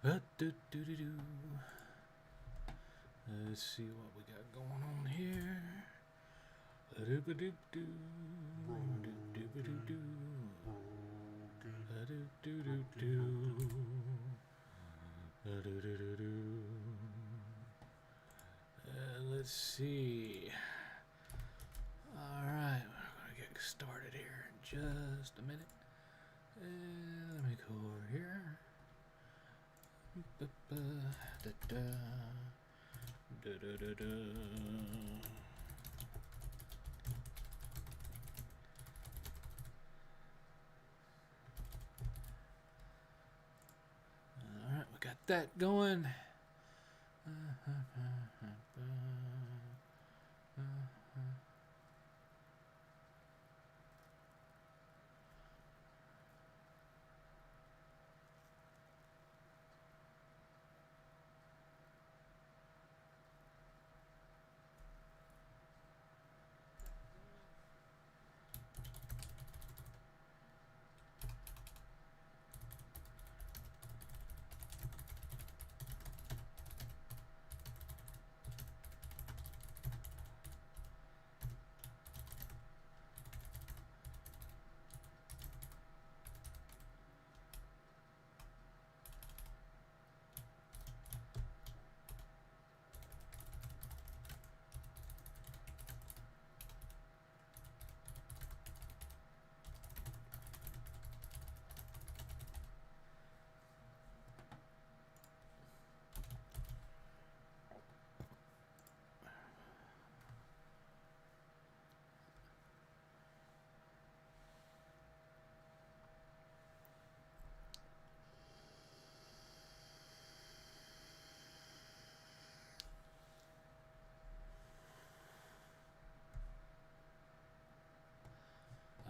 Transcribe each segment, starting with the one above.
Do-do-do-do-do. Let's see what we got going on here. Do-do-do-do. Do-do-do-do. Do-do-do-do. Do-do-do-do. Let's see. Alright, we're going to get started here in just a minute. Let me go over here. Alright, we got that going.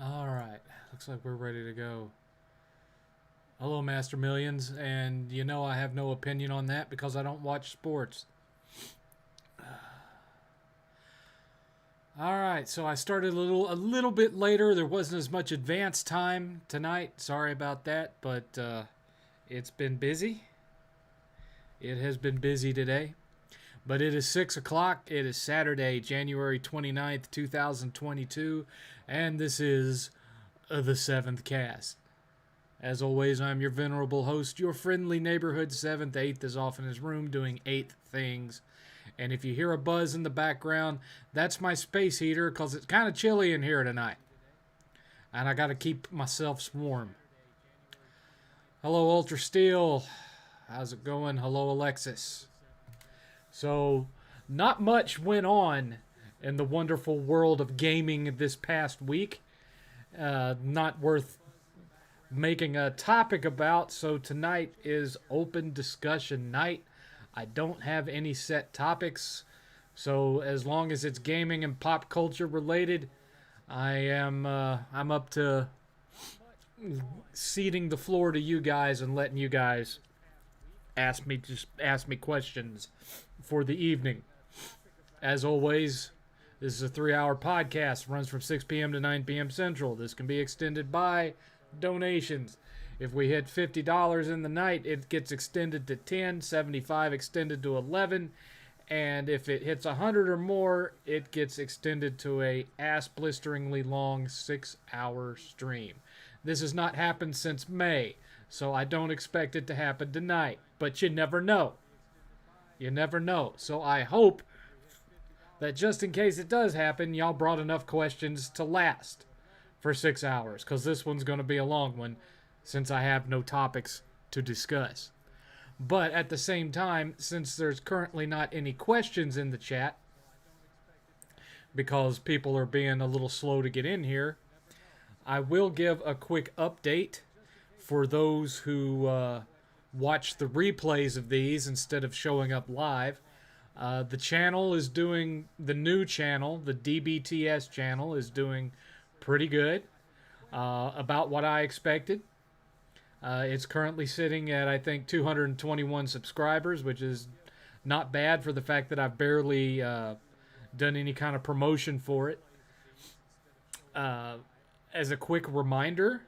Alright, looks like we're ready to go. Hello, Master Millions, and you know I have no opinion on that because I don't watch sports. Alright, so I started a little bit later. There wasn't as much advance time tonight. Sorry about that, but it's been busy. It has been busy today. But it is 6 o'clock. It is Saturday, January 29th, 2022. And this is the 7th Cast. As always, I'm your venerable host, your friendly neighborhood 7th. 8th is off in his room doing 8 things. And if you hear a buzz in the background, that's my space heater because it's kind of chilly in here tonight. And I got to keep myself warm. Hello, Ultra Steel. How's it going? Hello, Alexis. So, not much went on in the wonderful world of gaming this past week. Not worth making a topic about, so tonight is open discussion night. I don't have any set topics, so as long as it's gaming and pop culture related, I'm up to ceding the floor to you guys and letting you guys ask me questions for the evening. As always, this is a 3-hour podcast. Runs from 6 p.m. to 9 p.m. Central. This can be extended by donations. If we hit $50 in the night, it gets extended to 10, 75 extended to 11, and if it hits 100 or more, it gets extended to a ass-blisteringly long 6-hour stream. This has not happened since May, so I don't expect it to happen tonight, but you never know. You never know. So I hope that just in case it does happen, y'all brought enough questions to last for 6 hours, because this one's going to be a long one since I have no topics to discuss. But at the same time, since there's currently not any questions in the chat, because people are being a little slow to get in here, I will give a quick update for those who watch the replays of these instead of showing up live. The channel is doing, the new channel, the DBTS channel, is doing pretty good, about what I expected. It's currently sitting at, I think, 221 subscribers, which is not bad for the fact that I've barely done any kind of promotion for it. As a quick reminder,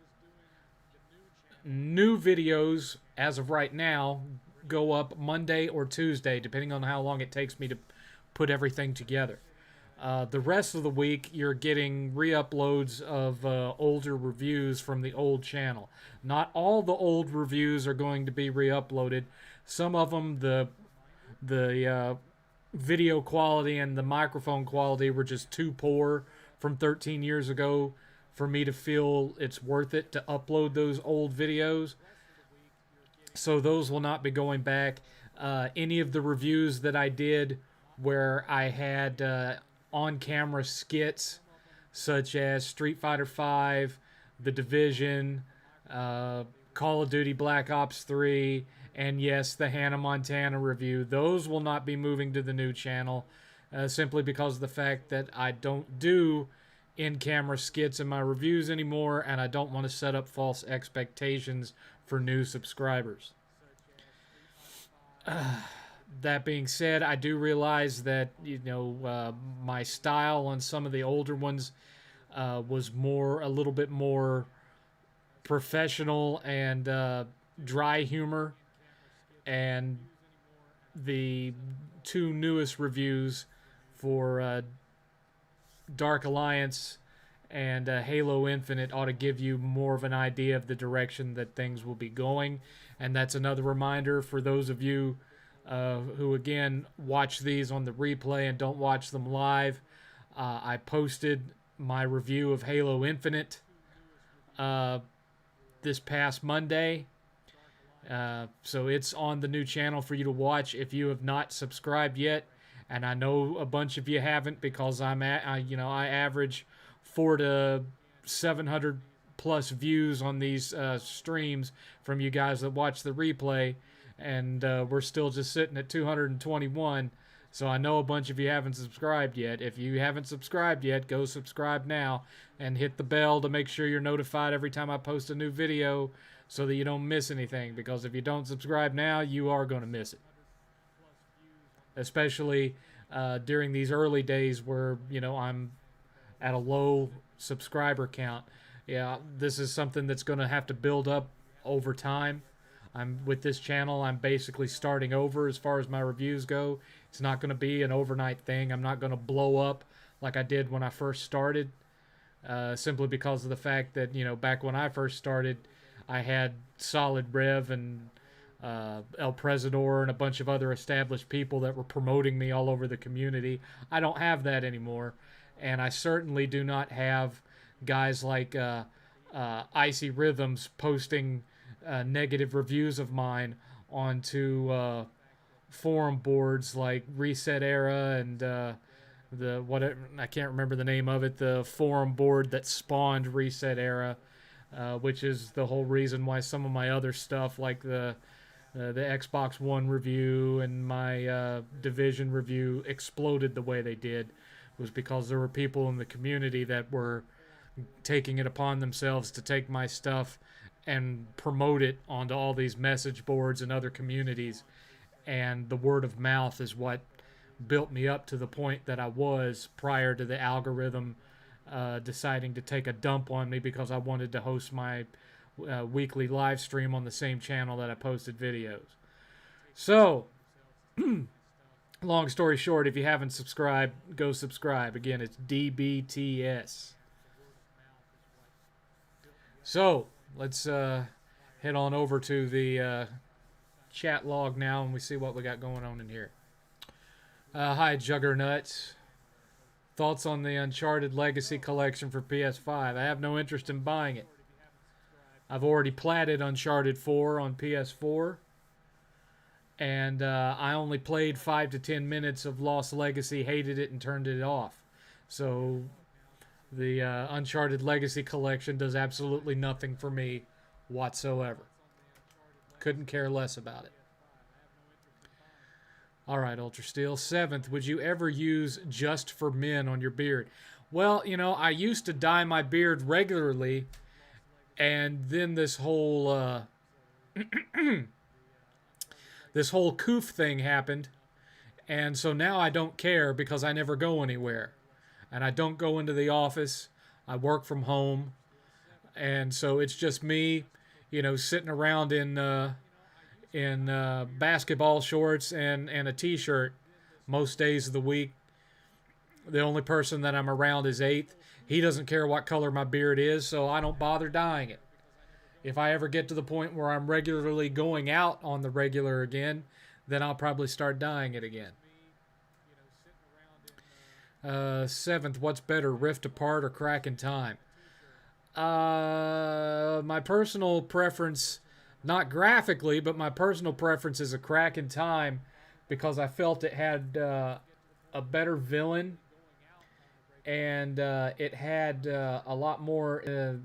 new videos, as of right now, go up Monday or Tuesday, depending on how long it takes me to put everything together. The rest of the week, you're getting re-uploads of older reviews from the old channel. Not all the old reviews are going to be re-uploaded. Some of them, the video quality and the microphone quality were just too poor from 13 years ago for me to feel it's worth it to upload those old videos. So those will not be going back. Any of the reviews that I did where I had on-camera skits such as Street Fighter V, The Division, Call of Duty Black Ops 3, and yes, the Hannah Montana review, those will not be moving to the new channel simply because of the fact that I don't do in-camera skits in my reviews anymore, and I don't want to set up false expectations for new subscribers. That being said, I do realize that my style on some of the older ones was a little bit more professional and dry humor, and the two newest reviews for Dark Alliance and Halo Infinite ought to give you more of an idea of the direction that things will be going. And that's another reminder for those of you who, again, watch these on the replay and don't watch them live. I posted my review of Halo Infinite this past Monday. So it's on the new channel for you to watch if you have not subscribed yet. And I know a bunch of you haven't because I average 400 to 700 plus views on these streams from you guys that watch the replay, and we're still just sitting at 221. So I know a bunch of you haven't subscribed yet. If you haven't subscribed yet, go subscribe now and hit the bell to make sure you're notified every time I post a new video so that you don't miss anything, because if you don't subscribe now, you are going to miss it. Especially during these early days where, I'm at a low subscriber count. Yeah, this is something that's going to have to build up over time. With this channel, I'm basically starting over as far as my reviews go. It's not going to be an overnight thing. I'm not going to blow up like I did when I first started, simply because of the fact that, back when I first started, I had Solid Rev and El Presidor and a bunch of other established people that were promoting me all over the community. I don't have that anymore, and I certainly do not have guys like Icy Rhythms posting negative reviews of mine onto forum boards like Reset Era and I can't remember the name of it, the forum board that spawned Reset Era, which is the whole reason why some of my other stuff like the Xbox One review and my Division review exploded the way they did, was because there were people in the community that were taking it upon themselves to take my stuff and promote it onto all these message boards and other communities. And the word of mouth is what built me up to the point that I was prior to the algorithm deciding to take a dump on me because I wanted to host my weekly live stream on the same channel that I posted videos. So, long story short, if you haven't subscribed, go subscribe. Again, it's DBTS. So, let's head on over to the chat log now and we see what we got going on in here. Hi, Juggernauts. Thoughts on the Uncharted Legacy Collection for PS5? I have no interest in buying it. I've already platted Uncharted 4 on PS4, and I only played 5 to 10 minutes of Lost Legacy, hated it, and turned it off. So the Uncharted Legacy Collection does absolutely nothing for me whatsoever. Couldn't care less about it. All right, Ultra Steel. 7th, would you ever use Just for Men on your beard? Well, I used to dye my beard regularly, and then this whole this whole coof thing happened, and so now I don't care because I never go anywhere, and I don't go into the office. I work from home, and so it's just me, sitting around in basketball shorts and a t-shirt most days of the week. The only person that I'm around is 8th. He doesn't care what color my beard is, so I don't bother dyeing it. If I ever get to the point where I'm regularly going out on the regular again, then I'll probably start dyeing it again. 7th, what's better, Rift Apart or Crack in Time? My personal preference, not graphically, but my personal preference is a Crack in Time because I felt it had a better villain and it had a lot more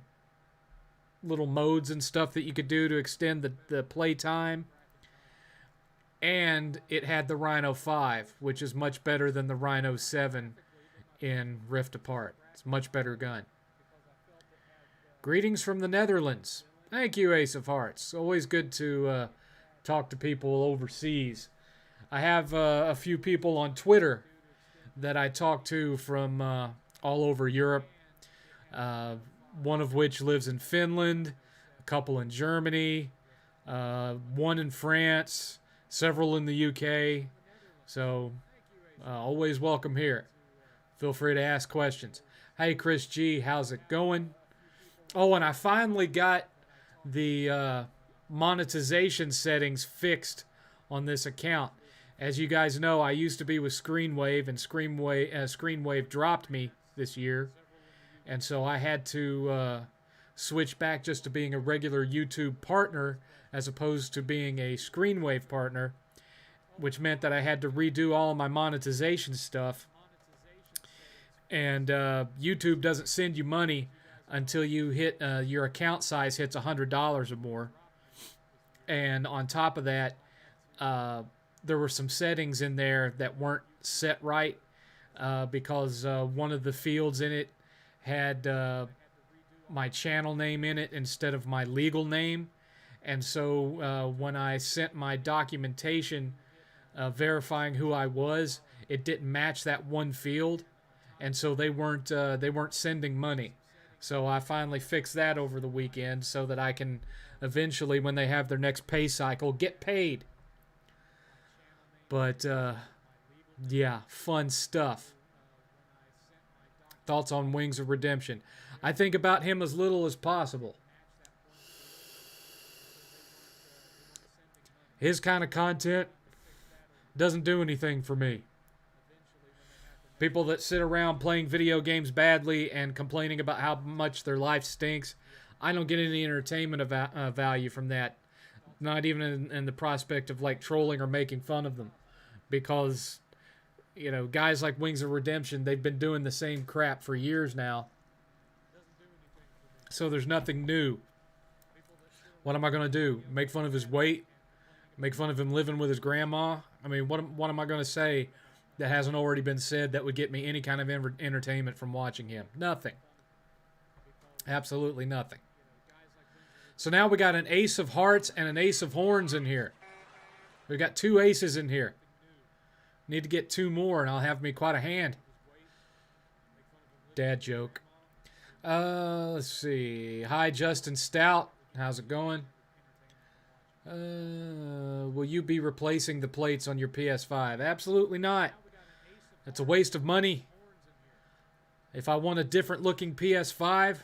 little modes and stuff that you could do to extend the play time. And it had the Rhino 5, which is much better than the Rhino 7 in Rift Apart. It's a much better gun. Greetings from the Netherlands. Thank you, Ace of Hearts. Always good to talk to people overseas. I have a few people on Twitter that I talk to from all over Europe. One of which lives in Finland, a couple in Germany, one in France, several in the UK. So always welcome here. Feel free to ask questions. Hey, Chris G, how's it going? Oh, and I finally got the monetization settings fixed on this account. As you guys know, I used to be with Screenwave, and Screenwave dropped me this year. And so I had to switch back just to being a regular YouTube partner as opposed to being a Screenwave partner, which meant that I had to redo all my monetization stuff. And YouTube doesn't send you money until you hit your account size hits $100 or more. And on top of that, there were some settings in there that weren't set right because one of the fields in it had my channel name in it instead of my legal name. And so when I sent my documentation verifying who I was, it didn't match that one field. And so they weren't sending money. So I finally fixed that over the weekend so that I can eventually, when they have their next pay cycle, get paid. But yeah, fun stuff. Thoughts on Wings of Redemption? I think about him as little as possible. His kind of content doesn't do anything for me. People that sit around playing video games badly and complaining about how much their life stinks, I don't get any entertainment value from that. Not even in the prospect of like trolling or making fun of them. Because, you know, guys like Wings of Redemption, they've been doing the same crap for years now. So there's nothing new. What am I going to do? Make fun of his weight? Make fun of him living with his grandma? I mean, what am I going to say that hasn't already been said that would get me any kind of entertainment from watching him? Nothing. Absolutely nothing. So now we got an Ace of Hearts and an Ace of Horns in here. We got two aces in here. Need to get two more and I'll have me quite a hand. Dad joke. Let's see. Hi, Justin Stout. How's it going? Will you be replacing the plates on your PS5? Absolutely not. It's a waste of money. If I want a different looking PS5,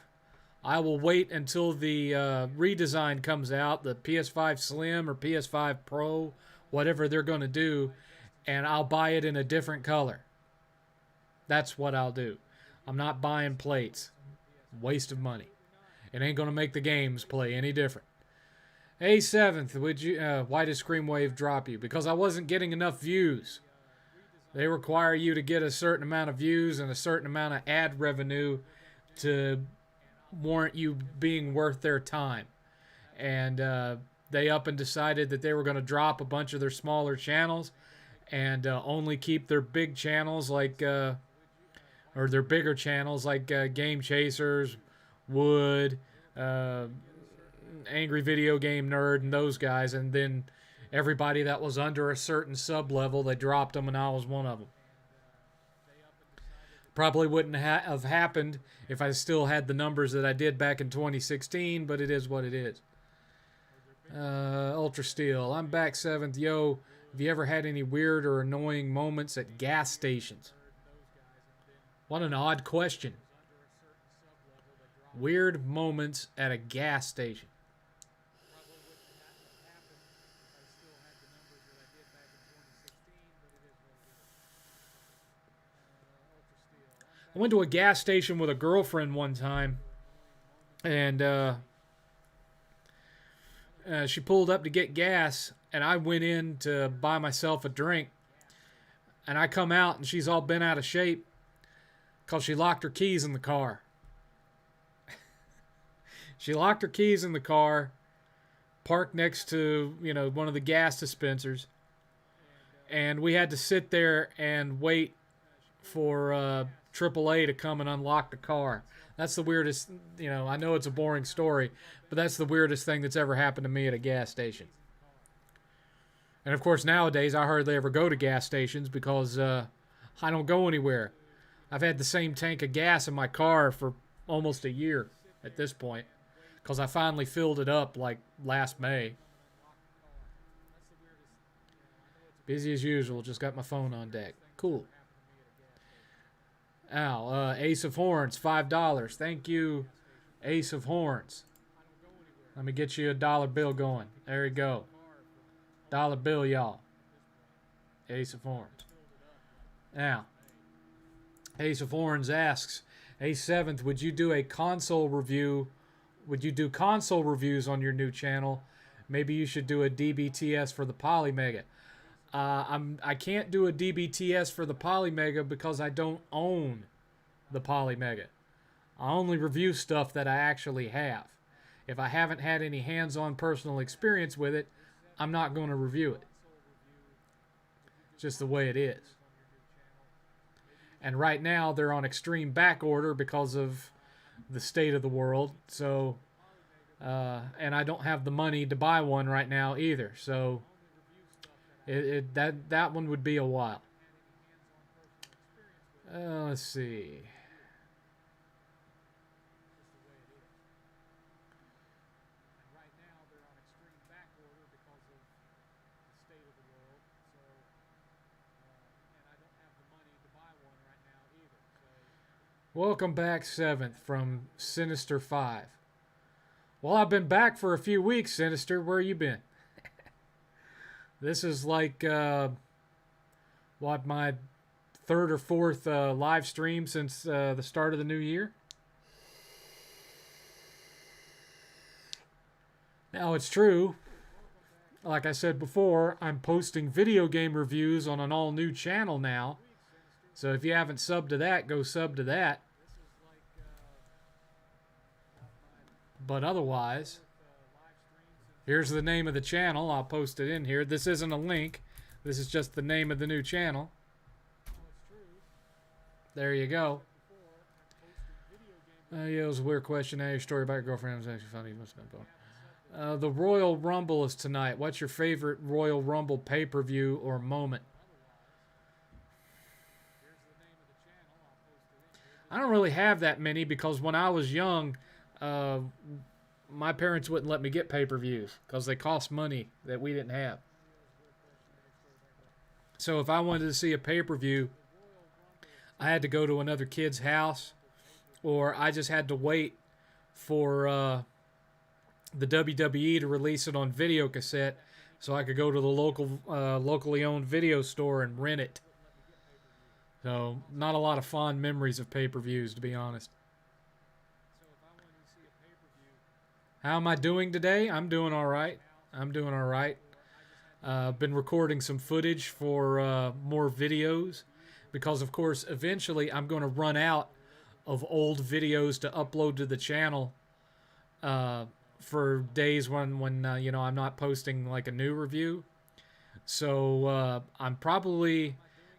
I will wait until the redesign comes out, the PS5 Slim or PS5 Pro, whatever they're going to do, and I'll buy it in a different color. That's what I'll do. I'm not buying plates. Waste of money. It ain't going to make the games play any different. Hey, 7th, why did Screamwave drop you? Because I wasn't getting enough views. They require you to get a certain amount of views and a certain amount of ad revenue to warrant you being worth their time. And they up and decided that they were going to drop a bunch of their smaller channels and only keep their big channels like, or their bigger channels like Game Chasers, Wood, Angry Video Game Nerd, and those guys. And then everybody that was under a certain sub-level, they dropped them, and I was one of them. Probably wouldn't have happened if I still had the numbers that I did back in 2016, but it is what it is. Ultra Steel. I'm back 7th. Yo, have you ever had any weird or annoying moments at gas stations? What an odd question. Weird moments at a gas station. I went to a gas station with a girlfriend one time, and she pulled up to get gas, and I went in to buy myself a drink, and I come out, and she's all bent out of shape because she locked her keys in the car. She locked her keys in the car, parked next to, one of the gas dispensers, and we had to sit there and wait for AAA to come and unlock the car. That's the weirdest, I know it's a boring story, but that's the weirdest thing that's ever happened to me at a gas station. And of course, nowadays, I hardly ever go to gas stations because I don't go anywhere. I've had the same tank of gas in my car for almost a year at this point because I finally filled it up like last May. Busy as usual, just got my phone on deck. Cool. Al, Ace of Horns, $5. Thank you, Ace of Horns. Let me get you a dollar bill going. There you go. Dollar bill, y'all. Ace of Horns. Now, Ace of Horns asks, hey, 7th, would you do a console review? Would you do console reviews on your new channel? Maybe you should do a DBTS for the Polymega. I can't do a DBTS for the Polymega because I don't own the Polymega. I only review stuff that I actually have. If I haven't had any hands-on personal experience with it, I'm not going to review it. It's just the way it is. And right now, they're on extreme back order because of the state of the world. So, and I don't have the money to buy one right now either. So, that one would be a while. Let's see. Welcome back, 7th, from Sinister 5. Well, I've been back for a few weeks, Sinister. Where you been? This is like, my third or fourth live stream since the start of the new year. Now, it's true. Like I said before, I'm posting video game reviews on an all-new channel now. So if you haven't subbed to that, go sub to that. But otherwise, here's the name of the channel. I'll post it in here. This isn't a link. This is just the name of the new channel. There you go. Yeah, it was a weird question. Your story about your girlfriend was actually funny. Must have been fun. The Royal Rumble is tonight. What's your favorite Royal Rumble pay-per-view or moment? I don't really have that many because when I was young, my parents wouldn't let me get pay-per-views because they cost money that we didn't have. So if I wanted to see a pay-per-view, I had to go to another kid's house, or I just had to wait for the WWE to release it on video cassette so I could go to the locally owned video store and rent it. So not a lot of fond memories of pay-per-views, to be honest. How am I doing today? I'm doing all right. Been recording some footage for more videos because, of course, eventually I'm going to run out of old videos to upload to the channel for days when I'm not posting like a new review. So I'm probably,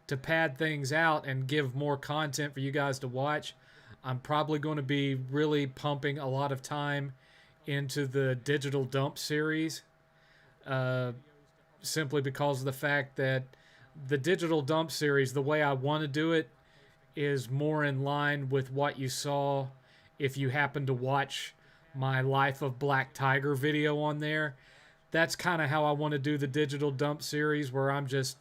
to pad things out and give more content for you guys to watch, I'm probably going to be really pumping a lot of time into the Digital Dump series, simply because of the fact that the Digital Dump series, the way I want to do it, is more in line with what you saw if you happen to watch my Life of Black Tiger video on there. that's kind of how I want to do the digital dump series, where I'm just,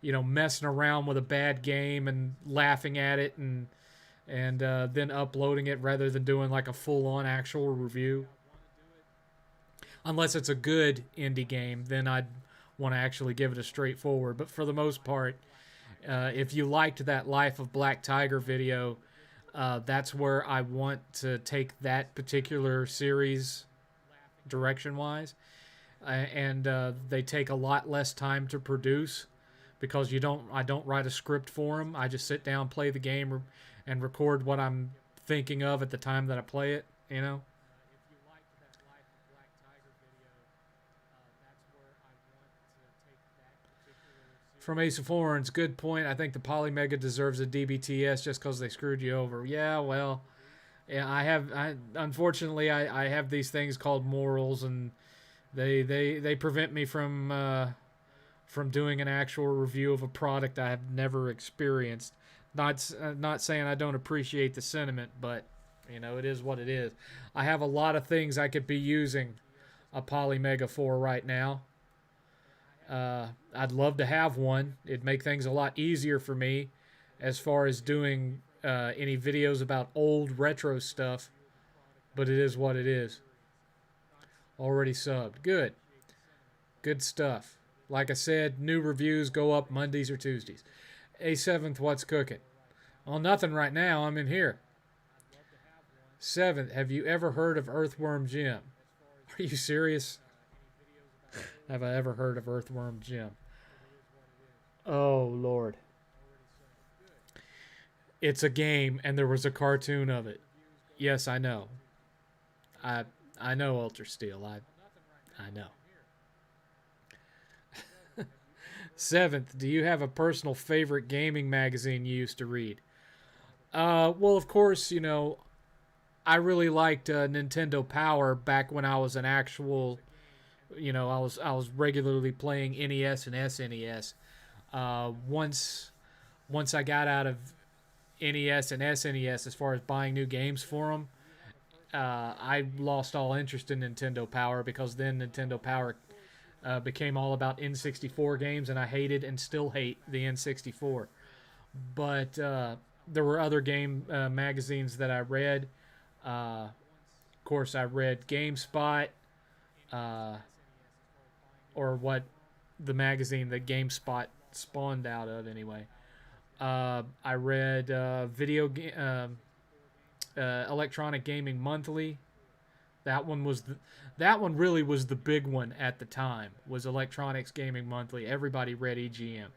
messing around with a bad game and laughing at it, and then uploading it rather than doing like a full on actual review. Unless it's a good indie game, then I'd want to actually give it a straightforward. But for the most part, if you liked that Life of Black Tiger video, that's where I want to take that particular series direction wise. And they take a lot less time to produce because I don't write a script for them. I just sit down, play the game, and record what I'm thinking of at the time that I play it. From Ace of Horns, good point. I think the Polymega deserves a DBTS just because they screwed you over. Yeah, well, yeah, unfortunately, I have these things called morals, and they prevent me from doing an actual review of a product I have never experienced. Not saying I don't appreciate the sentiment, but it is what it is. I have a lot of things I could be using a Polymega for right now. I'd love to have one. It'd make things a lot easier for me as far as doing any videos about old retro stuff, but it is what it is. Already subbed. Good. Good stuff. Like I said, new reviews go up Mondays or Tuesdays. A7th, what's cooking? Well, nothing right now. I'm in here. 7th, have you ever heard of Earthworm Jim? Are you serious? Have I ever heard of Earthworm Jim? Oh, Lord. It's a game, and there was a cartoon of it. Yes, I know. I I know Ultra Steel. I know. 7th, do you have a personal favorite gaming magazine you used to read? Well, of course, I really liked Nintendo Power back when I was an actual, I was regularly playing NES and SNES. Once I got out of NES and SNES as far as buying new games for them, I lost all interest in Nintendo Power because then Nintendo Power became all about N64 games, and I hated and still hate the N64. But there were other game magazines that I read. Of course, I read GameSpot, uh, or what the magazine that GameSpot spawned out of, anyway. I read Electronic Gaming Monthly. That one really was the big one at the time. Was Electronics Gaming Monthly. Everybody read EGM.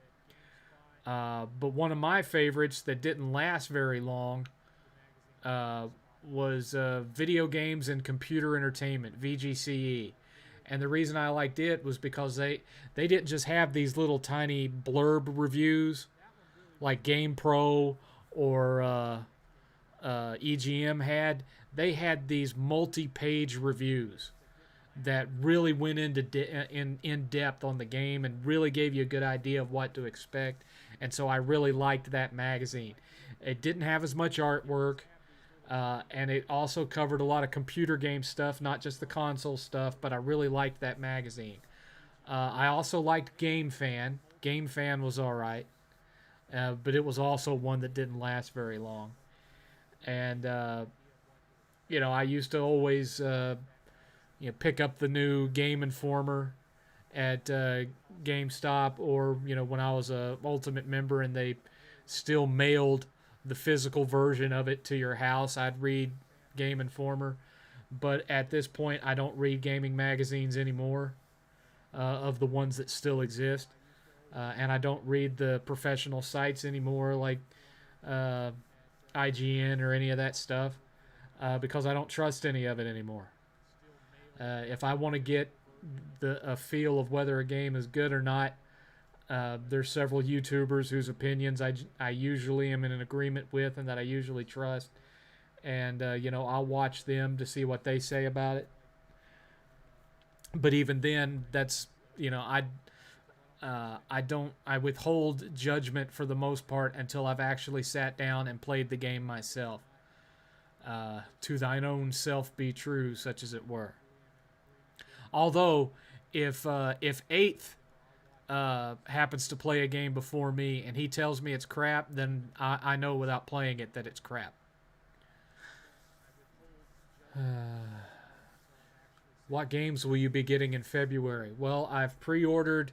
But one of my favorites that didn't last very long was Video Games and Computer Entertainment, VGCE. And the reason I liked it was because they didn't just have these little tiny blurb reviews like GamePro or EGM had. They had these multi-page reviews that really went in depth on the game and really gave you a good idea of what to expect. And so I really liked that magazine. It didn't have as much artwork, and it also covered a lot of computer game stuff, not just the console stuff, but I really liked that magazine. I also liked Game Fan. Game Fan was all right, but it was also one that didn't last very long. And, I used to always pick up the new Game Informer at GameStop, or when I was a Ultimate member and they still mailed the physical version of it to your house, I'd read Game Informer. But at this point, I don't read gaming magazines anymore, of the ones that still exist, and I don't read the professional sites anymore, like IGN or any of that stuff, because I don't trust any of it anymore. If I want to get a feel of whether a game is good or not, there's several YouTubers whose opinions I usually am in an agreement with and that I usually trust. And, I'll watch them to see what they say about it. But even then, that's, I withhold judgment for the most part until I've actually sat down and played the game myself. To thine own self be true, such as it were. Although, if Eighth happens to play a game before me and he tells me it's crap, then I know without playing it that it's crap. What games will you be getting in February? Well, I've pre-ordered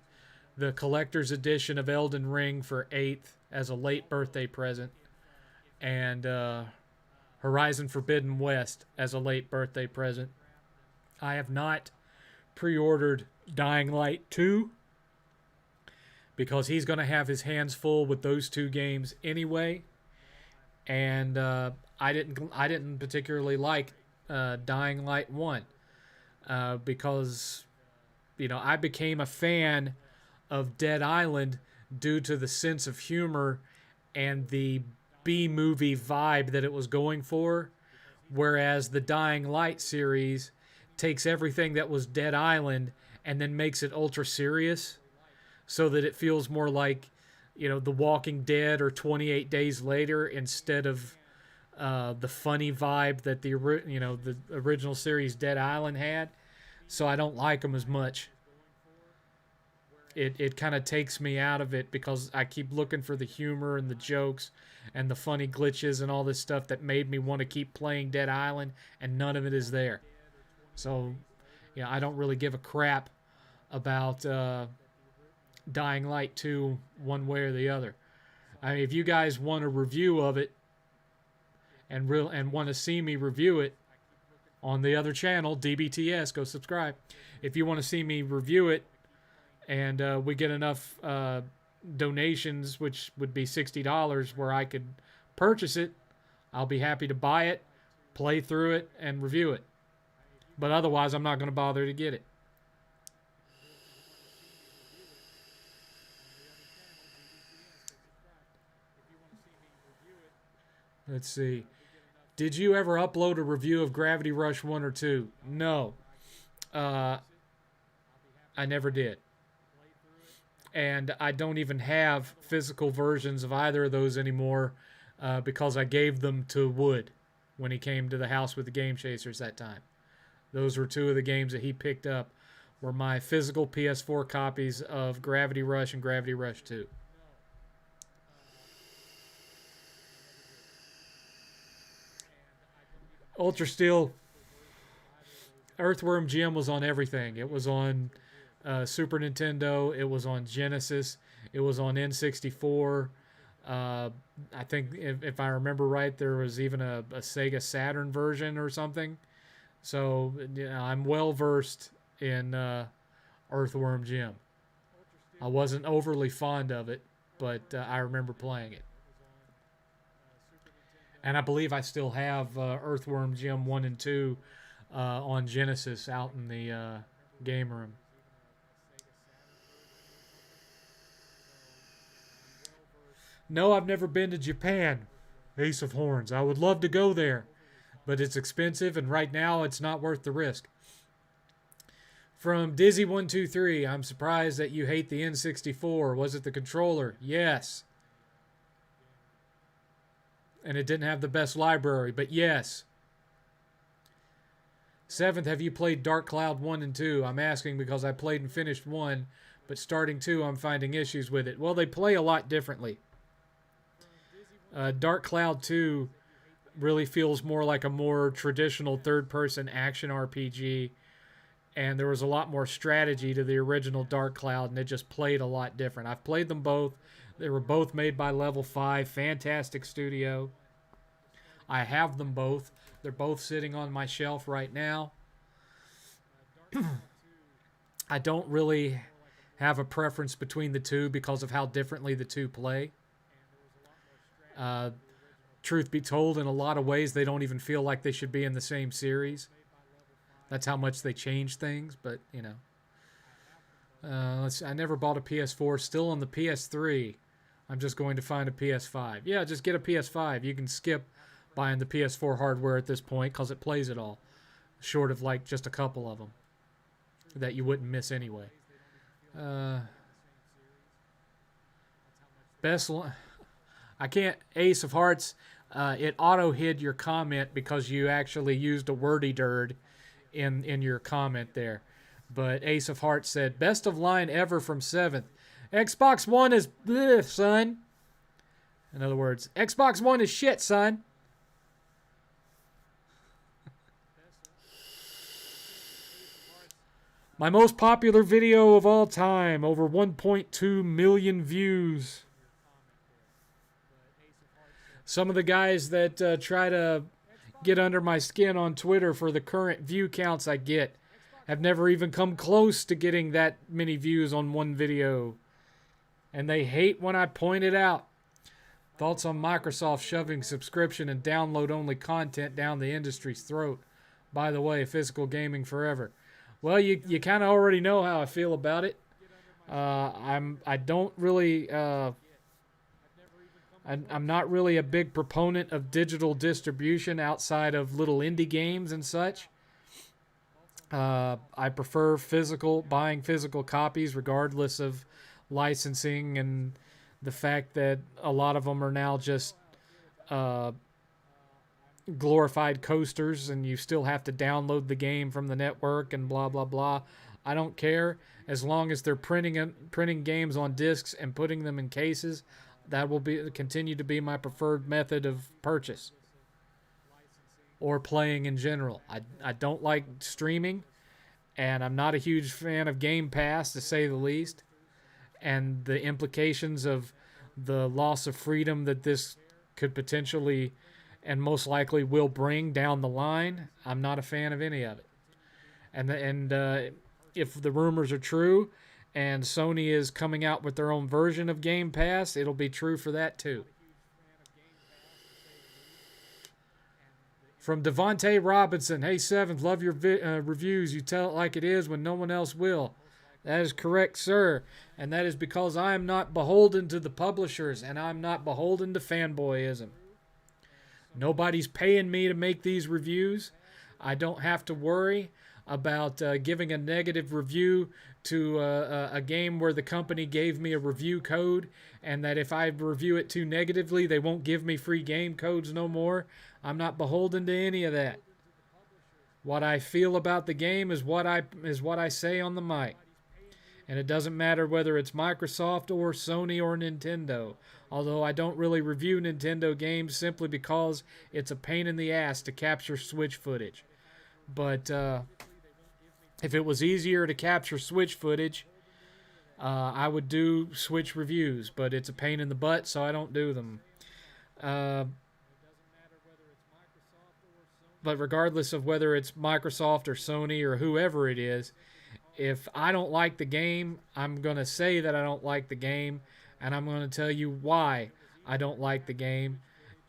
the collector's edition of Elden Ring for 8th as a late birthday present, and Horizon Forbidden West as a late birthday present. I have not pre-ordered Dying Light 2 because he's going to have his hands full with those two games anyway, and I didn't particularly like Dying Light 1 because I became a fan of Dead Island due to the sense of humor and the B movie vibe that it was going for, whereas the Dying Light series takes everything that was Dead Island and then makes it ultra serious so that it feels more like The Walking Dead or 28 Days Later instead of the funny vibe that the original series Dead Island had. So I don't like them as much. It kind of takes me out of it because I keep looking for the humor and the jokes and the funny glitches and all this stuff that made me want to keep playing Dead Island, and none of it is there. So, I don't really give a crap about Dying Light 2 one way or the other. I mean, if you guys want a review of it and want to see me review it on the other channel, DBTS, go subscribe. If you want to see me review it, and we get enough donations, which would be $60, where I could purchase it, I'll be happy to buy it, play through it, and review it. But otherwise, I'm not going to bother to get it. Let's see. Did you ever upload a review of Gravity Rush 1 or 2? No. I never did. And I don't even have physical versions of either of those anymore because I gave them to Wood when he came to the house with the Game Chasers that time. Those were two of the games that he picked up, were my physical PS4 copies of Gravity Rush and Gravity Rush 2. Ultra Steel, Earthworm Jim was on everything. It was on Super Nintendo. It was on Genesis. It was on N64. I think, if I remember right, there was even a Sega Saturn version or something. So, I'm well versed in Earthworm Jim. I wasn't overly fond of it, but I remember playing it. And I believe I still have Earthworm Jim 1 and 2 on Genesis out in the game room. No, I've never been to Japan, Ace of Horns. I would love to go there, but it's expensive, and right now it's not worth the risk. From Dizzy123, I'm surprised that you hate the N64. Was it the controller? Yes. And it didn't have the best library, but yes. 7th, have you played Dark Cloud 1 and 2? I'm asking because I played and finished 1, but starting 2, I'm finding issues with it. Well, they play a lot differently. Dark Cloud 2 really feels more like a more traditional third-person action RPG, and there was a lot more strategy to the original Dark Cloud, and it just played a lot different. I've played them both. They were both made by Level 5, fantastic studio. I have them both. They're both sitting on my shelf right now. I don't really have a preference between the two because of how differently the two play. Truth be told, in a lot of ways, they don't even feel like they should be in the same series. That's how much they change things, but, I never bought a PS4. Still on the PS3. I'm just going to find a PS5. Yeah, just get a PS5. You can skip buying the PS4 hardware at this point because it plays it all. Short of, just a couple of them that you wouldn't miss anyway. I can't... Ace of Hearts, it auto-hid your comment because you actually used a wordy-durd in your comment there. But Ace of Hearts said, best of line ever from 7th. Xbox One is bleh, son. In other words, Xbox One is shit, son. My most popular video of all time, over 1.2 million views. Some of the guys that try to get under my skin on Twitter for the current view counts I get have never even come close to getting that many views on one video. And they hate when I point it out. Thoughts on Microsoft shoving subscription and download-only content down the industry's throat? By the way, physical gaming forever. Well, you kind of already know how I feel about it. I'm not really a big proponent of digital distribution outside of little indie games and such. I prefer buying physical copies regardless of licensing and the fact that a lot of them are now just glorified coasters and you still have to download the game from the network and blah, blah, blah. I don't care. As long as they're printing games on discs and putting them in cases, that will continue to be my preferred method of purchase or playing in general. I don't like streaming, and I'm not a huge fan of Game Pass, to say the least. And the implications of the loss of freedom that this could potentially and most likely will bring down the line, I'm not a fan of any of it. And if the rumors are true and Sony is coming out with their own version of Game Pass, it'll be true for that too. From Devontae Robinson, hey 7th, love your reviews. You tell it like it is when no one else will. That is correct, sir. And that is because I am not beholden to the publishers and I'm not beholden to fanboyism. Nobody's paying me to make these reviews. I don't have to worry about giving a negative review to a game where the company gave me a review code and that if I review it too negatively, they won't give me free game codes no more. I'm not beholden to any of that. What I feel about the game is what I say on the mic. And it doesn't matter whether it's Microsoft or Sony or Nintendo. Although I don't really review Nintendo games simply because it's a pain in the ass to capture Switch footage. But if it was easier to capture Switch footage, I would do Switch reviews. But it's a pain in the butt, so I don't do them. But regardless of whether it's Microsoft or Sony or whoever it is, if I don't like the game, I'm going to say that I don't like the game, and I'm going to tell you why I don't like the game.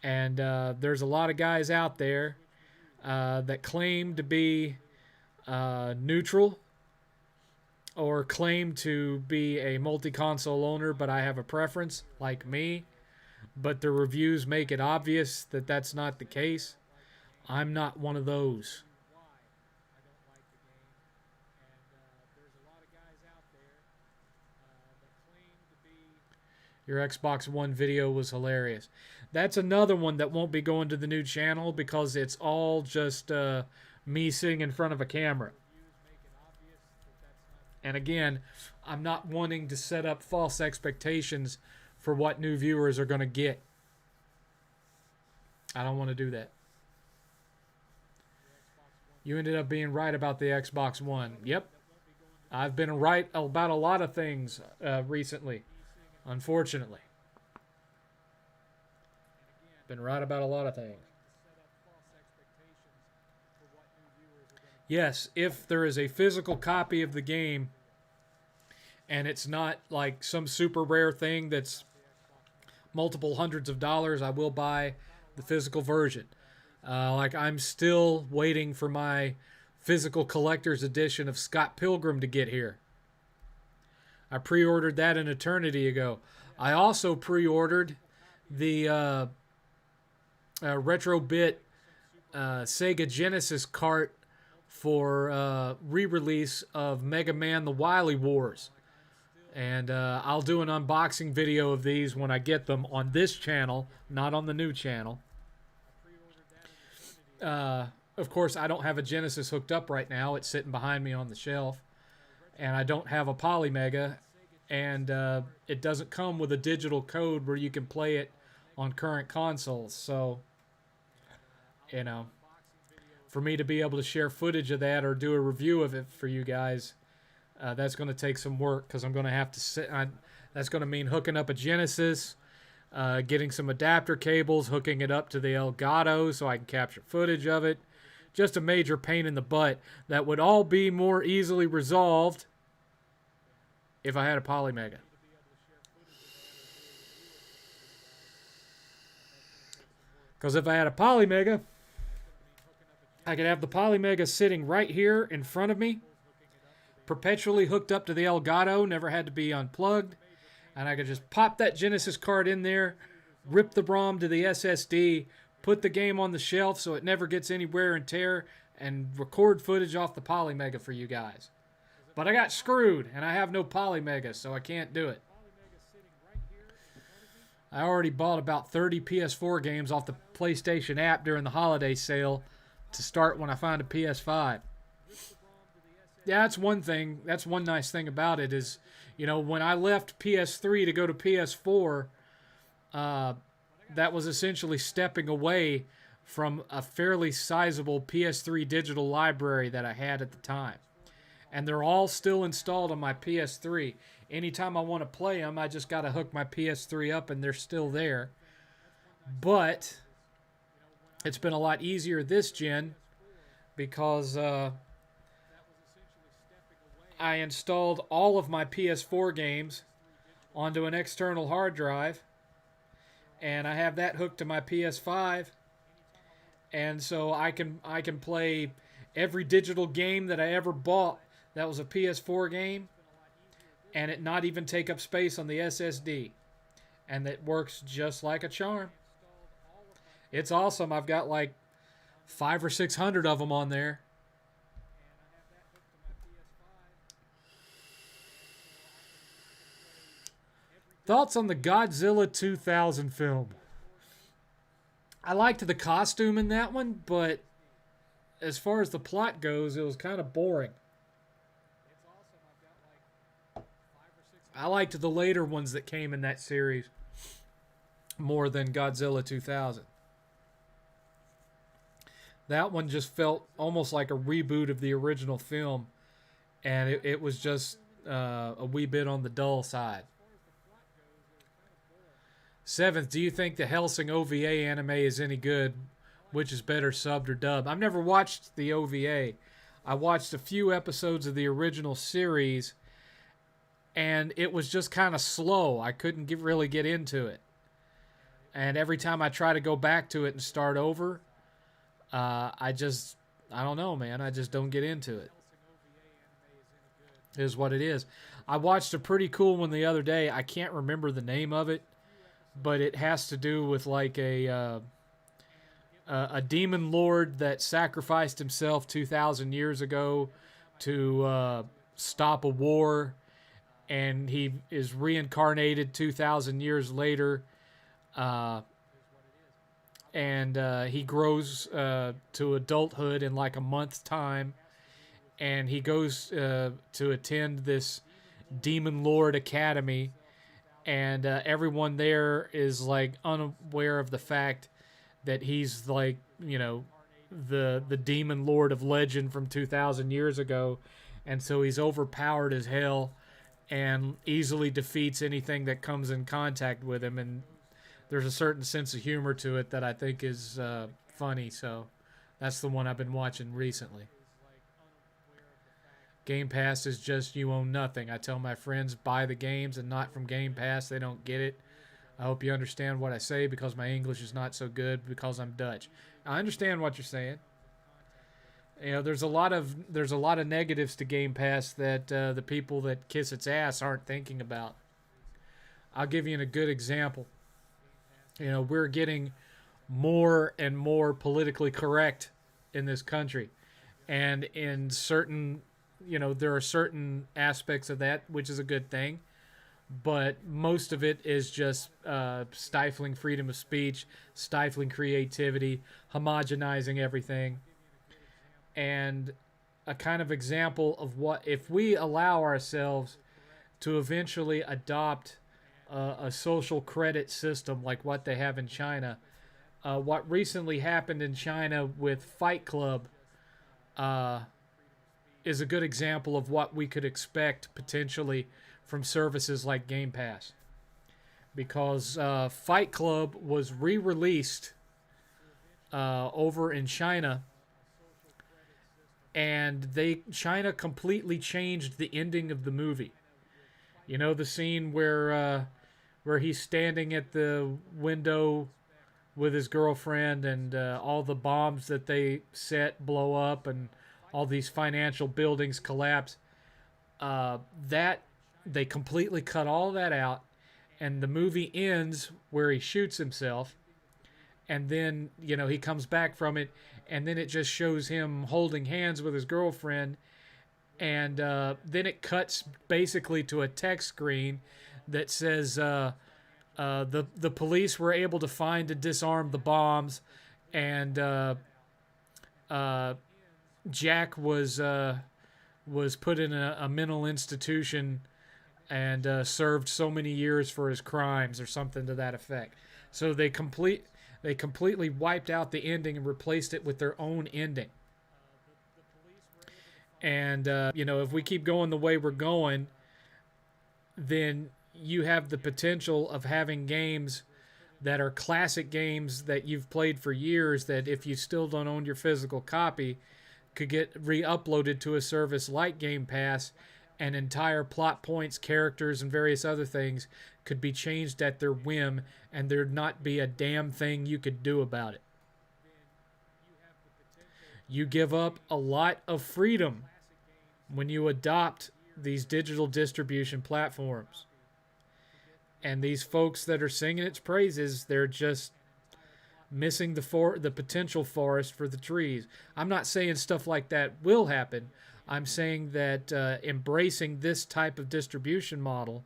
And there's a lot of guys out there that claim to be neutral or claim to be a multi-console owner, but I have a preference, like me. But the reviews make it obvious that that's not the case. I'm not one of those. Your Xbox One video was hilarious. That's another one that won't be going to the new channel because it's all just me sitting in front of a camera. And again, I'm not wanting to set up false expectations for what new viewers are going to get. I don't want to do that. You ended up being right about the Xbox One. Yep. I've been right about a lot of things recently. Unfortunately. Been right about a lot of things. Yes, if there is a physical copy of the game and it's not like some super rare thing that's multiple hundreds of dollars, I will buy the physical version. Like I'm still waiting for my physical collector's edition of Scott Pilgrim to get here. I pre-ordered that an eternity ago. I also pre-ordered the Retrobit Sega Genesis cart for re-release of Mega Man The Wily Wars. And I'll do an unboxing video of these when I get them on this channel, not on the new channel. Of course, I don't have a Genesis hooked up right now. It's sitting behind me on the shelf. and I don't have a Polymega, and it doesn't come with a digital code where you can play it on current consoles. So, you know, for me to be able to share footage of that or do a review of it for you guys, that's going to take some work because I'm going to have to sit. That's going to mean hooking up a Genesis, getting some adapter cables, hooking it up to the Elgato so I can capture footage of it. Just a major pain in the butt that would all be more easily resolved if I had a Polymega. Because if I had a Polymega, I could have the Polymega sitting right here in front of me, perpetually hooked up to the Elgato, never had to be unplugged, and I could just pop that Genesis card in there, rip the ROM to the SSD, put the game on the shelf so it never gets any wear and tear, and record footage off the Polymega for you guys. But I got screwed, and I have no Polymega, so I can't do it. I already bought about 30 PS4 games off the PlayStation app during the holiday sale to start when I find a PS5. Yeah, that's one thing. That's one nice thing about it is, when I left PS3 to go to PS4, that was essentially stepping away from a fairly sizable PS3 digital library that I had at the time. And they're all still installed on my PS3. Anytime I want to play them, I just got to hook my PS3 up and they're still there. But it's been a lot easier this gen because I installed all of my PS4 games onto an external hard drive, and I have that hooked to my PS5, and so I can play every digital game that I ever bought that was a PS4 game, and it not even take up space on the SSD, and it works just like a charm. It's awesome. I've got like 500 or 600 of them on there. Thoughts on the Godzilla 2000 film? I liked the costume in that one, but as far as the plot goes, it was kind of boring. I liked the later ones that came in that series more than Godzilla 2000. That one just felt almost like a reboot of the original film, and it was just a wee bit on the dull side. 7th, do you think the Hellsing OVA anime is any good? Which is better, subbed or dubbed? I've never watched the OVA. I watched a few episodes of the original series, and it was just kind of slow. I couldn't really get into it. And every time I try to go back to it and start over, I don't know, man. I just don't get into it. It is what it is. I watched a pretty cool one the other day. I can't remember the name of it, but it has to do with like a demon lord that sacrificed himself 2,000 years ago to stop a war, and he is reincarnated 2,000 years later, and he grows to adulthood in like a month's time, and he goes to attend this demon lord academy, and everyone there is like unaware of the fact that he's like, the demon lord of legend from 2,000 years ago, and so he's overpowered as hell and easily defeats anything that comes in contact with him, and there's a certain sense of humor to it that I think is funny, so that's the one I've been watching recently. Game Pass is just you own nothing. I tell my friends buy the games and not from Game Pass. They don't get it. I hope you understand what I say because my English is not so good because I'm Dutch. I understand what you're saying. There's a lot of negatives to Game Pass that the people that kiss its ass aren't thinking about. I'll give you a good example. We're getting more and more politically correct in this country, and in certain, there are certain aspects of that which is a good thing. But most of it is just stifling freedom of speech, stifling creativity, homogenizing everything. And a kind of example of what if we allow ourselves to eventually adopt a social credit system like what they have in China. What recently happened in China with Fight Club uh, is a good example of what we could expect potentially from services like Game Pass. Because Fight Club was re released over in China, and China completely changed the ending of the movie. You know the scene where he's standing at the window with his girlfriend, and all the bombs that they set blow up, and all these financial buildings collapse. That they completely cut all that out, and the movie ends where he shoots himself, and then he comes back from it, and then it just shows him holding hands with his girlfriend, and then it cuts basically to a text screen that says the police were able to find and disarm the bombs, and Jack was put in a mental institution and served so many years for his crimes, or something to that effect. So they completely wiped out the ending and replaced it with their own ending. And if we keep going the way we're going, then you have the potential of having games that are classic games that you've played for years, that if you still don't own your physical copy, could get re-uploaded to a service like Game Pass, and entire plot points, characters, and various other things could be changed at their whim, and there'd not be a damn thing you could do about it. You give up a lot of freedom when you adopt these digital distribution platforms. And these folks that are singing its praises, they're just missing the potential forest for the trees. I'm not saying stuff like that will happen. I'm saying that embracing this type of distribution model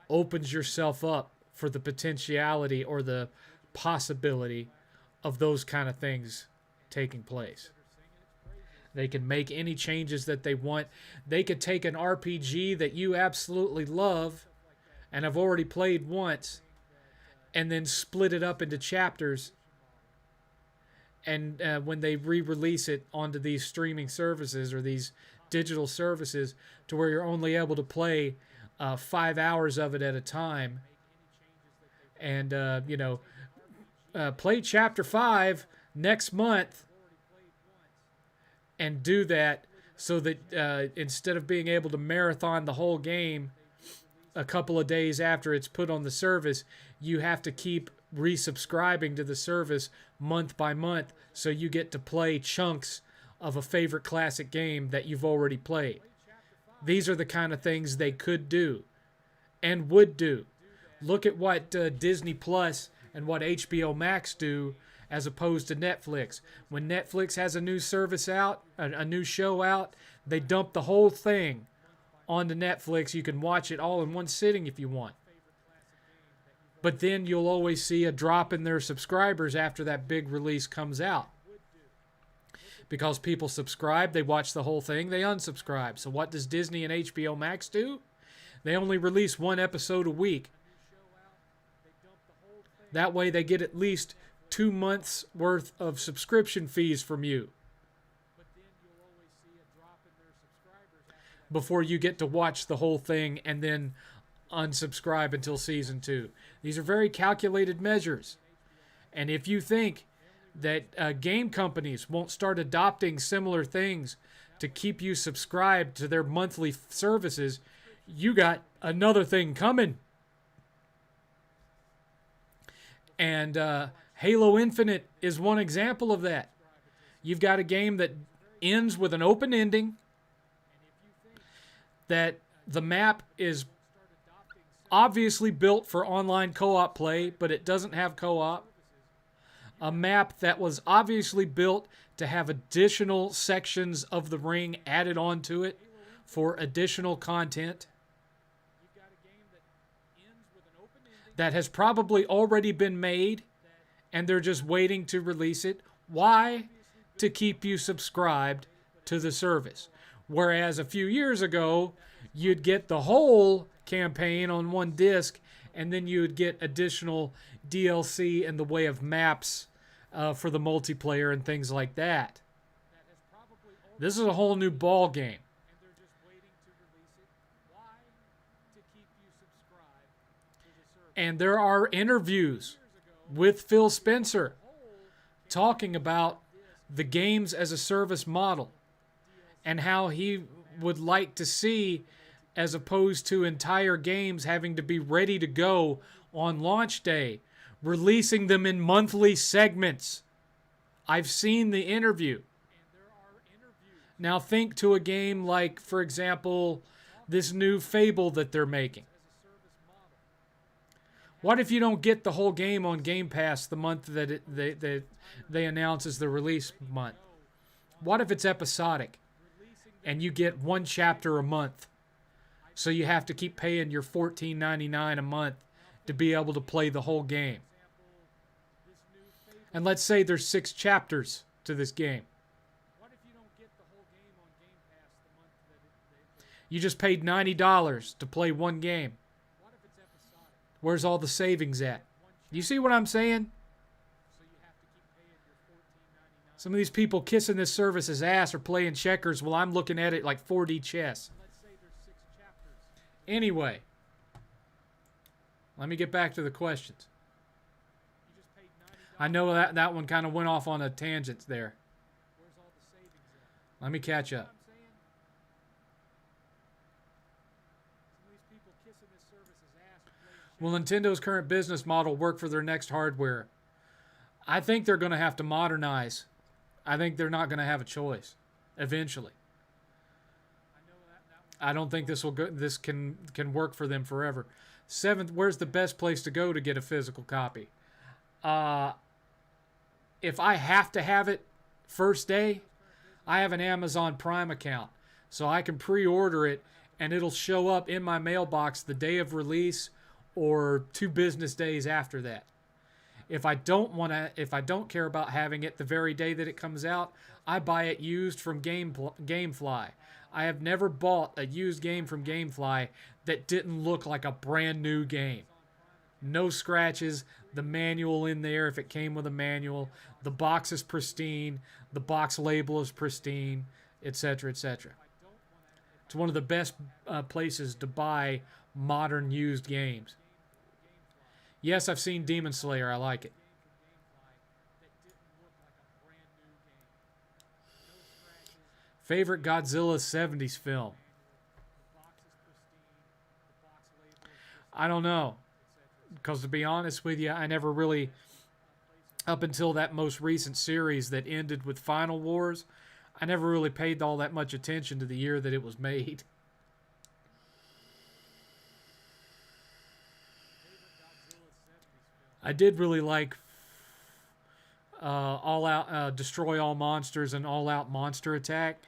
opens yourself up for the potentiality or the possibility of those kind of things taking place. They can make any changes that they want. They could take an RPG that you absolutely love and have already played once, and then split it up into chapters, and when they re-release it onto these streaming services or these digital services, to where you're only able to play 5 hours of it at a time, and play chapter 5 next month, and do that, so that instead of being able to marathon the whole game a couple of days after it's put on the service, you have to keep resubscribing to the service month by month, so you get to play chunks of a favorite classic game that you've already played. These are the kind of things they could do and would do. Look at what Disney Plus and what HBO Max do, as opposed to Netflix. When Netflix has a new service out, a new show out, they dump the whole thing onto Netflix. You can watch it all in one sitting if you want. But then you'll always see a drop in their subscribers after that big release comes out. Because people subscribe, they watch the whole thing, they unsubscribe. So what does Disney and HBO Max do? They only release one episode a week. That way they get at least 2 months worth of subscription fees from you before you get to watch the whole thing and then unsubscribe until season 2. These are very calculated measures. And if you think that game companies won't start adopting similar things to keep you subscribed to their monthly services, you got another thing coming. And Halo Infinite is one example of that. You've got a game that ends with an open ending, that the map is obviously built for online co-op play, but it doesn't have co-op. A map that was obviously built to have additional sections of the ring added onto it for additional content. That has probably already been made, and they're just waiting to release it. Why? To keep you subscribed to the service. Whereas a few years ago, you'd get the whole campaign on one disc, and then you would get additional DLC in the way of maps for the multiplayer and things like that. This is a whole new ball game. And there are interviews with Phil Spencer talking about the games as a service model and how he would like to see, as opposed to entire games having to be ready to go on launch day, releasing them in monthly segments. I've seen the interview. Now think to a game like, for example, this new Fable that they're making. What if you don't get the whole game on Game Pass the month that they announce as the release month? What if it's episodic and you get one chapter a month? So you have to keep paying your $14.99 a month to be able to play the whole game. And let's say there's 6 chapters to this game. You just paid $90 to play one game. Where's all the savings at? You see what I'm saying? Some of these people kissing this service's ass are playing checkers while I'm looking at it like 4D chess. Anyway, let me get back to the questions. I know that one kind of went off on a tangent there. Let me catch up. Will Nintendo's current business model work for their next hardware? I think they're going to have to modernize. I think they're not going to have a choice eventually. I don't think this can work for them forever. 7th, where's the best place to go to get a physical copy? If I have to have it first day, I have an Amazon Prime account, so I can pre-order it and it'll show up in my mailbox the day of release or 2 business days after that. If I don't care about having it the very day that it comes out, I buy it used from Gamefly. I have never bought a used game from Gamefly that didn't look like a brand new game. No scratches, the manual in there if it came with a manual, the box is pristine, the box label is pristine, etc., etc. It's one of the best places to buy modern used games. Yes, I've seen Demon Slayer. I like it. Favorite Godzilla 70s film? I don't know. Because to be honest with you, I never really, up until that most recent series that ended with Final Wars, I never really paid all that much attention to the year that it was made. I did really like All Out, Destroy All Monsters and All Out Monster Attack,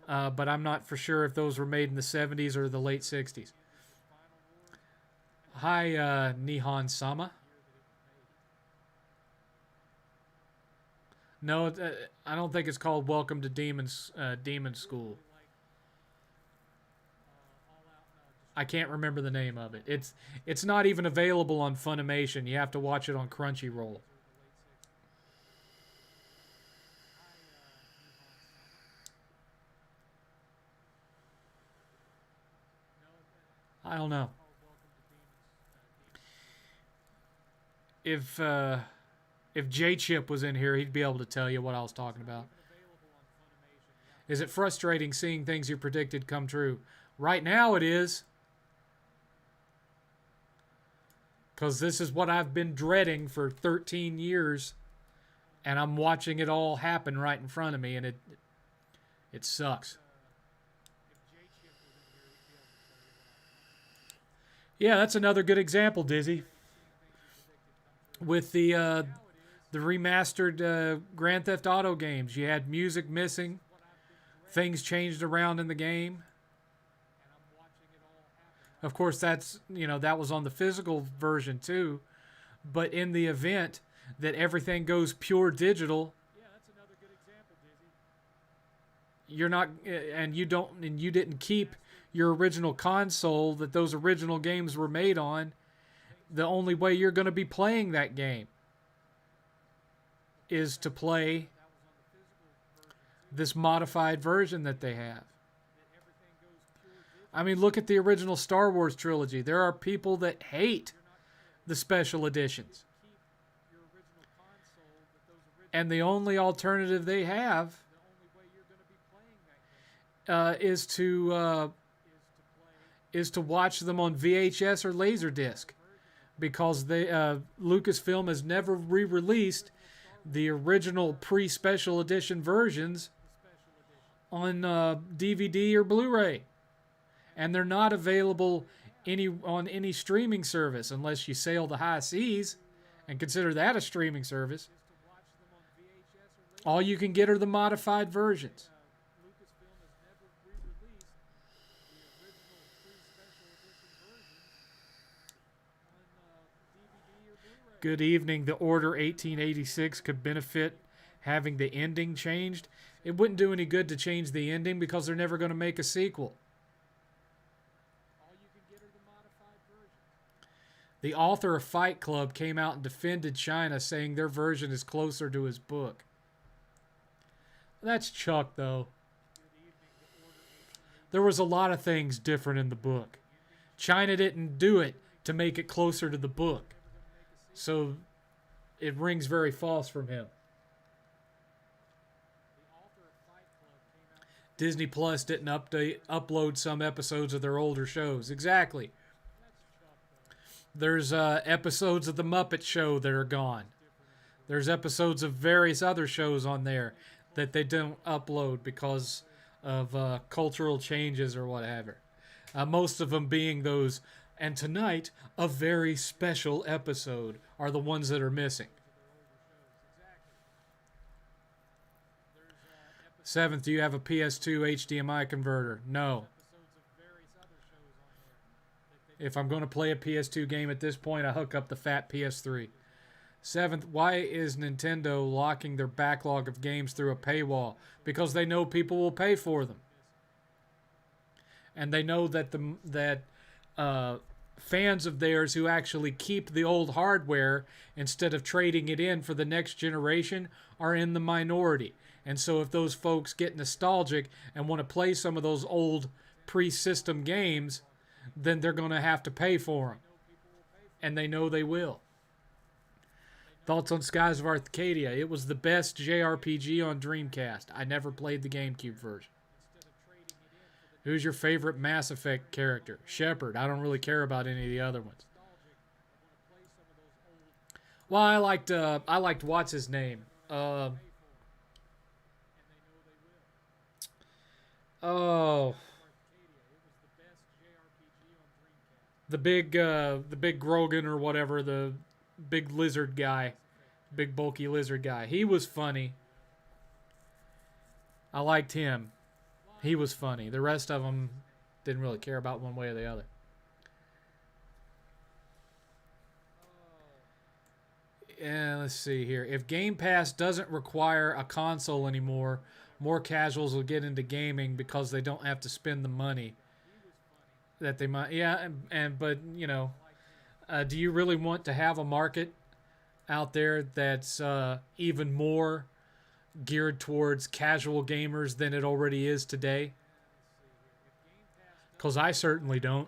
but I'm not for sure if those were made in the 70s or the late 60s. Hi, Nihon-sama. No, I don't think it's called Welcome to Demon School. I can't remember the name of it. It's not even available on Funimation. You have to watch it on Crunchyroll. I don't know. If J-Chip was in here, he'd be able to tell you what I was talking about. Is it frustrating seeing things you predicted come true? Right now it is. Because this is what I've been dreading for 13 years. And I'm watching it all happen right in front of me. And it sucks. Yeah, that's another good example, Dizzy. With the remastered Grand Theft Auto games. You had music missing. Things changed around in the game. Of course, that was on the physical version too. But in the event that everything goes pure digital, you're not, and you don't, and you didn't keep your original console that those original games were made on, the only way you're going to be playing that game is to play this modified version that they have. I mean, look at the original Star Wars trilogy. There are people that hate the special editions. And the only alternative they have is to watch them on VHS or Laserdisc, because Lucasfilm has never re-released the original pre-special edition versions on DVD or Blu-ray, and they're not available on any streaming service unless you sail the high seas and consider that a streaming service. All you can get are the modified versions. Good evening. The Order 1886 could benefit having the ending changed. It wouldn't do any good to change the ending because they're never going to make a sequel. The author of Fight Club came out and defended China, saying their version is closer to his book. That's Chuck, though. There was a lot of things different in the book. China didn't do it to make it closer to the book. So it rings very false from him. Disney Plus didn't upload some episodes of their older shows. Exactly. There's episodes of The Muppet Show that are gone. There's episodes of various other shows on there that they don't upload because of cultural changes or whatever. Most of them being those, and tonight, a very special episode, are the ones that are missing. 7th, do you have a PS2 HDMI converter? No. If I'm going to play a PS2 game at this point, I hook up the fat PS3. 7th, why is Nintendo locking their backlog of games through a paywall? Because they know people will pay for them. And they know that fans of theirs who actually keep the old hardware instead of trading it in for the next generation are in the minority. And so if those folks get nostalgic and want to play some of those old pre-system games, then they're going to have to pay for them. And they know they will. Thoughts on Skies of Arcadia? It was the best JRPG on Dreamcast. I never played the GameCube version. Who's your favorite Mass Effect character? Shepard. I don't really care about any of the other ones. Well, I liked what's his name? The big Grogan or whatever, the big lizard guy, big bulky lizard guy. He was funny. I liked him. He was funny. The rest of them didn't really care about one way or the other. And let's see here. If Game Pass doesn't require a console anymore, more casuals will get into gaming because they don't have to spend the money that they might. Yeah, but you know, do you really want to have a market out there that's even more geared towards casual gamers than it already is today? Because I certainly don't.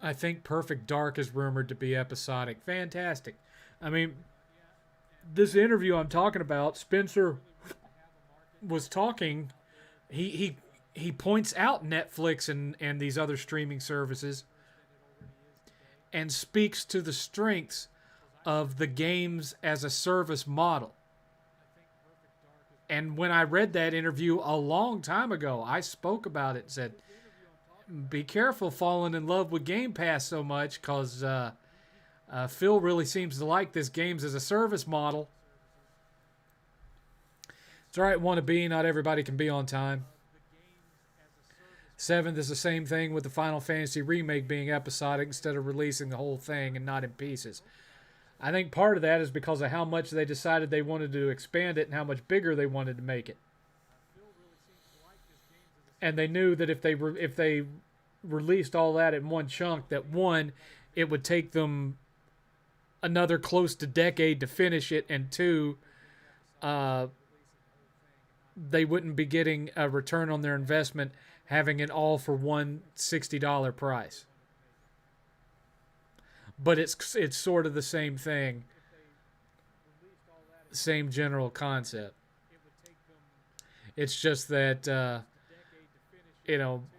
I think Perfect Dark is rumored to be episodic. Fantastic. I mean, this interview I'm talking about, Spencer was talking. He points out Netflix and these other streaming services and speaks to the strengths of the games as a service model. And when I read that interview a long time ago, I spoke about it and said, be careful falling in love with Game Pass so much, because Phil really seems to like this games as a service model. It's all right, wannabe. Not everybody can be on time. 7th is the same thing with the Final Fantasy remake being episodic instead of releasing the whole thing and not in pieces. I think part of that is because of how much they decided they wanted to expand it and how much bigger they wanted to make it. and they knew that if they released all that in one chunk, that one, it would take them another close to decade to finish it, and two, uh, they wouldn't be getting a return on their investment having it all for one $60 price. But it's sort of the same thing, same general concept. It's just that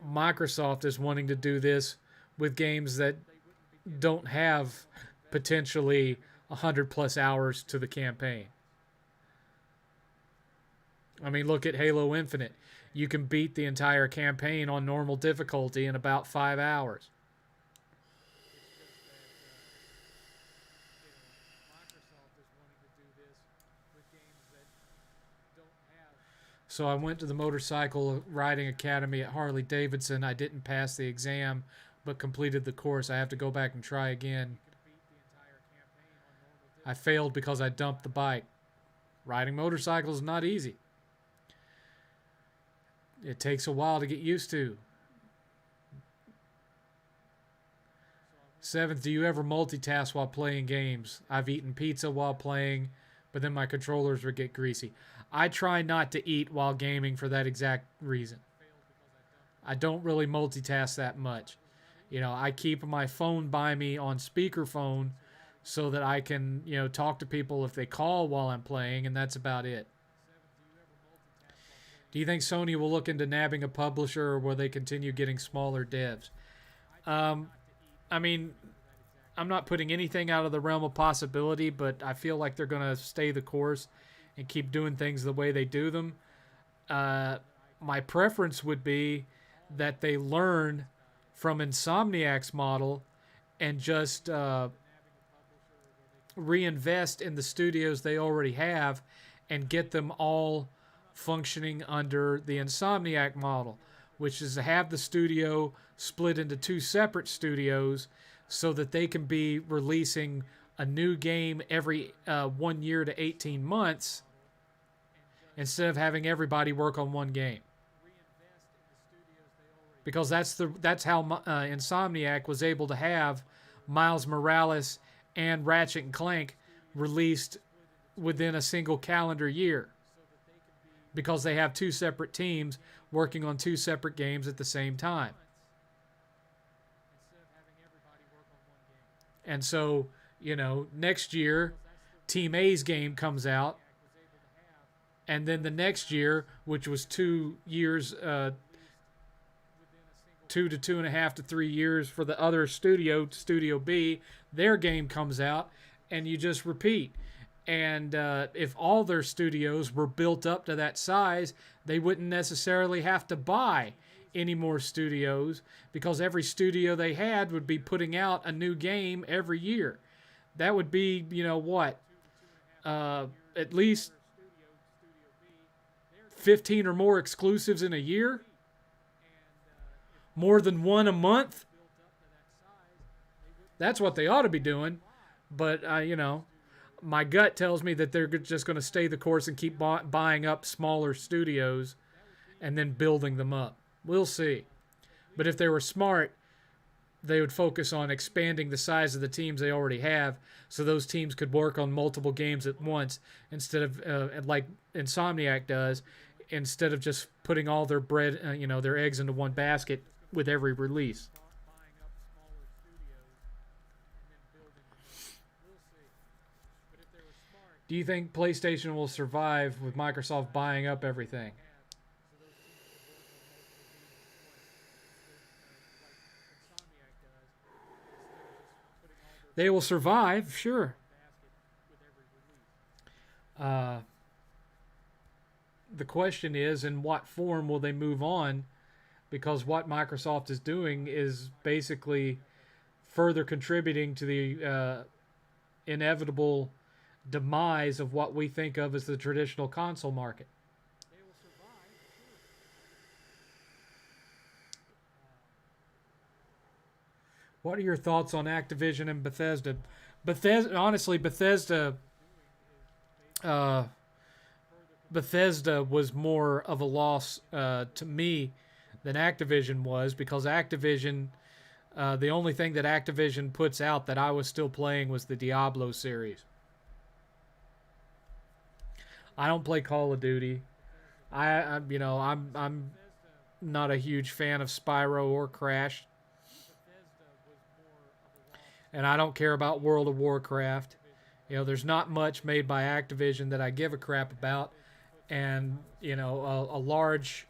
Microsoft is wanting to do this with games that don't have potentially 100 plus hours to the campaign. I mean, look at Halo Infinite. You can beat the entire campaign on normal difficulty in about 5 hours. So I went to the motorcycle riding academy at Harley Davidson. I didn't pass the exam, but completed the course. I have to go back and try again. I failed because I dumped the bike. Riding motorcycles is not easy. It takes a while to get used to. 7th, do you ever multitask while playing games? I've eaten pizza while playing, but then my controllers would get greasy. I try not to eat while gaming for that exact reason. I don't really multitask that much. I keep my phone by me on speakerphone so that I can, talk to people if they call while I'm playing, and that's about it. Do you think Sony will look into nabbing a publisher, or will they continue getting smaller devs? I mean, I'm not putting anything out of the realm of possibility, but I feel like they're going to stay the course and keep doing things the way they do them. My preference would be that they learn from Insomniac's model and just reinvest in the studios they already have and get them all functioning under the Insomniac model, which is to have the studio split into two separate studios so that they can be releasing a new game every 1 year to 18 months instead of having everybody work on one game. Because that's how Insomniac was able to have Miles Morales and Ratchet and Clank released within a single calendar year, because they have two separate teams working on two separate games at the same time. And so, next year, Team A's game comes out, and then the next year, which was 2 years, 2 to 2.5 to 3 years for the other studio, Studio B, their game comes out, and you just repeat. And if all their studios were built up to that size, they wouldn't necessarily have to buy any more studios, because every studio they had would be putting out a new game every year. That would be, at least 15 or more exclusives in a year? More than one a month? That's what they ought to be doing. But, my gut tells me that they're just going to stay the course and keep buying up smaller studios and then building them up. We'll see. But if they were smart, they would focus on expanding the size of the teams they already have, so those teams could work on multiple games at once instead of, like Insomniac does, instead of just putting all their bread, their eggs into one basket with every release. Do you think PlayStation will survive with Microsoft buying up everything? They will survive, sure. The question is, in what form will they move on? Because what Microsoft is doing is basically further contributing to the inevitable demise of what we think of as the traditional console market. What are your thoughts on Activision and Bethesda? Honestly, Bethesda was more of a loss to me than Activision was, because Activision, the only thing that Activision puts out that I was still playing was the Diablo series. I don't play Call of Duty. I'm not a huge fan of Spyro or Crash, and I don't care about World of Warcraft. There's not much made by Activision that I give a crap about, and a large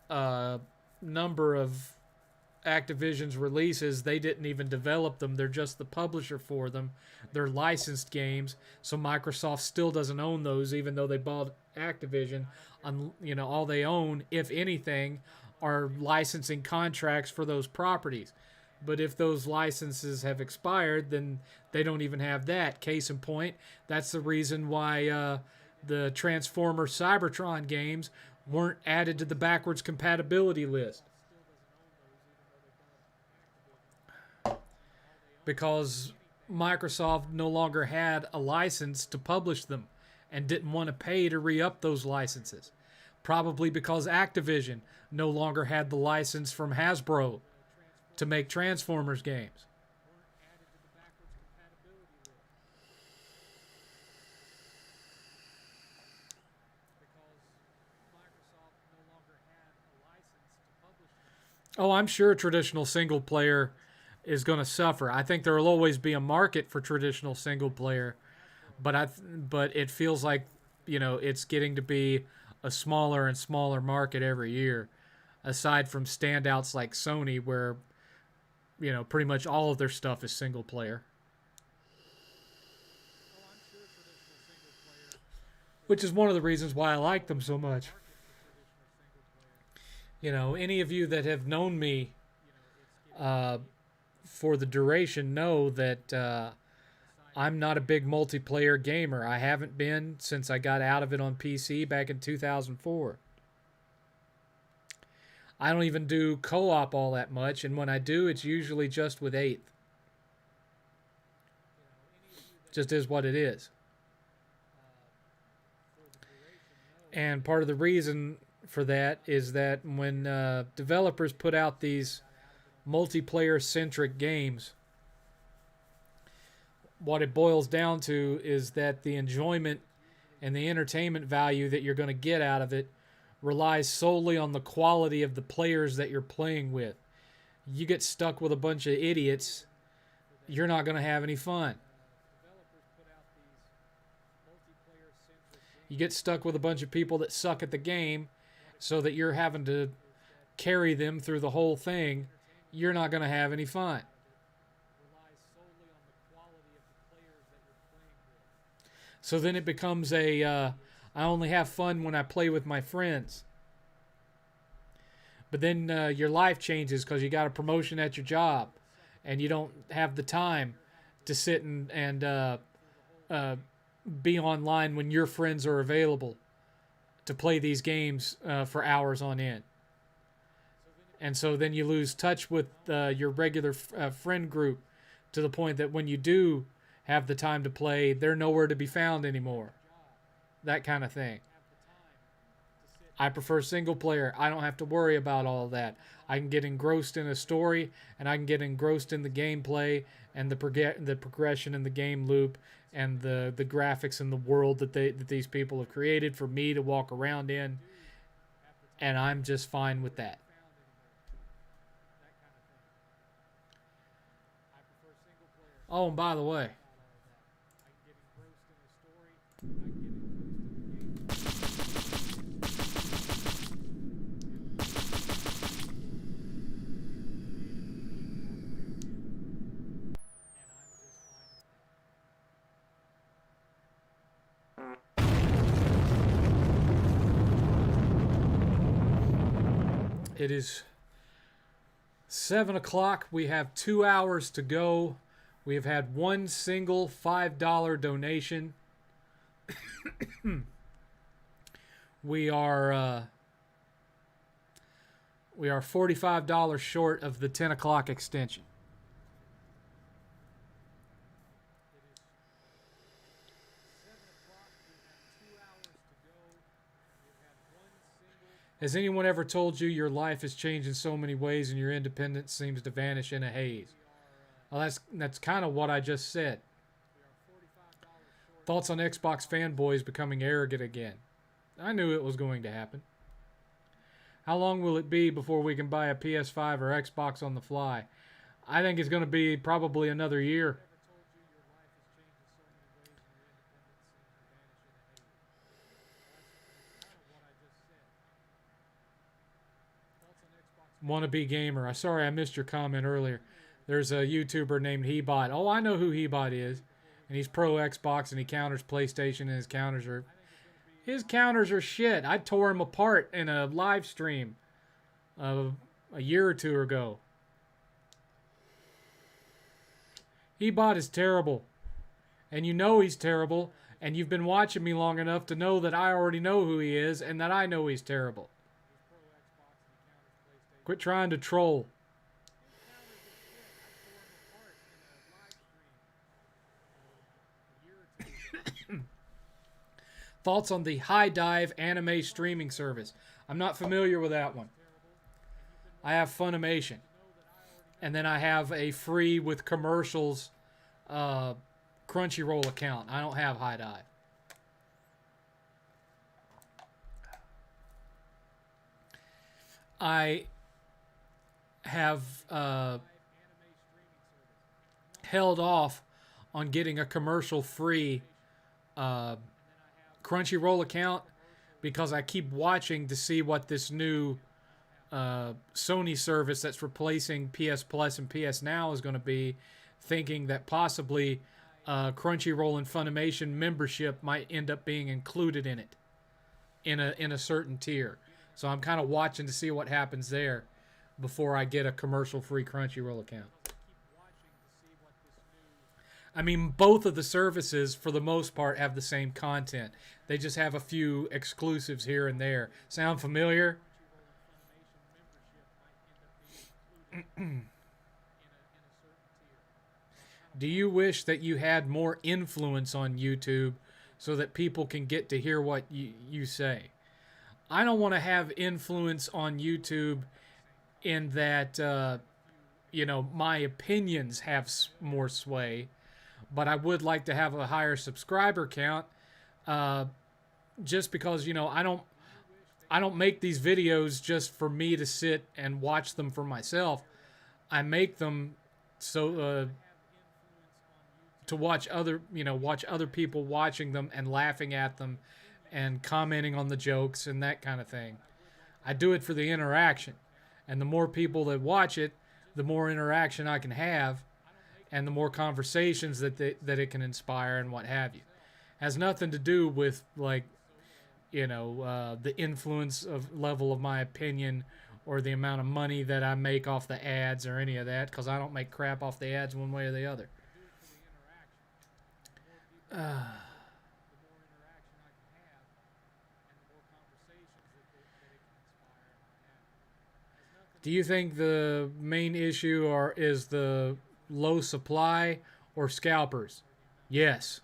uh, number of Activision's releases, they didn't even develop them. They're just the publisher for them. They're licensed games, so Microsoft still doesn't own those, even though they bought Activision. All they own, if anything, are licensing contracts for those properties. But if those licenses have expired, then they don't even have that. Case in point, that's the reason why the Transformer Cybertron games weren't added to the backwards compatibility list. Because Microsoft no longer had a license to publish them and didn't want to pay to re-up those licenses. Probably because Activision no longer had the license from Hasbro to make Transformers games. Oh, I'm sure traditional single player is going to suffer. I think there will always be a market for traditional single player, but it feels like it's getting to be a smaller and smaller market every year. Aside from standouts like Sony, where pretty much all of their stuff is single player, which is one of the reasons why I like them so much. Any of you that have known me uh, for the duration know that I'm not a big multiplayer gamer. I haven't been since I got out of it on PC back in 2004. I don't even do co-op all that much, and when I do, it's usually just with 8th. Just is what it is. And part of the reason for that is that when developers put out these multiplayer-centric games, what it boils down to is that the enjoyment and the entertainment value that you're going to get out of it relies solely on the quality of the players that you're playing with. You get stuck with a bunch of idiots, you're not going to have any fun. You get stuck with a bunch of people that suck at the game, so that you're having to carry them through the whole thing, you're not going to have any fun. So then it becomes I only have fun when I play with my friends. But then your life changes because you got a promotion at your job, and you don't have the time to sit and be online when your friends are available to play these games for hours on end. And so then you lose touch with your regular friend group, to the point that when you do have the time to play, they're nowhere to be found anymore. That kind of thing. I prefer single player. I don't have to worry about all of that. I can get engrossed in a story, and I can get engrossed in the gameplay and the progression in the game loop, and the graphics and the world that these people have created for me to walk around in, and I'm just fine with that. Oh, and by the way, it is 7 o'clock. We have 2 hours to go. We have had one single $5 donation. we are $45 short of the 10 o'clock extension. Has anyone ever told you your life has changed in so many ways and your independence seems to vanish in a haze? Well, that's kind of what I just said. Thoughts on Xbox fanboys becoming arrogant again? I knew it was going to happen. How long will it be before we can buy a PS5 or Xbox on the fly? I think it's going to be probably another year. Wannabe gamer. Sorry I missed your comment earlier. There's a YouTuber named Hebot. Oh, I know who Hebot is. And he's pro Xbox and he counters PlayStation and his counters are shit. I tore him apart in a live stream a year or two ago. Hebot is terrible. And you know he's terrible. And you've been watching me long enough to know that I already know who he is and that I know he's terrible. Quit trying to troll. Thoughts on the High Dive anime streaming service? I'm not familiar with that one. I have Funimation. And then I have a free with commercials Crunchyroll account. I don't have High Dive. I have held off on getting a commercial free Crunchyroll account because I keep watching to see what this new Sony service that's replacing PS Plus and PS Now is going to be, thinking that possibly Crunchyroll and Funimation membership might end up being included in it in a certain tier. So I'm kind of watching to see what happens there before I get a commercial-free Crunchyroll account. I mean, both of the services, for the most part, have the same content. They just have a few exclusives here and there. Sound familiar? Do you wish that you had more influence on YouTube so that people can get to hear what you say? I don't want to have influence on YouTube in that, my opinions have more sway, but I would like to have a higher subscriber count, just because, I don't make these videos just for me to sit and watch them for myself. I make them so to watch other people watching them and laughing at them and commenting on the jokes and that kind of thing. I do it for the interaction. And the more people that watch it, the more interaction I can have and the more conversations that it can inspire and what have you. Has nothing to do with the influence of level of my opinion or the amount of money that I make off the ads or any of that, because I don't make crap off the ads one way or the other. Do you think the main issue is the low supply or scalpers? Yes.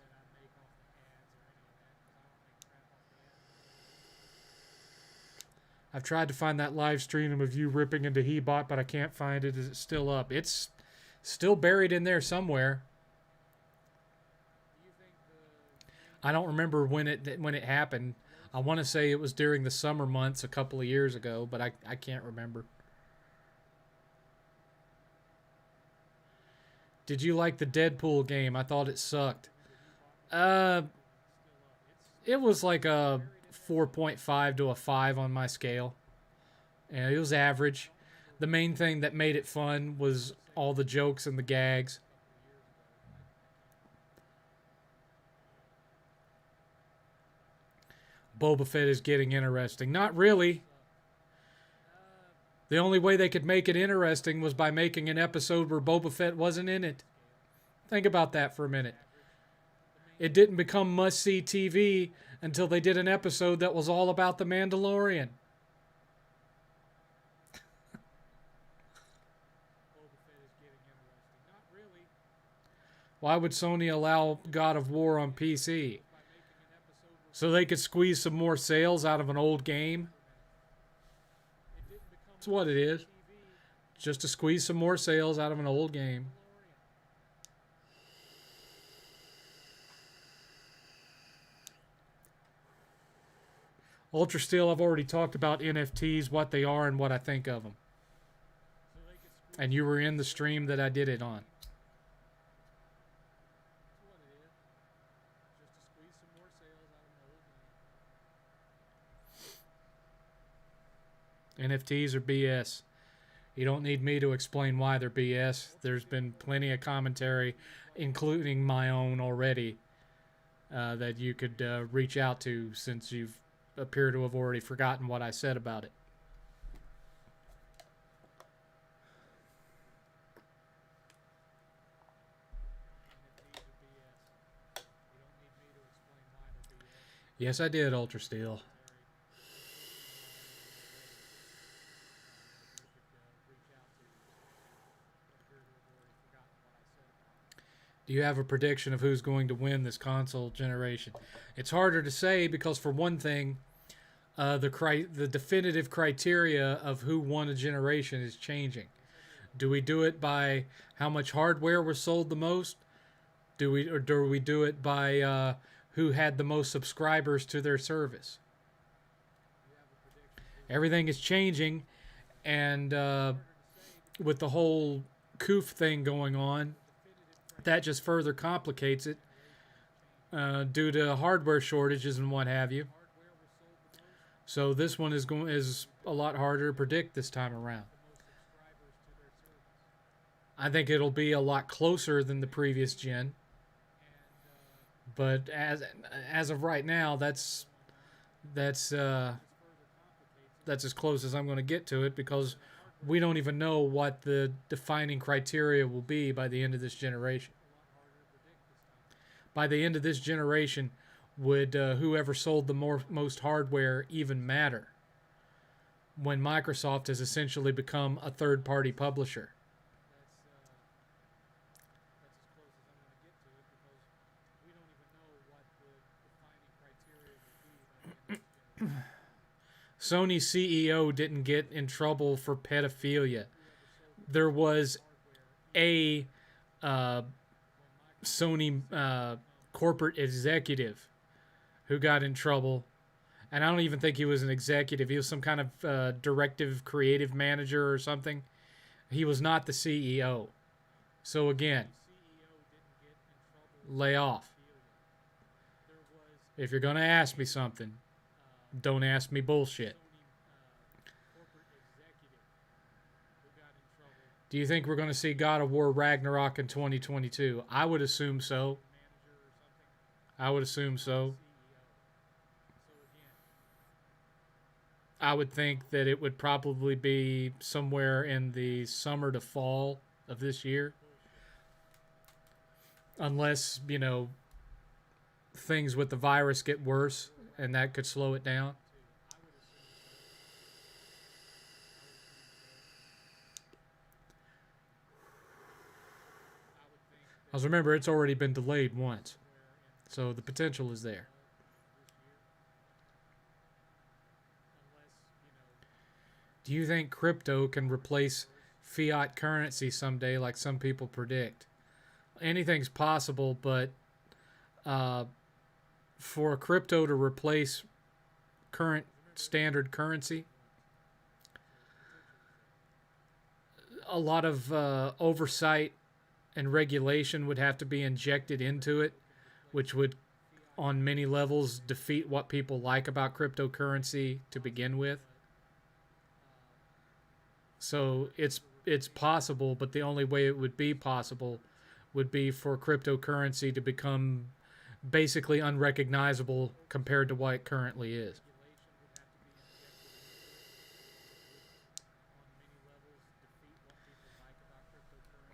I've tried to find that live stream of you ripping into Hebot, but I can't find it. Is it still up? It's still buried in there somewhere. I don't remember when it happened. I want to say it was during the summer months a couple of years ago, but I can't remember. Did you like the Deadpool game? I thought it sucked. It was like a 4.5 to a 5 on my scale. Yeah, it was average. The main thing that made it fun was all the jokes and the gags. Boba Fett is getting interesting. Not really. The only way they could make it interesting was by making an episode where Boba Fett wasn't in it. Think about that for a minute. It didn't become must-see TV until they did an episode that was all about the Mandalorian. Why would Sony allow God of War on PC? So they could squeeze some more sales out of an old game? That's what it is. Just to squeeze some more sales out of an old game. Ultra Steel, I've already talked about NFTs, what they are, and what I think of them. And you were in the stream that I did it on. NFTs are BS. You don't need me to explain why they're BS. There's been plenty of commentary, including my own already, that you could reach out to, since you appear to have already forgotten what I said about it. Yes, I did, Ultra Steel. Do you have a prediction of who's going to win this console generation? It's harder to say because, for one thing, the definitive criteria of who won a generation is changing. Do we do it by how much hardware was sold the most? Do we do it by who had the most subscribers to their service? Everything is changing, and with the whole COOF thing going on, that just further complicates it due to hardware shortages and what have you. So this one is a lot harder to predict this time around. I think it'll be a lot closer than the previous gen, but as of right now, that's as close as I'm going to get to it, because we don't even know what the defining criteria will be by the end of this generation. By the end of this generation, would whoever sold the most hardware even matter, when Microsoft has essentially become a third-party publisher? Sony's CEO didn't get in trouble for pedophilia. There was a Sony corporate executive who got in trouble, and I don't even think he was an executive. He was some kind of directive creative manager or something. He was not the CEO. So again, lay off. If you're going to ask me something, don't ask me bullshit. Do you think we're going to see God of War Ragnarok in 2022? I would assume so. I would think that it would probably be somewhere in the summer to fall of this year. Unless, things with the virus get worse, and that could slow it down. Because remember, it's already been delayed once. So the potential is there. Do you think crypto can replace fiat currency someday, like some people predict? Anything's possible, but for crypto to replace current standard currency, a lot of oversight and regulation would have to be injected into it, which would, on many levels, defeat what people like about cryptocurrency to begin with. So it's possible, but the only way it would be possible would be for cryptocurrency to become basically unrecognizable compared to what it currently is.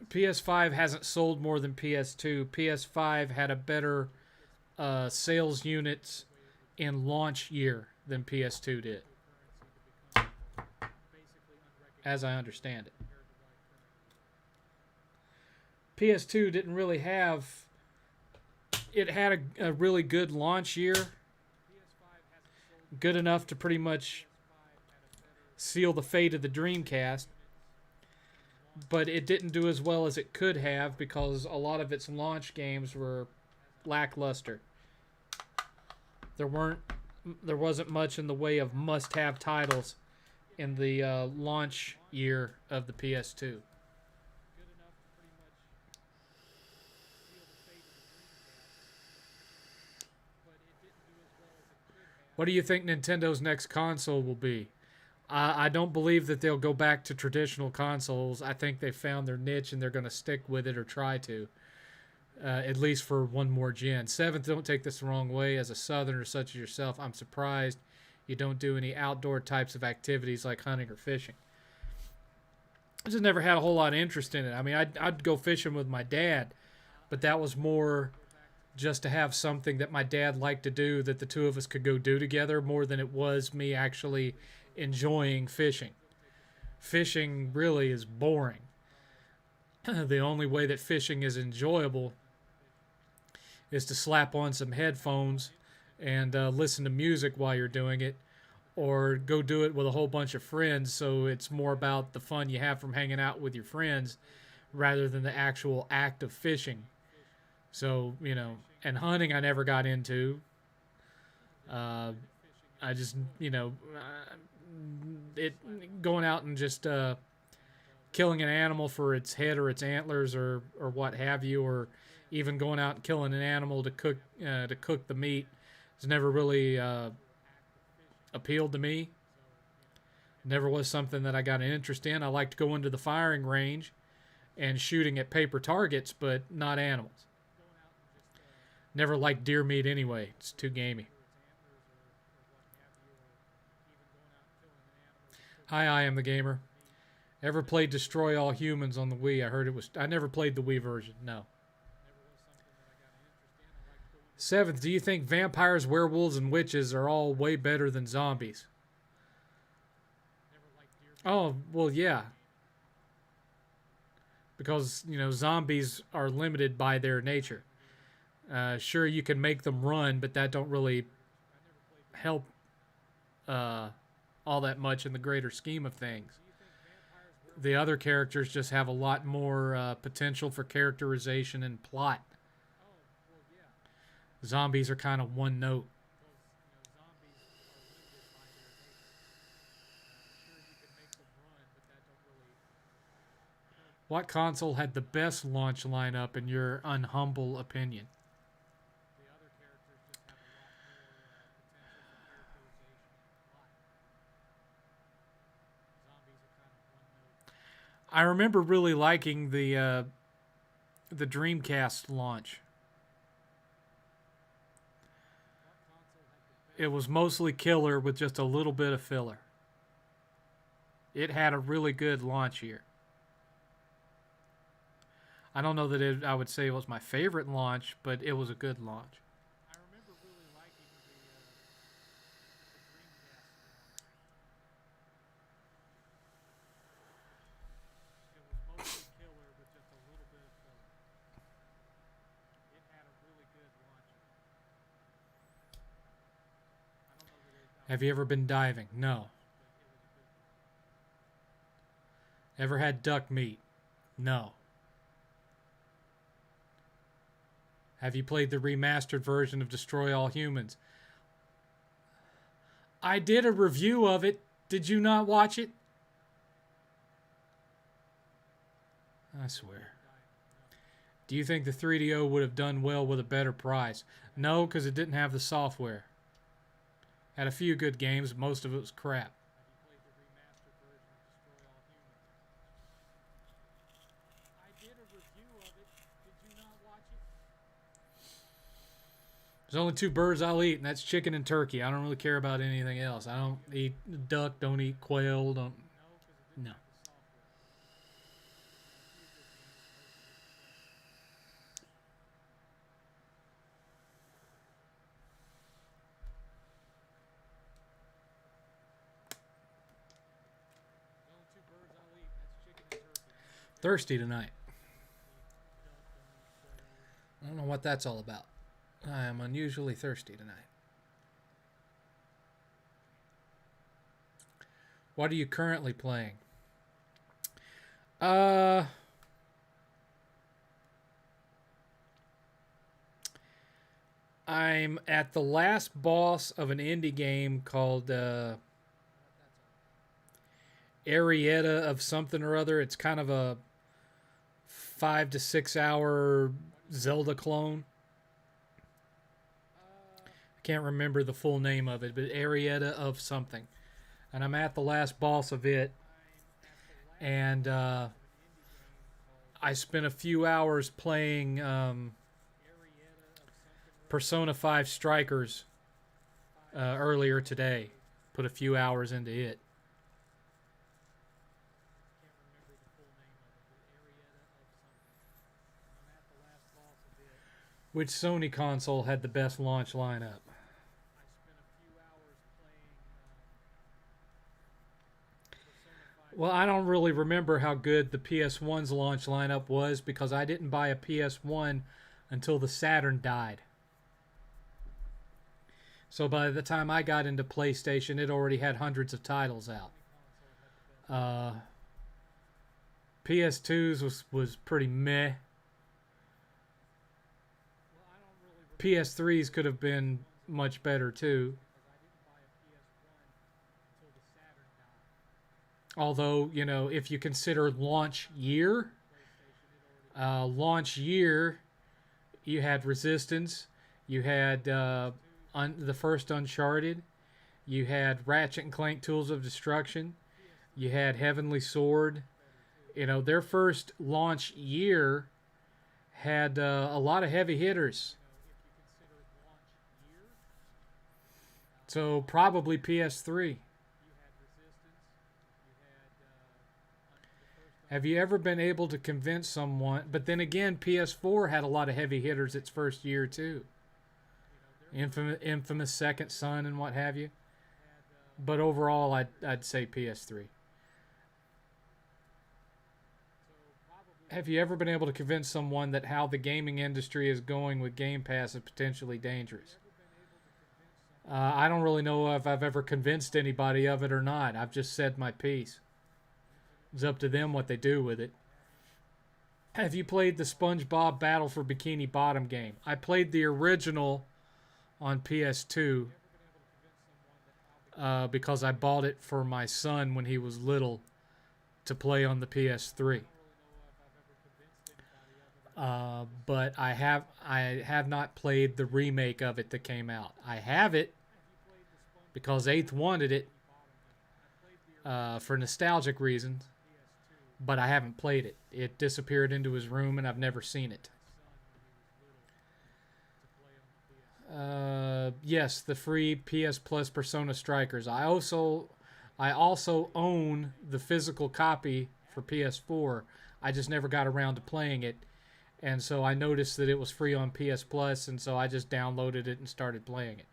PS5 hasn't sold more than PS2. PS5 had a better sales units in launch year than PS2 did, as I understand it. PS2 didn't really have... It had a really good launch year. Good enough to pretty much seal the fate of the Dreamcast, but it didn't do as well as it could have because a lot of its launch games were lackluster. There weren't there wasn't much in the way of must-have titles in the launch year of the PS2. What do you think Nintendo's next console will be? I don't believe that they'll go back to traditional consoles. I think they found their niche and they're going to stick with it or try to, at least for one more gen. Seventh, don't take this the wrong way. As a Southerner such as yourself, I'm surprised you don't do any outdoor types of activities like hunting or fishing. I just never had a whole lot of interest in it. I mean, I'd go fishing with my dad, but that was more just to have something that my dad liked to do that the two of us could go do together more than it was me actually enjoying fishing. Fishing really is boring. The only way that fishing is enjoyable is to slap on some headphones and listen to music while you're doing it, or go do it with a whole bunch of friends, so it's more about the fun you have from hanging out with your friends rather than the actual act of fishing. So, and hunting I never got into. I just, it going out and just killing an animal for its head or its antlers or what have you, or even going out and killing an animal to cook the meat has never really appealed to me. Never was something that I got an interest in. I liked going to the firing range and shooting at paper targets, but not animals. Never liked deer meat anyway. It's too gamey. Hi, I am the gamer. Ever played Destroy All Humans on the Wii? I heard it was... I never played the Wii version, no. Seventh, do you think vampires, werewolves, and witches are all way better than zombies? Oh, well, yeah. Because, zombies are limited by their nature. Sure, you can make them run, but that don't really help all that much in the greater scheme of things. The other characters just have a lot more potential for characterization and plot. Zombies are kind of one note. What console had the best launch lineup in your unhumble opinion? I remember really liking the Dreamcast launch. It was mostly killer with just a little bit of filler. It had a really good launch year. I don't know that I would say it was my favorite launch, but it was a good launch. Have you ever been diving? No. Ever had duck meat? No. Have you played the remastered version of Destroy All Humans? I did a review of it. Did you not watch it? I swear. Do you think the 3DO would have done well with a better price? No, because it didn't have the software. Had a few good games, most of it was crap. There's only two birds I'll eat, and that's chicken and turkey. I don't really care about anything else. I don't eat duck, don't eat quail, don't... No. Thirsty tonight. I don't know what that's all about. I am unusually thirsty tonight. What are you currently playing? Uh, I'm at the last boss of an indie game called Arietta of something or other. It's kind of a 5 to 6 hour Zelda clone. I can't remember the full name of it, but Arietta of something. And I'm at the last boss of it, and I spent a few hours playing Persona 5 Strikers earlier today. Put a few hours into it. Which Sony console had the best launch lineup? Well, I don't really remember how good the PS1's launch lineup was because I didn't buy a PS1 until the Saturn died. So by the time I got into PlayStation, it already had hundreds of titles out. Uh, PS2's was pretty meh. PS3's could have been much better too. Although, you know, if you consider launch year, you had Resistance, you had the first Uncharted, you had Ratchet and Clank Tools of Destruction, you had Heavenly Sword. You know, their first launch year had a lot of heavy hitters. So probably PS3. Have you ever been able to convince someone? But then again, PS4 had a lot of heavy hitters its first year too. Infamous Second Son and what have you. But overall, I'd say PS3. Have you ever been able to convince someone that how the gaming industry is going with Game Pass is potentially dangerous? I don't really know if I've ever convinced anybody of it or not. I've just said my piece. It's up to them what they do with it. Have you played the SpongeBob Battle for Bikini Bottom game? I played the original on PS2 because I bought it for my son when he was little to play on the PS3. But I have not played the remake of it that came out. I have it because Eighth wanted it for nostalgic reasons, but I haven't played it. It disappeared into his room, and I've never seen it. Yes, the free PS Plus Persona Strikers. I also own the physical copy for PS4. I just never got around to playing it, and so I noticed that it was free on PS Plus, and so I just downloaded it and started playing it.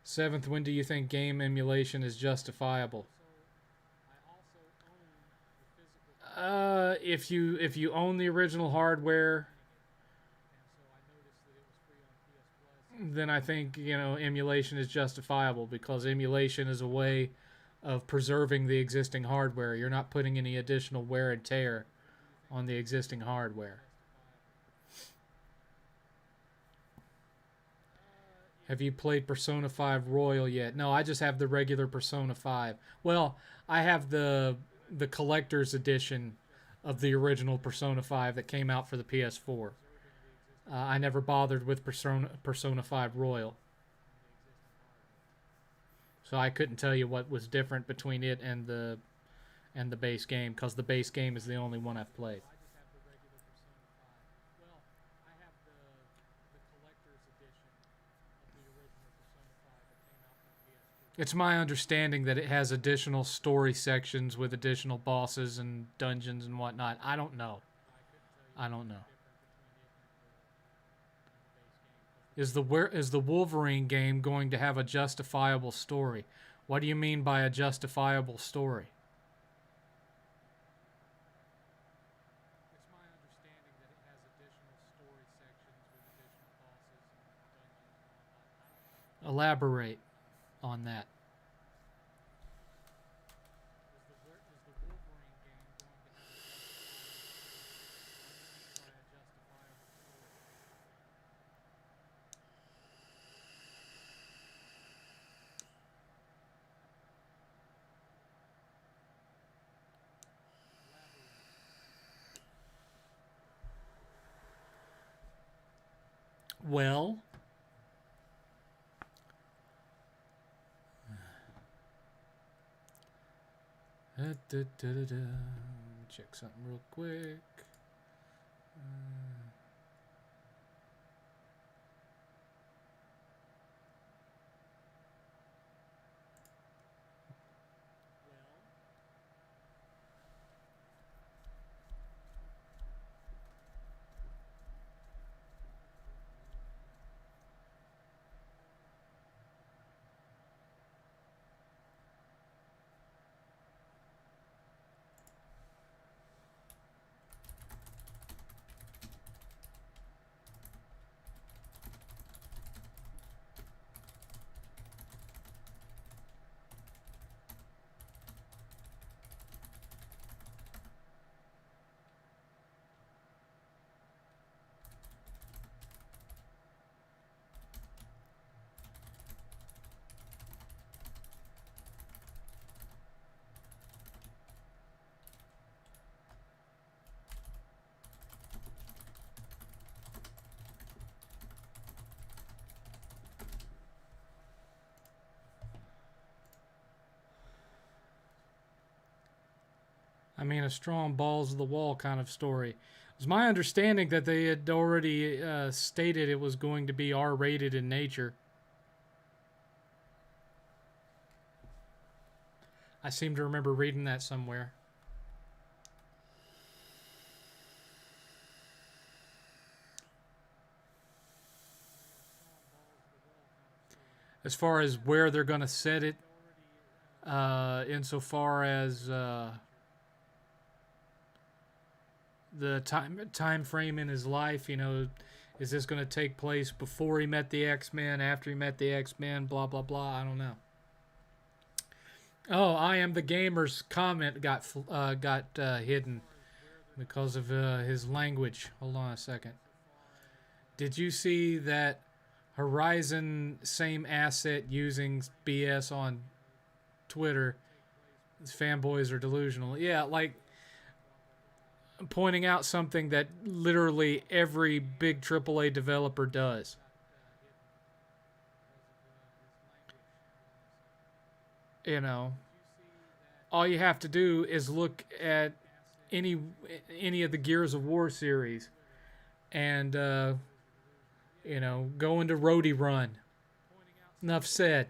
Seventh, when do you think game emulation is justifiable? If you own the original hardware, then I think emulation is justifiable because emulation is a way of preserving the existing hardware. You're not putting any additional wear and tear on the existing hardware. Have you played Persona 5 Royal yet? No, I just have the regular Persona 5. Well, I have the collector's edition of the original Persona 5 that came out for the PS4. I never bothered with Persona 5 Royal. So I couldn't tell you what was different between it and the base game because the base game is the only one I've played. It's my understanding that it has additional story sections with additional bosses and dungeons and whatnot. I don't know. I don't know. Is the Wolverine game going to have a justifiable story? What do you mean by a justifiable story? Elaborate on that. Well, check something real quick. I mean, a strong balls to the wall kind of story. It was my understanding that they had already stated it was going to be R-rated in nature. I seem to remember reading that somewhere. As far as where they're going to set it, insofar as the time frame in his life, you know, is this going to take place before he met the X-Men, after he met the X-Men, blah blah blah. I don't know. Oh, I am the gamer's comment got hidden because of his language. Hold on a second. Did you see that Horizon same asset using BS on Twitter? These fanboys are delusional. Yeah, like pointing out something that literally every big AAA developer does. You know, all you have to do is look at any any of the Gears of War series and you know, go into Roadie Run. Enough said.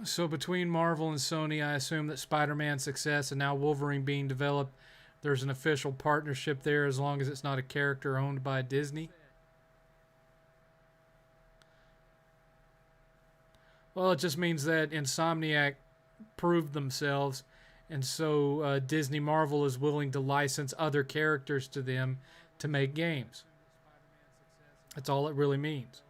So between Marvel and Sony, I assume that Spider-Man's success and now Wolverine being developed, there's an official partnership there as long as it's not a character owned by Disney. Well, it just means that Insomniac proved themselves, and so Disney Marvel is willing to license other characters to them to make games. That's all it really means.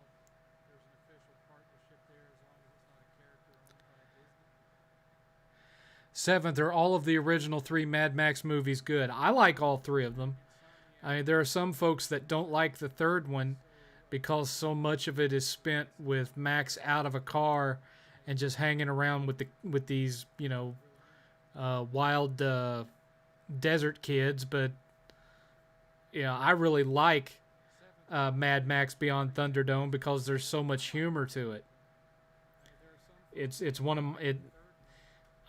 Seventh, are all of the original three Mad Max movies good? I like all three of them. I mean, there are some folks that don't like the third one because so much of it is spent with Max out of a car and just hanging around with these wild desert kids. But I really like Mad Max Beyond Thunderdome because there's so much humor to it. It's one of it.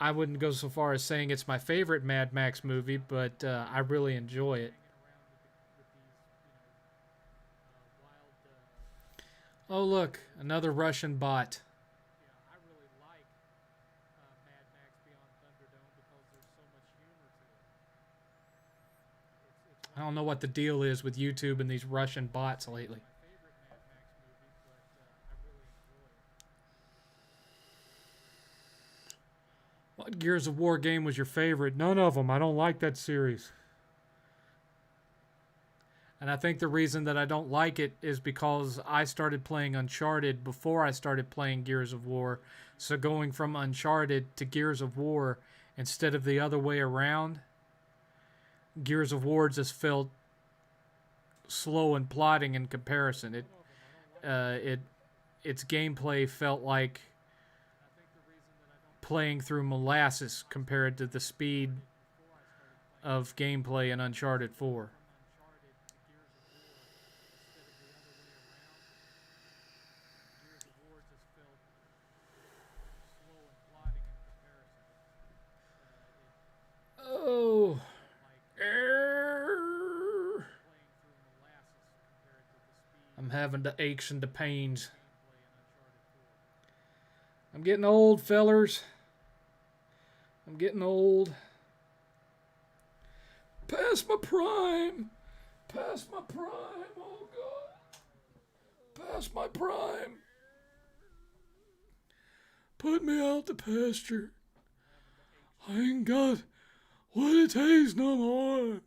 I wouldn't go so far as saying it's my favorite Mad Max movie, but I really enjoy it. Oh, look, another Russian bot. I don't know what the deal is with YouTube and these Russian bots lately. What Gears of War game was your favorite? None of them. I don't like that series. And I think the reason that I don't like it is because I started playing Uncharted before I started playing Gears of War. So going from Uncharted to Gears of War instead of the other way around, Gears of War just felt slow and plodding in comparison. Its gameplay felt like playing through molasses compared to the speed of gameplay in Uncharted 4. Oh. I'm having the aches and the pains. I'm getting old, fellers. I'm getting old. Past my prime. Past my prime. Oh, God. Past my prime. Put me out to pasture. I ain't got what it takes no more.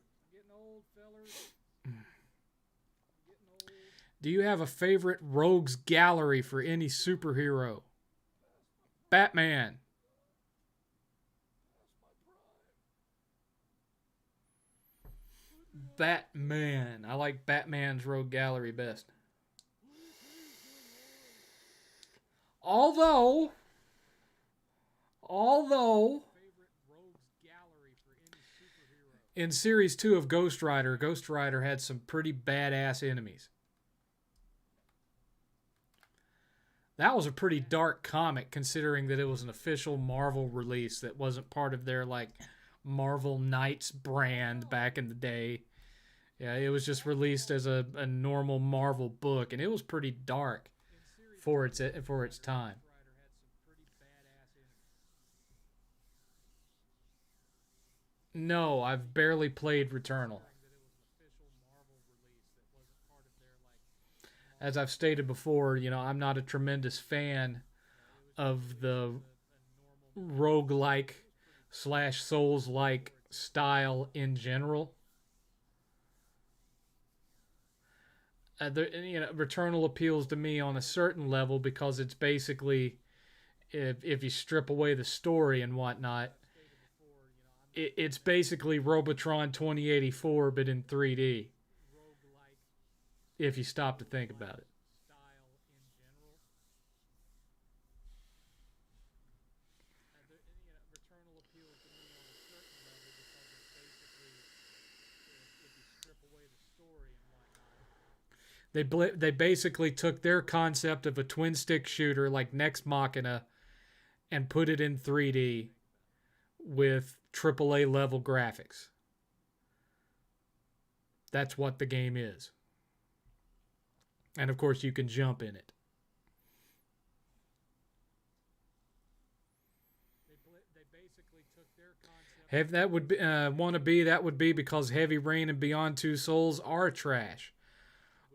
Do you have a favorite rogues gallery for any superhero? Batman. Batman. I like Batman's rogue gallery best. Although in Series 2 of Ghost Rider had some pretty badass enemies. That was a pretty dark comic considering that it was an official Marvel release that wasn't part of their like Marvel Knights brand back in the day. Yeah, it was just released as a normal Marvel book, and it was pretty dark for its time. No, I've barely played Returnal. As I've stated before, I'm not a tremendous fan of the roguelike slash Souls-like style in general. Returnal appeals to me on a certain level because it's basically, if you strip away the story and whatnot, it's basically Robotron 2084 but in 3D. If you stop to think about it. They basically took their concept of a twin stick shooter like Nex Machina and put it in 3D with AAA level graphics. That's what the game is. And of course you can jump in it. That would be that would be because Heavy Rain and Beyond Two Souls are trash.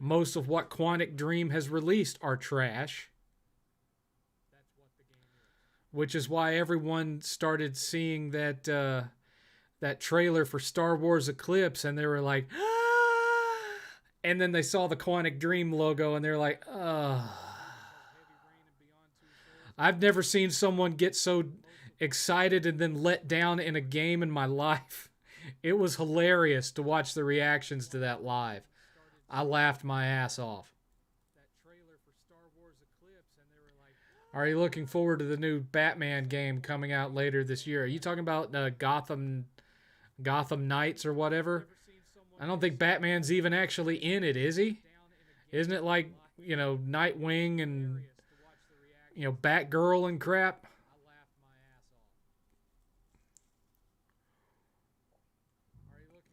Most of what Quantic Dream has released are trash. Which is why everyone started seeing that that trailer for Star Wars Eclipse and they were like, ah! And then they saw the Quantic Dream logo and they're like, ugh. I've never seen someone get so excited and then let down in a game in my life. It was hilarious to watch the reactions to that live. I laughed my ass off. Are you looking forward to the new Batman game coming out later this year? Are you talking about Gotham Knights or whatever? I don't think Batman's even actually in it, is he? Isn't it like, Nightwing and, Batgirl and crap?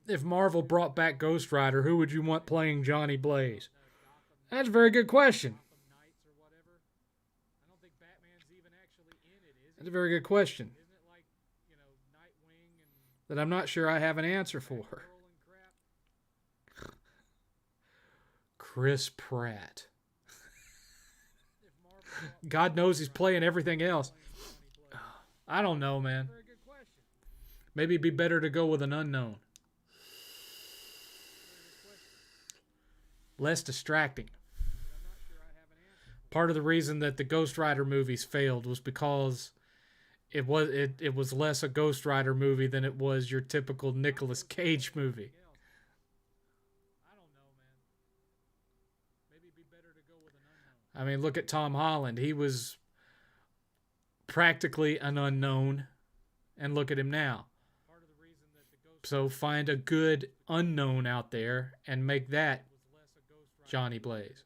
If Marvel brought back Ghost Rider, who would you want playing Johnny Blaze? That's a very good question. That's a very good question that I'm not sure I have an answer for. Chris Pratt. God knows he's playing everything else. I don't know, man. Maybe it'd be better to go with an unknown. Less distracting. Part of the reason that the Ghost Rider movies failed was because it was less a Ghost Rider movie than it was your typical Nicolas Cage movie. I mean, look at Tom Holland. He was practically an unknown, and look at him now. So find a good unknown out there and make that Johnny Blaze.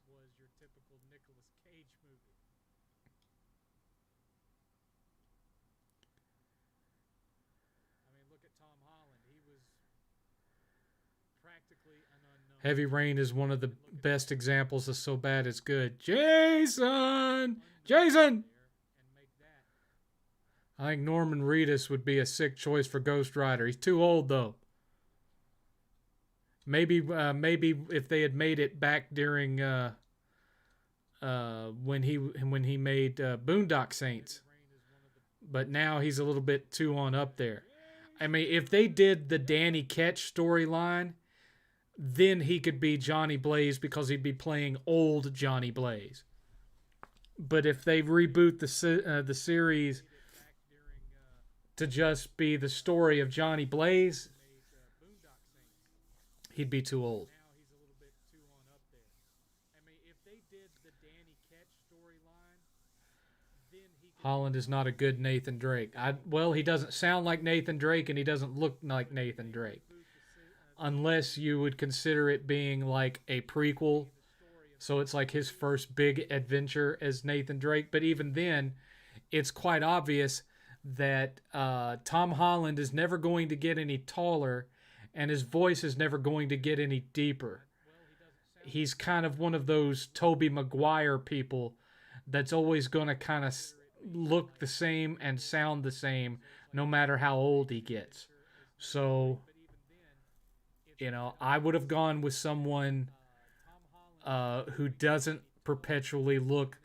Heavy Rain is one of the best examples of so bad it's good. Jason! Jason! I think Norman Reedus would be a sick choice for Ghost Rider. He's too old though. Maybe if they had made it back during when he made Boondock Saints, but now he's a little bit too on up there. I mean, if they did the Danny Ketch storyline, then he could be Johnny Blaze because he'd be playing old Johnny Blaze. But if they reboot the series to just be the story of Johnny Blaze, he'd be too old. Holland is not a good Nathan Drake. Well, he doesn't sound like Nathan Drake and he doesn't look like Nathan Drake. Unless you would consider it being like a prequel. So it's like his first big adventure as Nathan Drake. But even then, it's quite obvious that Tom Holland is never going to get any taller and his voice is never going to get any deeper. He's kind of one of those Tobey Maguire people that's always going to kind of look the same and sound the same no matter how old he gets. So, I would have gone with someone who doesn't perpetually look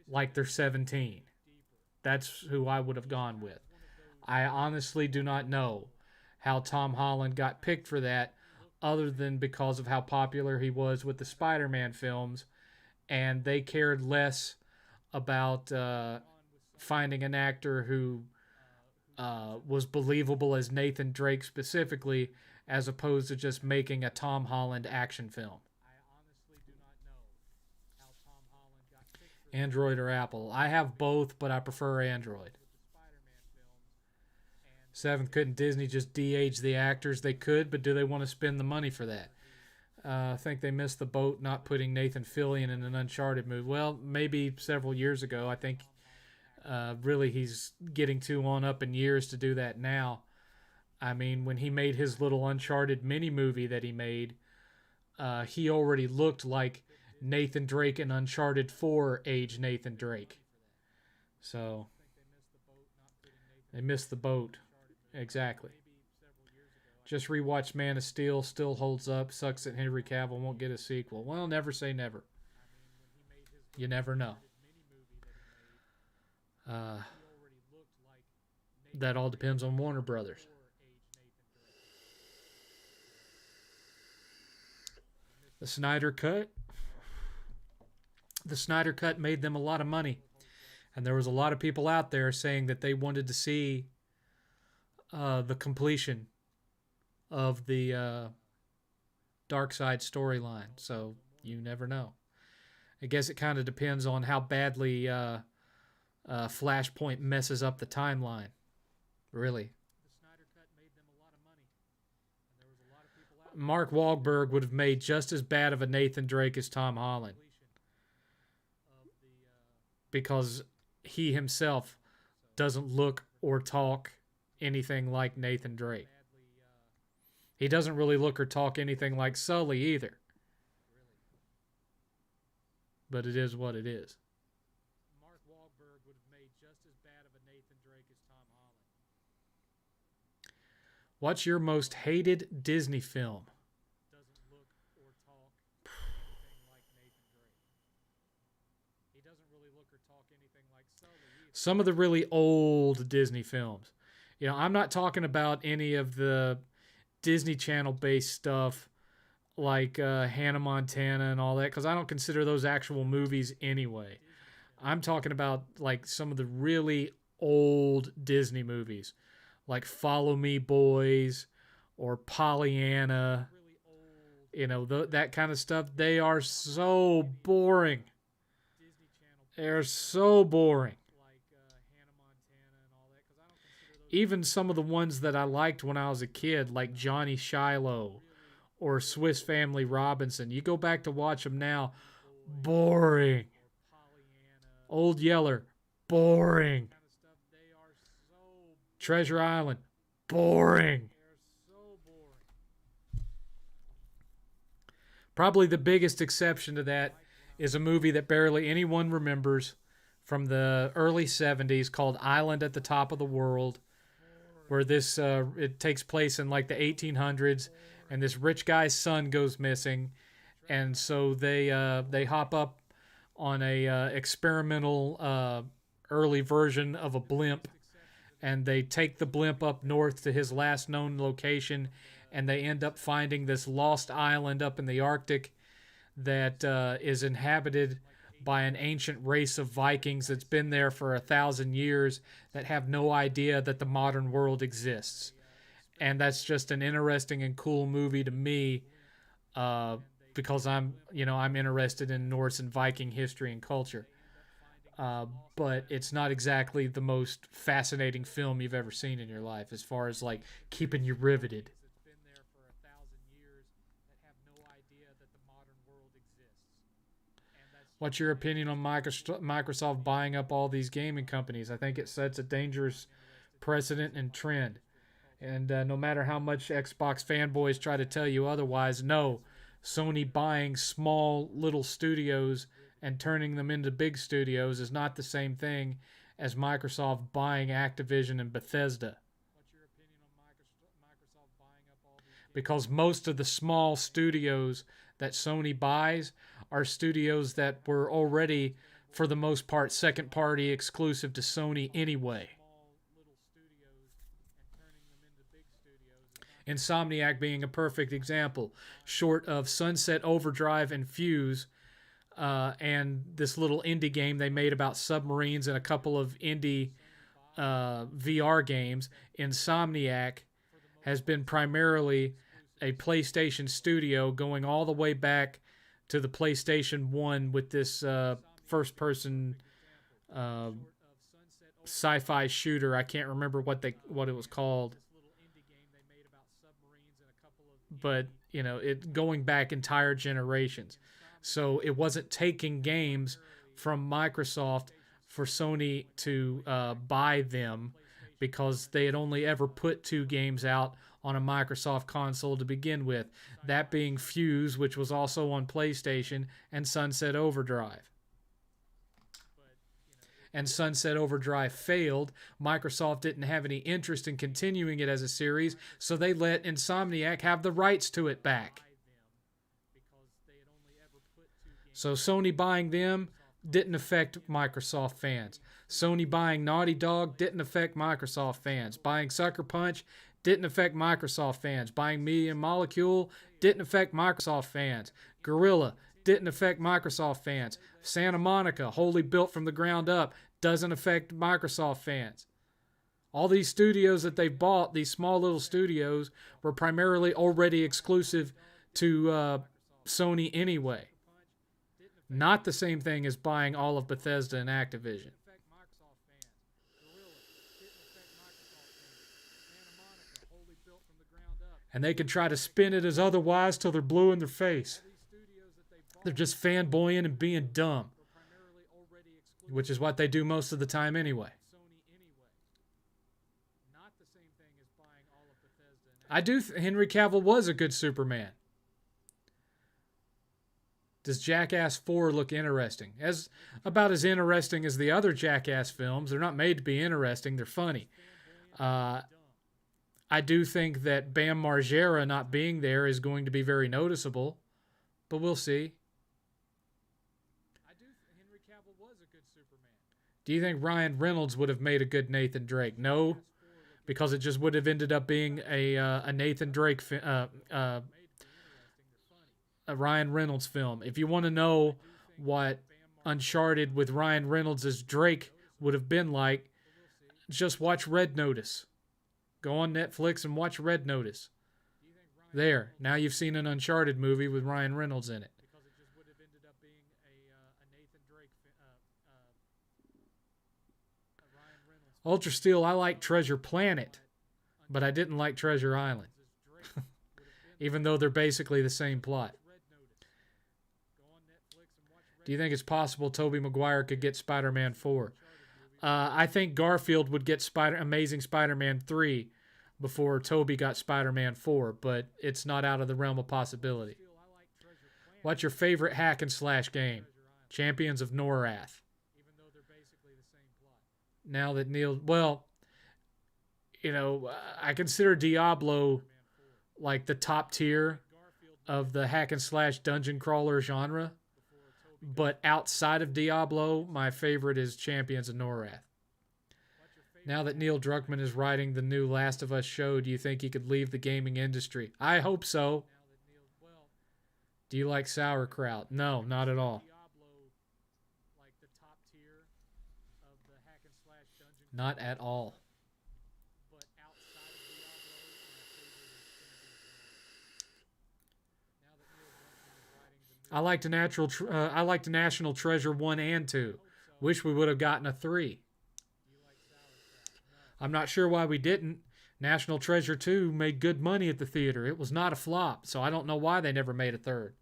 like they're 17. That's who I would have gone with. I honestly do not know how Tom Holland got picked for that, other than because of how popular he was with the Spider-Man films, and they cared less about finding an actor who was believable as Nathan Drake specifically, as opposed to just making a Tom Holland action film. Android or Apple? I have both, but I prefer Android. 7th, couldn't Disney just de-age the actors? They could, but do they want to spend the money for that? I think they missed the boat not putting Nathan Fillion in an Uncharted movie. Well, maybe several years ago. I think really he's getting too on up in years to do that now. I mean, when he made his little Uncharted mini movie that he made, he already looked like Nathan Drake in Uncharted 4 age Nathan Drake. So they missed the boat. Exactly. Just rewatched Man of Steel, still holds up. Sucks that Henry Cavill won't get a sequel. Well, never say never. You never know. That all depends on Warner Brothers. The Snyder Cut. The Snyder Cut made them a lot of money. And there was a lot of people out there saying that they wanted to see the completion of the Darkseid storyline. So you never know. I guess it kind of depends on how badly Flashpoint messes up the timeline. Really. Mark Wahlberg would have made just as bad of a Nathan Drake as Tom Holland. Because he himself doesn't look or talk anything like Nathan Drake. He doesn't really look or talk anything like Sully either. But it is what it is. Mark Wahlberg would have made just as bad of a Nathan Drake as Tom Holland. What's your most hated Disney film? Doesn't look or talk anything like Nathan Drake. He doesn't really look or talk anything like Sully either. Some of the really old Disney films. I'm not talking about any of the Disney Channel based stuff like Hannah Montana and all that, because I don't consider those actual movies anyway. I'm talking about like some of the really old Disney movies, like Follow Me Boys or Pollyanna, that kind of stuff. They are so boring. They're so boring. Even some of the ones that I liked when I was a kid, like Johnny Shiloh or Swiss Family Robinson, you go back to watch them now, boring. Old Yeller, boring. Treasure Island, boring. Probably the biggest exception to that is a movie that barely anyone remembers from the early 70s called Island at the Top of the World, where this it takes place in like the 1800s, and this rich guy's son goes missing, and so they hop up on a experimental early version of a blimp, and they take the blimp up north to his last known location, and they end up finding this lost island up in the Arctic that is inhabited by an ancient race of Vikings that's been there for 1,000 years that have no idea that the modern world exists. And that's just an interesting and cool movie to me, uh, because I'm interested in Norse and Viking history and culture. But it's not exactly the most fascinating film you've ever seen in your life, as far as like keeping you riveted. What's your opinion on Microsoft buying up all these gaming companies? I think it sets a dangerous precedent and trend. And no matter how much Xbox fanboys try to tell you otherwise, no, Sony buying small little studios and turning them into big studios is not the same thing as Microsoft buying Activision and Bethesda. Because most of the small studios that Sony buys are studios that were already, for the most part, second party exclusive to Sony anyway. Insomniac being a perfect example, short of Sunset Overdrive and Fuse, and this little indie game they made about submarines and a couple of indie VR games. Insomniac has been primarily a PlayStation studio going all the way back to the PlayStation 1 with this first person uh, sci fi shooter. I can't remember what it was called. But, it going back entire generations. So it wasn't taking games from Microsoft for Sony to buy them, because they had only ever put two games out on a Microsoft console to begin with, that being Fuse, which was also on PlayStation, and Sunset Overdrive. And Sunset Overdrive failed. Microsoft didn't have any interest in continuing it as a series, so they let Insomniac have the rights to it back. So Sony buying them didn't affect Microsoft fans. Sony buying Naughty Dog didn't affect Microsoft fans. Buying Sucker Punch didn't affect Microsoft fans. Buying Media Molecule didn't affect Microsoft fans. Gorilla didn't affect Microsoft fans. Santa Monica, wholly built from the ground up, doesn't affect Microsoft fans. All these studios that they've bought, these small little studios, were primarily already exclusive to Sony anyway. Not the same thing as buying all of Bethesda and Activision. And they can try to spin it as otherwise till they're blue in their face. They're just fanboying and being dumb, which is what they do most of the time anyway. Henry Cavill was a good Superman. Does Jackass 4 look interesting? About as interesting as the other Jackass films. They're not made to be interesting. They're funny. I do think that Bam Margera not being there is going to be very noticeable, but we'll see. Do you think Ryan Reynolds would have made a good Nathan Drake? No, because it just would have ended up being a Nathan Drake, a Ryan Reynolds film. If you want to know what Uncharted with Ryan Reynolds as Drake would have been like, just watch Red Notice. Go on Netflix and watch Red Notice. There, now you've seen an Uncharted movie with Ryan Reynolds in it. Ultra Steel, I like Treasure Planet, but I didn't like Treasure Island, even though they're basically the same plot. Do you think it's possible Tobey Maguire could get Spider-Man 4? I think Garfield would get Amazing Spider-Man 3 before Tobey got Spider-Man 4, but it's not out of the realm of possibility. What's your favorite hack and slash game? Champions of Norath. Now that Neil... Well, you know, I consider Diablo like the top tier of the hack and slash dungeon crawler genre. But outside of Diablo, my favorite is Champions of Norath. Now that Neil Druckmann is writing the new Last of Us show, do you think he could leave the gaming industry? I hope so. Do you like sauerkraut? No, not at all. Not at all. I liked National Treasure 1 and 2. Wish we would have gotten a 3. I'm not sure why we didn't. National Treasure 2 made good money at the theater. It was not a flop, so I don't know why they never made a 3rd.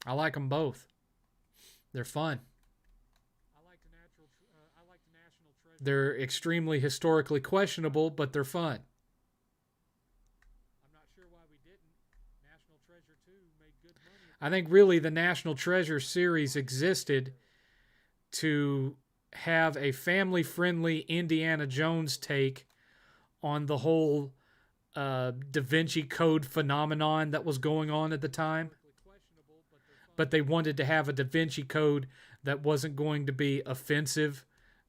I like them both. They're fun. They're extremely historically questionable, but they're fun. I think really the National Treasure series existed to have a family-friendly Indiana Jones take on the whole Da Vinci Code phenomenon that was going on at the time. But they wanted to have a Da Vinci Code that wasn't going to be offensive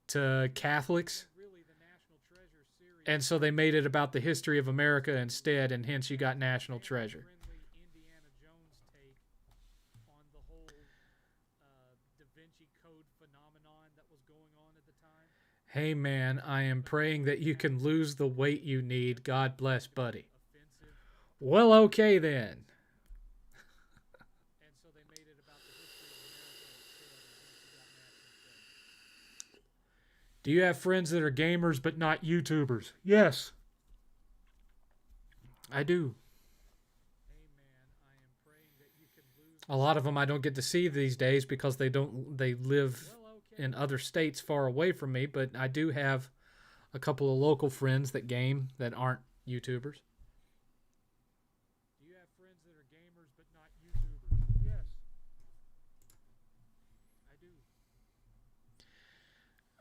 to Catholics. And so they made it about the history of America instead, and hence you got National Treasure. Hey man, I am praying that you can lose the weight you need. God bless, buddy. Well, okay then. Do you have friends that are gamers but not YouTubers? Yes. I do. A lot of them I don't get to see these days because they live in other states far away from me, but I do have a couple of local friends that game that aren't YouTubers. Do you have friends that are gamers but not YouTubers? Yes. I do.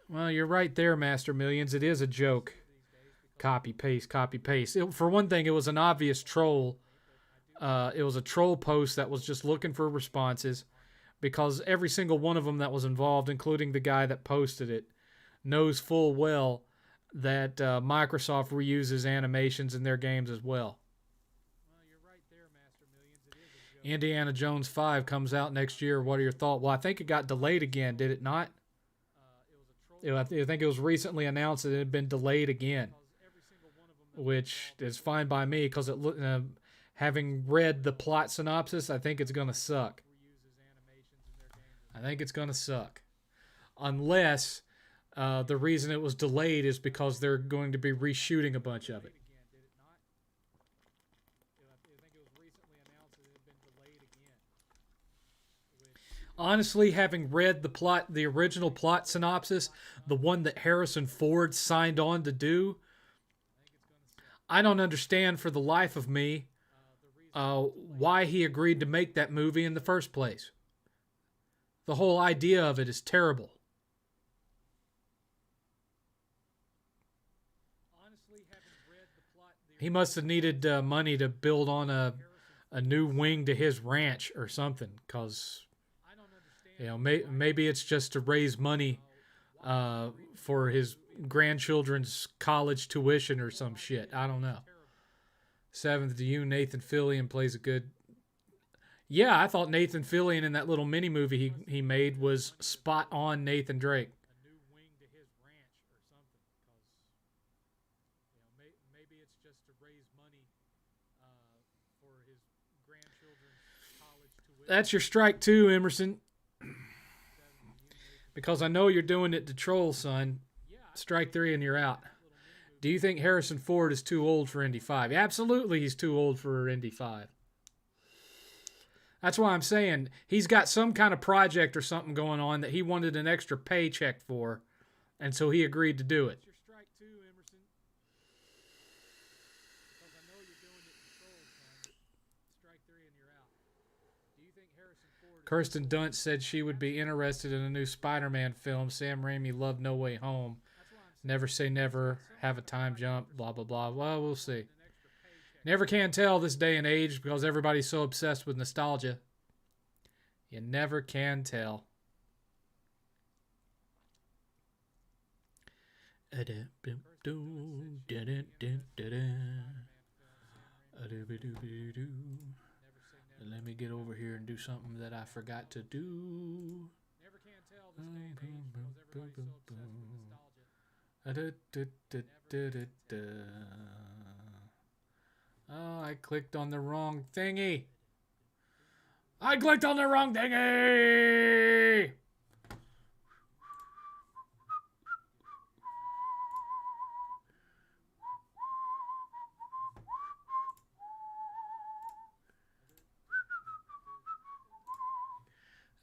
Well, you're right there, Master Millions. It is a joke. Copy, paste, copy, paste. For one thing, it was an obvious troll. It was a troll post that was just looking for responses, because every single one of them that was involved, including the guy that posted it, knows full well that Microsoft reuses animations in their games as well. Indiana Jones 5 comes out next year. What are your thoughts? Well, I think it got delayed again, did it not? I think it was recently announced that it had been delayed again, which is fine by me because having read the plot synopsis, I think it's going to suck. I think it's going to suck. Unless the reason it was delayed is because they're going to be reshooting a bunch of it. Honestly, having read the original plot synopsis, the one that Harrison Ford signed on to do, I don't understand for the life of me why he agreed to make that movie in the first place. The whole idea of it is terrible. He must have needed money to build on a new wing to his ranch or something, because maybe it's just to raise money for his grandchildren's college tuition or some shit. I don't know. Seventh to you, Nathan Fillion plays a good. Yeah, I thought Nathan Fillion in that little mini movie he made was spot on Nathan Drake. That's your strike two, Emerson. Because I know you're doing it to troll, son. Strike three and you're out. Do you think Harrison Ford is too old for Indy 5? Absolutely, he's too old for Indy 5. That's why I'm saying he's got some kind of project or something going on that he wanted an extra paycheck for, and so he agreed to do it. Kirsten Dunst said she would be interested in a new Spider-Man film. Sam Raimi loved No Way Home. Never say never. Have a time jump. Blah, blah, blah. Well, we'll see. Never can tell this day and age because everybody's so obsessed with nostalgia. You never can tell. Let me get over here and do something that I forgot to do. Never can tell this day and age because everybody's so obsessed with nostalgia. Oh, I clicked on the wrong thingy. I clicked on the wrong thingy!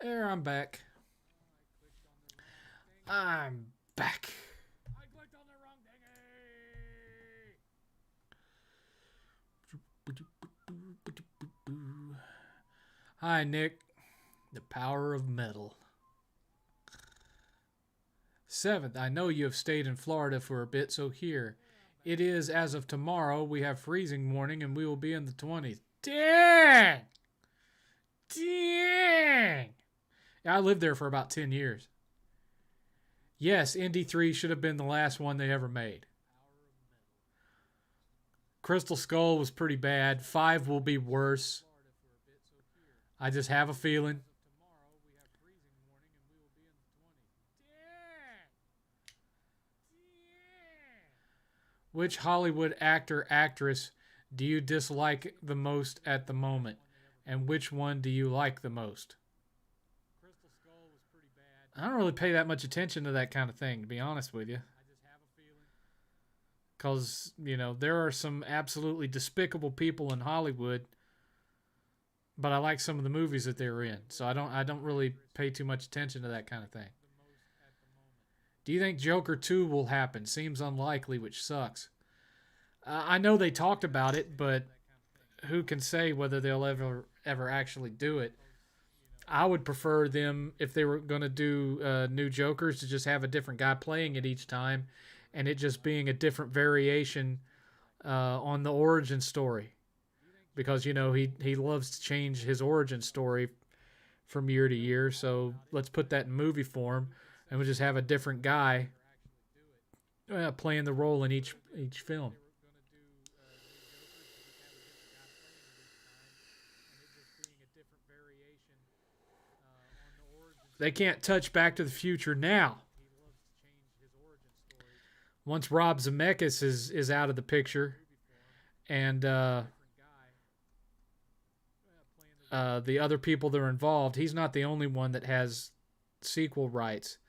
There, I'm back. I'm back. I clicked on the wrong thingy. Hi, Nick. The power of metal. Seventh, I know you have stayed in Florida for a bit, so here. It is, as of tomorrow, we have freezing warning and we will be in the 20s. Dang! Dang! I lived there for about 10 years. Yes, Indy 3 should have been the last one they ever made. Crystal Skull was pretty bad. 5 will be worse. I just have a feeling. Which Hollywood actor, actress do you dislike the most at the moment? And which one do you like the most? I don't really pay that much attention to that kind of thing, to be honest with you. Because, you know, there are some absolutely despicable people in Hollywood, but I like some of the movies that they're in. So I don't really pay too much attention to that kind of thing. Do you think Joker 2 will happen? Seems unlikely, which sucks. I know they talked about it, but who can say whether they'll ever actually do it? I would prefer them, if they were going to do new Jokers, to just have a different guy playing it each time, and it just being a different variation on the origin story. Because, you know, he loves to change his origin story from year to year, so let's put that in movie form, and we'll just have a different guy playing the role in each film. They can't touch Back to the Future now. Once Rob Zemeckis is out of the picture, and the other people that are involved, he's not the only one that has sequel rights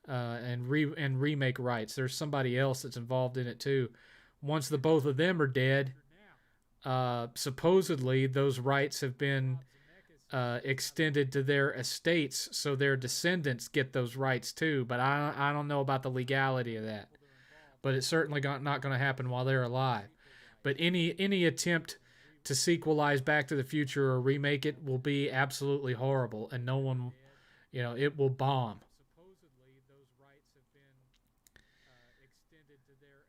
and remake rights. There's somebody else that's involved in it too. Once the both of them are dead, supposedly those rights have been extended to their estates, so their descendants get those rights too. But I don't know about the legality of that. But it's certainly not going to happen while they're alive. But any attempt to sequelize Back to the Future or remake it will be absolutely horrible, and no one, you know, it will bomb.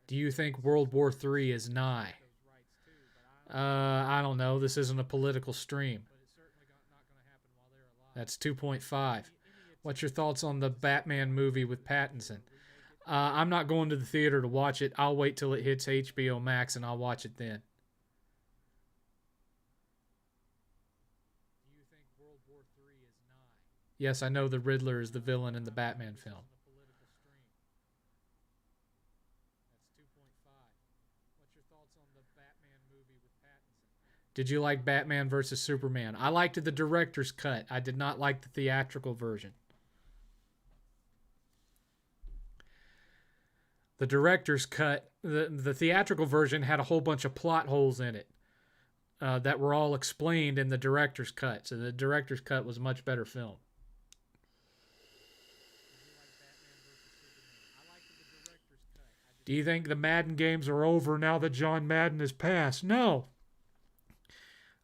Do you think World War III is nigh? I don't know. This isn't a political stream. That's 2.5. What's your thoughts on the Batman movie with Pattinson? I'm not going to the theater to watch it. I'll wait till it hits HBO Max and I'll watch it then. Do you think World War III is nigh? Yes, I know the Riddler is the villain in the Batman film. That's 2.5. What's your thoughts on the Batman movie with Pattinson? Did you like Batman versus Superman? I liked the director's cut. I did not like the theatrical version. The director's cut, the theatrical version had a whole bunch of plot holes in it that were all explained in the director's cut. So the director's cut was a much better film. Do you think the Madden games are over now that John Madden has passed? No.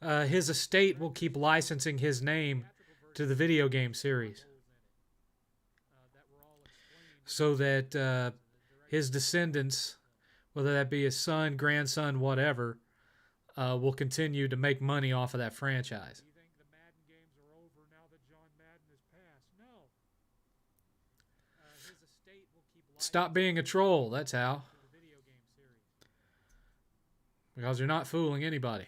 His estate will keep licensing his name to the video game series so that his descendants, whether that be his son, grandson, whatever, will continue to make money off of that franchise. Do you think the Madden games are over now that John Madden has passed? No. His estate will keep Stop being a troll, that's how. Because you're not fooling anybody.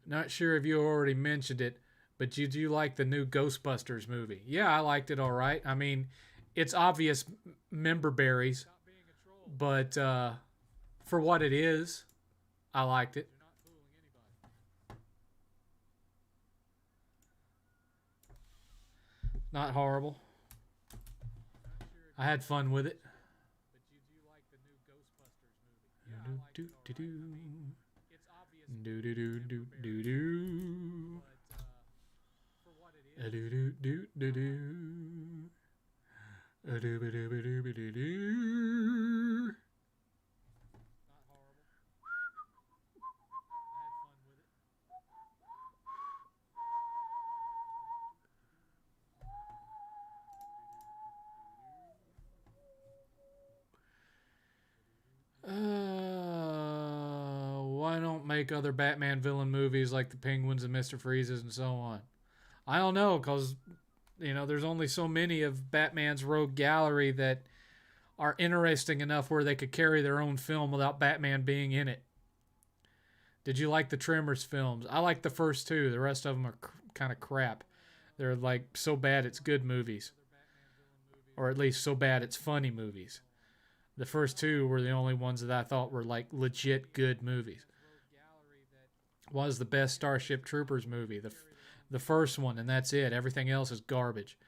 Not sure if you already mentioned it, but did you like the new Ghostbusters movie? Yeah, I liked it all right. I mean, it's obvious member berries, but for what it is, I liked it. Not horrible. I had fun with it. Why don't make other Batman villain movies like the Penguins and Mr. Freezes and so on? I don't know, because, you know, there's only so many of Batman's rogue gallery that are interesting enough where they could carry their own film without Batman being in it. Did you like the Tremors films? I like the first two. The rest of them are kind of crap. They're like so bad it's good movies. Or at least so bad it's funny movies. The first two were the only ones that I thought were like legit good movies. Was the best Starship Troopers movie. The first one, and that's it. Everything else is garbage.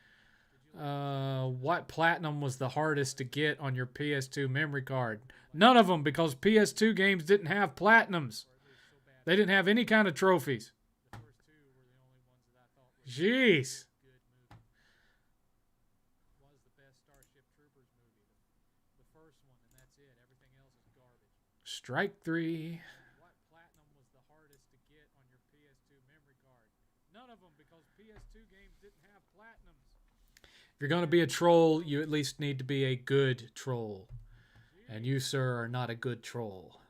What platinum was the hardest to get on your PS2 memory card? None of them, because PS2 games didn't have platinums. They didn't have any kind of trophies. Jeez. Strike three. What platinum was the hardest to get on your PS2 memory card? None of them, because PS2 games didn't have platinums. If you're going to be a troll, you at least need to be a good troll. And you, sir, are not a good troll.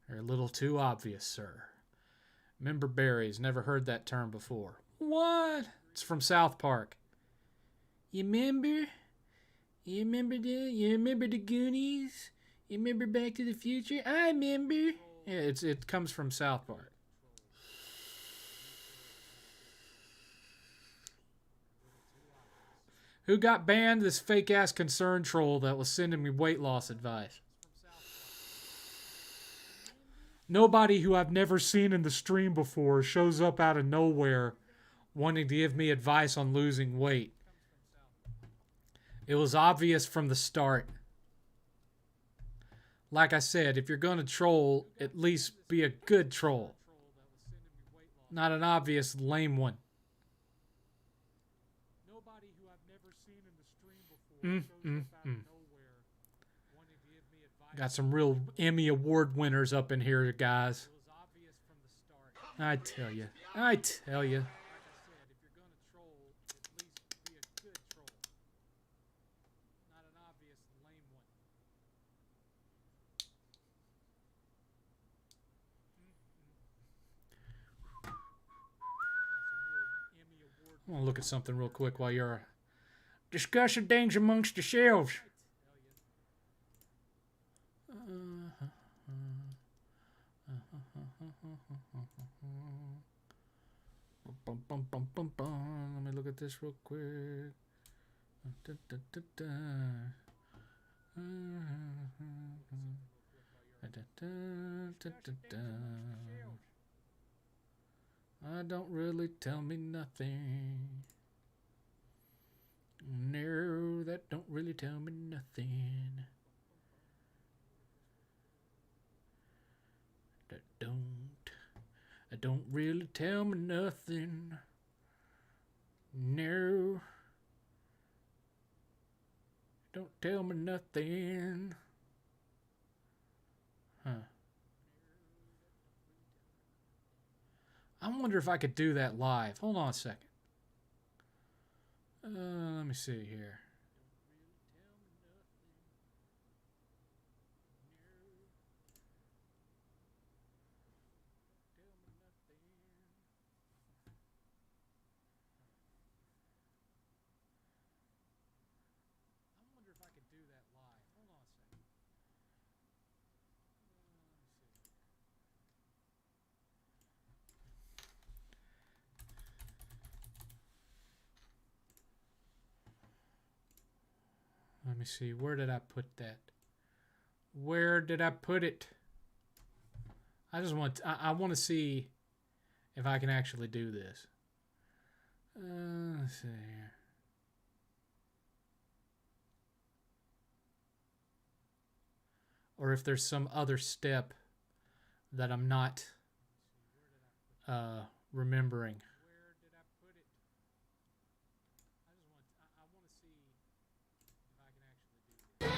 You're a little too obvious, sir. Member berries. Never heard that term before. What? It's from South Park. You remember? You remember the Goonies? You remember Back to the Future? I remember. Yeah, it comes from South Park. Who got banned? This fake-ass concern troll that was sending me weight loss advice. Nobody who I've never seen in the stream before shows up out of nowhere wanting to give me advice on losing weight. It was obvious from the start. Like I said, if you're going to troll, at least be a good troll. Not an obvious lame one. Nobody who I've never seen in the stream before shows up out of nowhere wanting to give me advice. Got some real Emmy Award winners up in here, guys. It was obvious from the start. I tell you. Like I said, if you're going to troll, at least be a good troll. Not an obvious lame one. I'm going to look at something real quick while you're discussing things amongst yourselves. Let me look at this real quick. Don't really tell me nothing. No, that don't really tell me nothing. That don't really tell me nothing. No. Don't tell me nothing. Huh. I wonder if I could do that live. Hold on a second. Let me see here. Let me see. Where did I put that? Where did I put it? I want to see if I can actually do this. Let's see here. Or if there's some other step that I'm not remembering.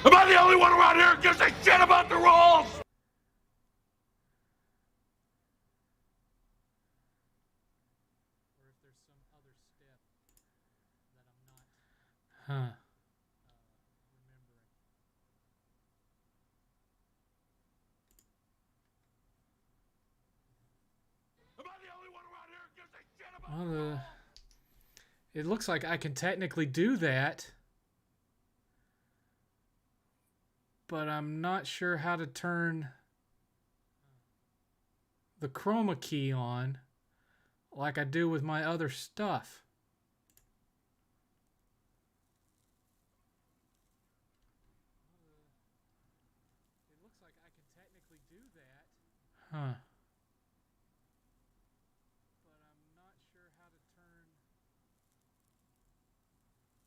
Am I the only one around here who gives a shit about the rules? Huh. Am I the only one around here who gives a shit about Well, it looks like I can technically do that, but I'm not sure how to turn the chroma key on like I do with my other stuff. It looks like I can technically do that. Huh. But I'm not sure how to turn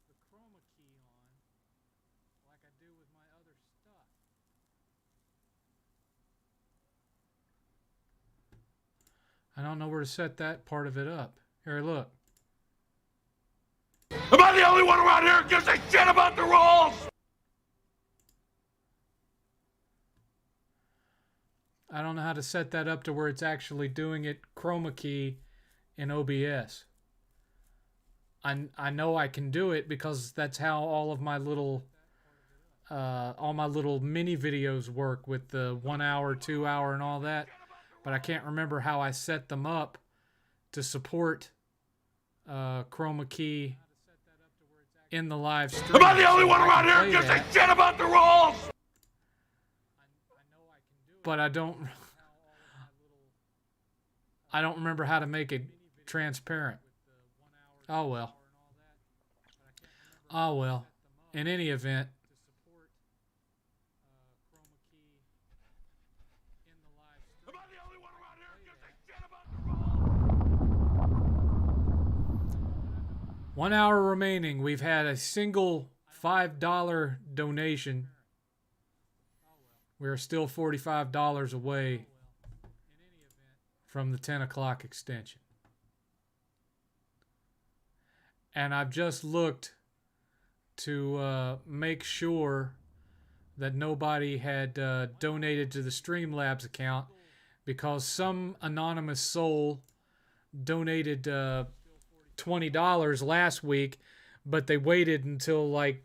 the chroma key on like I do with my other stuff. I don't know where to set that part of it up. Here, look. Am I the only one around here who gives a shit about the rules? I don't know how to set that up to where it's actually doing it chroma key in OBS. I know I can do it because that's how all my little mini videos work with the 1 hour, 2 hour, and all that. But I can't remember how I set them up to support chroma key in the live stream. Am I the only one around here who gives a shit about the rules? But I don't remember how to make it transparent. Oh well. Oh well. In any event, Am I the only one around here who gives a shit about the rules? 1 hour remaining. We've had a single $5 donation. We're still $45 away from the 10 o'clock extension. And I've just looked to make sure that nobody had donated to the Streamlabs account, because some anonymous soul donated $20 last week, but they waited until like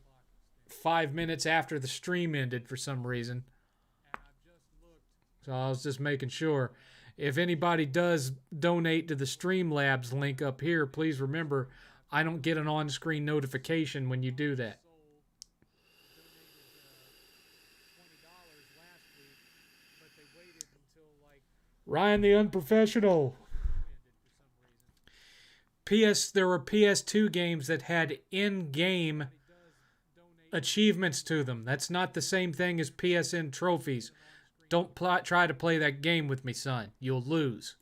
5 minutes after the stream ended for some reason. So I was just making sure. If anybody does donate to the Streamlabs link up here, please remember I don't get an on-screen notification when you do that. Ryan the Unprofessional. There were PS2 games that had in-game achievements to them. That's not the same thing as PSN trophies. Don't try to play that game with me, son. You'll lose.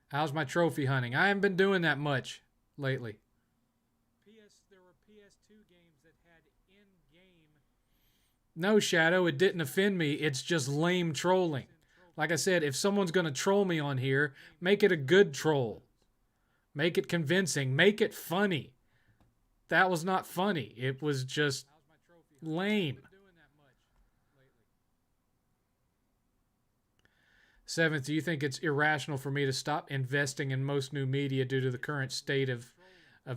How's my trophy hunting? I haven't been doing that much lately. There were PS2 games that had in-game. No, Shadow, it didn't offend me. It's just lame trolling. Like I said, if someone's going to troll me on here, make it a good troll. Make it convincing. Make it funny. That was not funny. It was just lame. 7th, do you think it's irrational for me to stop investing in most new media due to the current state of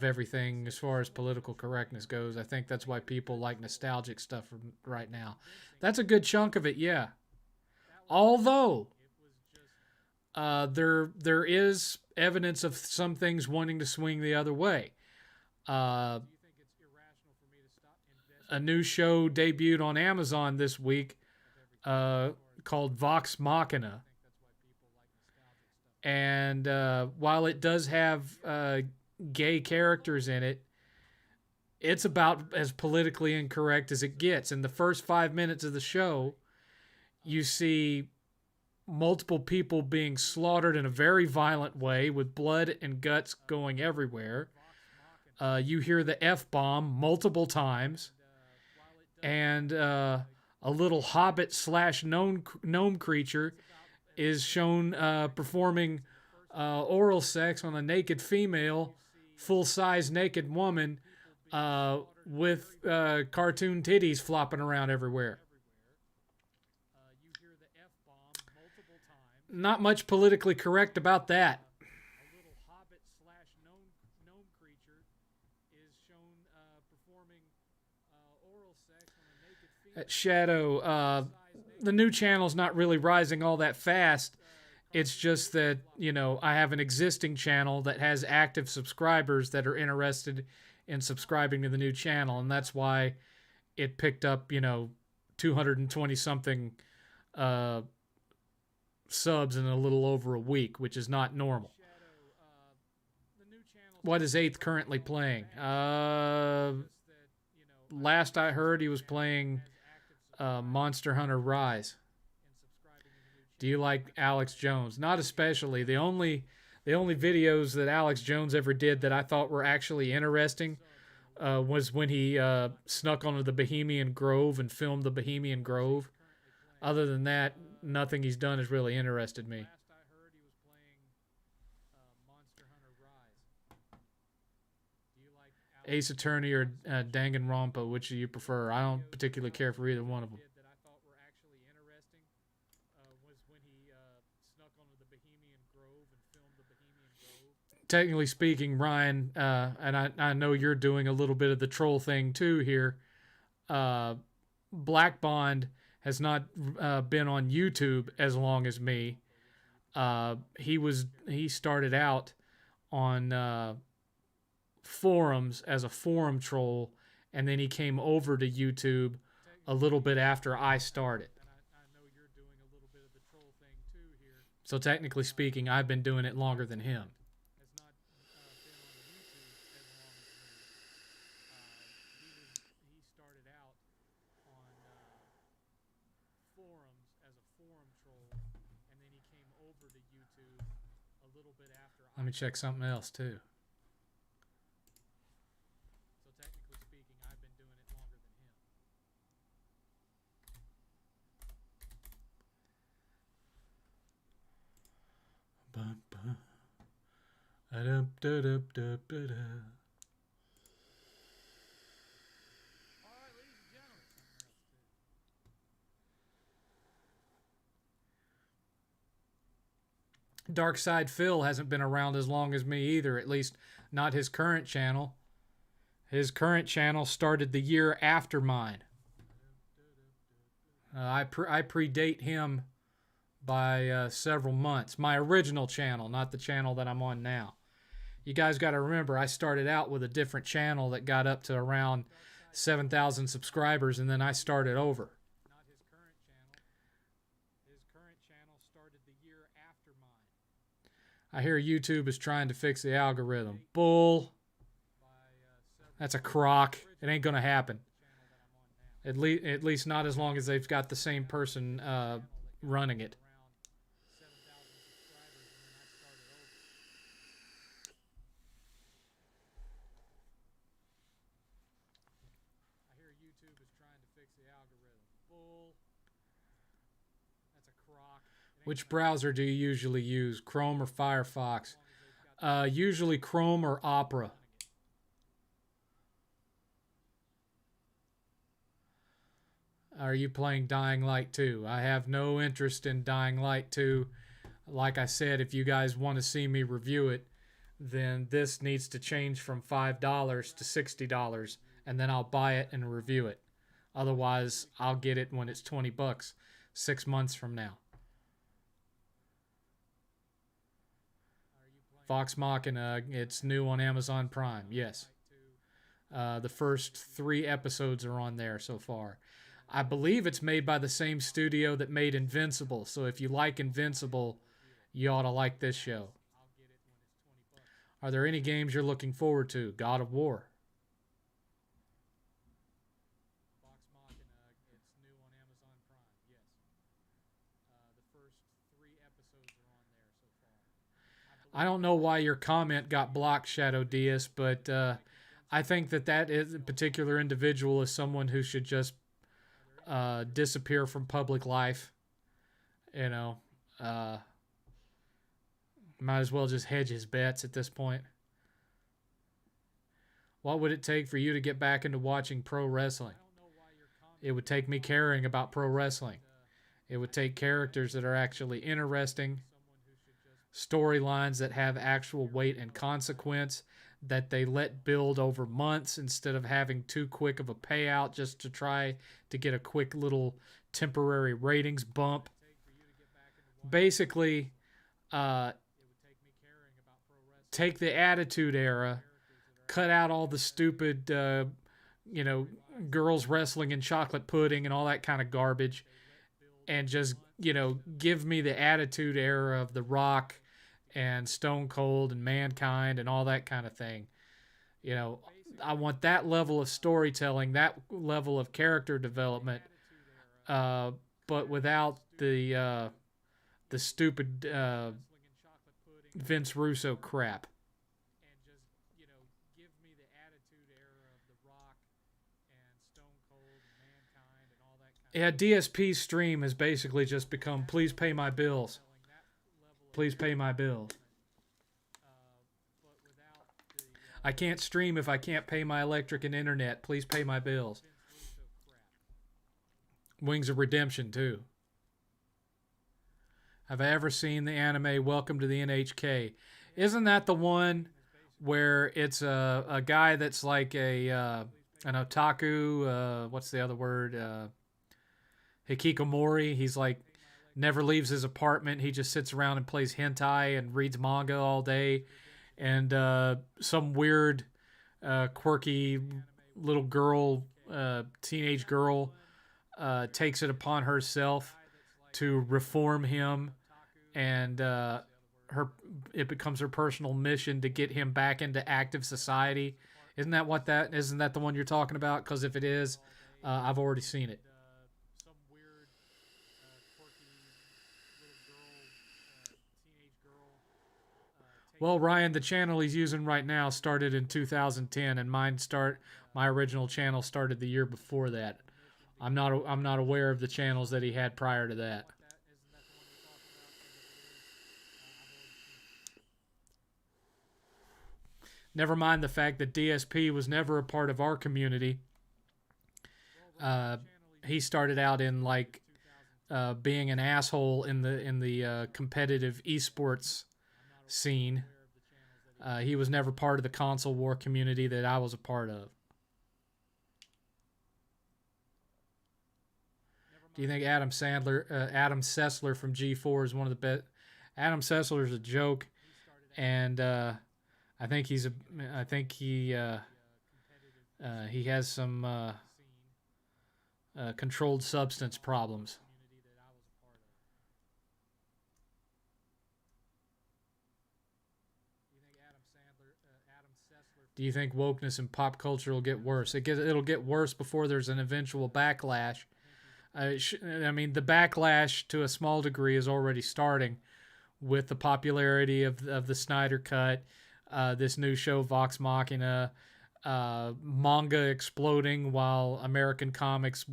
everything as far as political correctness goes? I think that's why people like nostalgic stuff right now. That's a good chunk of it, yeah. Although there is evidence of some things wanting to swing the other way. A new show debuted on Amazon this week called Vox Machina. And while it does have gay characters in it, it's about as politically incorrect as it gets. In the first 5 minutes of the show, you see multiple people being slaughtered in a very violent way with blood and guts going everywhere. You hear the F-bomb multiple times. And a little hobbit / gnome creature is shown performing oral sex on a naked female, full-size naked woman with cartoon titties flopping around everywhere. Not much politically correct about that. At Shadow, the new channel's not really rising all that fast. It's just that, I have an existing channel that has active subscribers that are interested in subscribing to the new channel, and that's why it picked up, 220-something subs in a little over a week, which is not normal. What is 8th currently playing? Last I heard, he was playing Monster Hunter Rise. Do you like Alex Jones? Not especially. The only videos that Alex Jones ever did that I thought were actually interesting was when he snuck onto the Bohemian Grove and filmed the Bohemian Grove. Other than that, nothing he's done has really interested me. Ace Attorney or Danganronpa, which do you prefer? I don't particularly care for either one of them. Technically speaking, Ryan, and I know you're doing a little bit of the troll thing too here. Black Bond has not been on YouTube as long as me. He started out on forums as a forum troll, and then he came over to YouTube a little bit after I started. So technically speaking, I've been doing it longer than him. Let me check something else too. So technically speaking, I've been doing it longer than him. Darkside Phil hasn't been around as long as me either, at least not his current channel. His current channel started the year after mine. I predate him by several months. My original channel, not the channel that I'm on now. You guys got to remember, I started out with a different channel that got up to around 7,000 subscribers, and then I started over. Not his current channel. His current channel started the year after mine. I hear YouTube is trying to fix the algorithm. Bull. That's a crock. It ain't going to happen. At least not as long as they've got the same person running it. I hear YouTube is trying to fix the algorithm. Bull. That's a crock. Which browser do you usually use? Chrome or Firefox? Usually Chrome or Opera. Are you playing Dying Light 2? I have no interest in Dying Light 2. Like I said, if you guys want to see me review it, then this needs to change from $5 to $60, and then I'll buy it and review it. Otherwise, I'll get it when it's $20 6 months from now. Vox Machina, it's new on Amazon Prime. Yes. The first 3 episodes are on there so far. I believe it's made by the same studio that made Invincible. So if you like Invincible, you ought to like this show. Are there any games you're looking forward to? God of War. I don't know why your comment got blocked, Shadow Diaz, but I think that is a particular individual is someone who should just disappear from public life. You know, might as well just hedge his bets at this point. What would it take for you to get back into watching pro wrestling? It would take me caring about pro wrestling. It would take characters that are actually interesting, storylines that have actual weight and consequence, that they let build over months instead of having too quick of a payout just to try to get a quick little temporary ratings bump. Basically, take the Attitude Era, cut out all the stupid, girls wrestling in chocolate pudding and all that kind of garbage, and just, give me the Attitude Era of The Rock and Stone Cold and Mankind and all that kind of thing. I want that level of storytelling, that level of character development, but without the stupid Vince Russo crap. Yeah, DSP's stream has basically just become, please pay my bills. Please pay my bills. I can't stream if I can't pay my electric and internet. Please pay my bills. Wings of Redemption, too. Have I ever seen the anime Welcome to the NHK? Isn't that the one where it's a guy that's like an otaku? What's the other word? Hikikomori. He's like never leaves his apartment. He just sits around and plays hentai and reads manga all day. And some weird, quirky little girl, teenage girl, takes it upon herself to reform him, and it becomes her personal mission to get him back into active society. Isn't that the one you're talking about? Because if it is, I've already seen it. Well, Ryan, the channel he's using right now started in 2010, and my original channel started the year before that. I'm not aware of the channels that he had prior to that. Never mind the fact that DSP was never a part of our community. He started out in being an asshole in the competitive esports scene. He was never part of the console war community that I was a part of. Do you think Adam Sessler from G4 is one of the best? Adam Sessler is a joke, and I think he has some controlled substance problems. Do you think wokeness in pop culture will get worse? It'll get worse before there's an eventual backlash. I mean, the backlash to a small degree is already starting with the popularity of the Snyder Cut, this new show Vox Machina, manga exploding while American comics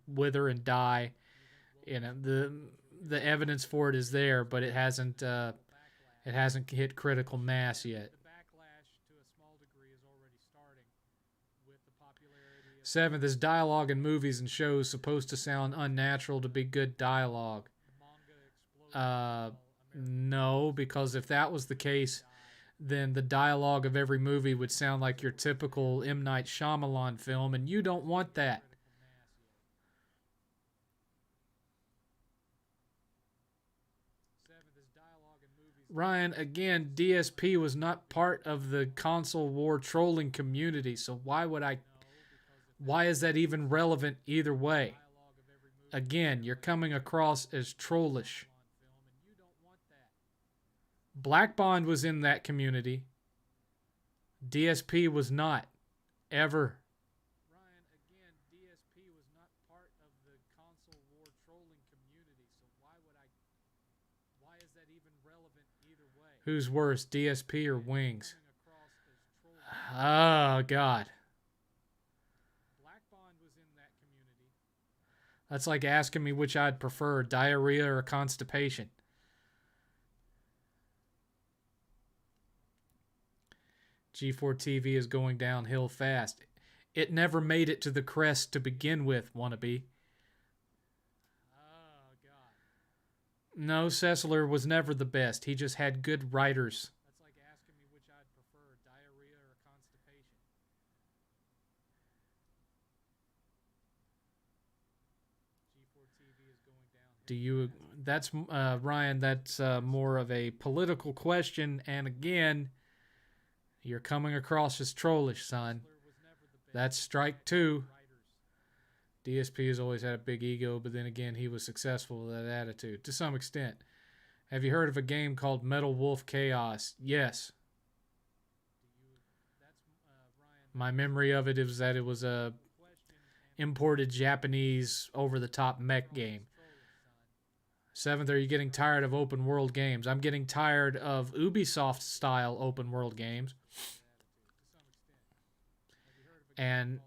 wither and die. You know, the evidence for it is there, but it hasn't hit critical mass yet. Seventh, is dialogue in movies and shows supposed to sound unnatural to be good dialogue? No, because if that was the case, then the dialogue of every movie would sound like your typical M. Night Shyamalan film, and you don't want that. Ryan, again, DSP was not part of the console war trolling community, so why is that even relevant either way? Again, you're coming across as trollish. Black Bond was in that community. DSP was not. Ever. Ryan, again, DSP was not part of the console war trolling community, so why is that even relevant either way? Who's worse, DSP or Wings? Oh, God. That's like asking me which I'd prefer, diarrhea or constipation. G4 TV is going downhill fast. It never made it to the crest to begin with, wannabe. Oh, God. No, Sessler was never the best. He just had good writers. That's like asking me which I'd prefer, diarrhea or constipation. G4 TV is going downhill. Do you? That's Ryan. That's more of a political question, and again, you're coming across as trollish, son. That's strike two. DSP has always had a big ego, but then again, he was successful with that attitude to some extent. Have you heard of a game called Metal Wolf Chaos? Yes. My memory of it is that it was a imported Japanese over-the-top mech game. Seventh, are you getting tired of open world games? I'm getting tired of Ubisoft-style open world games. And,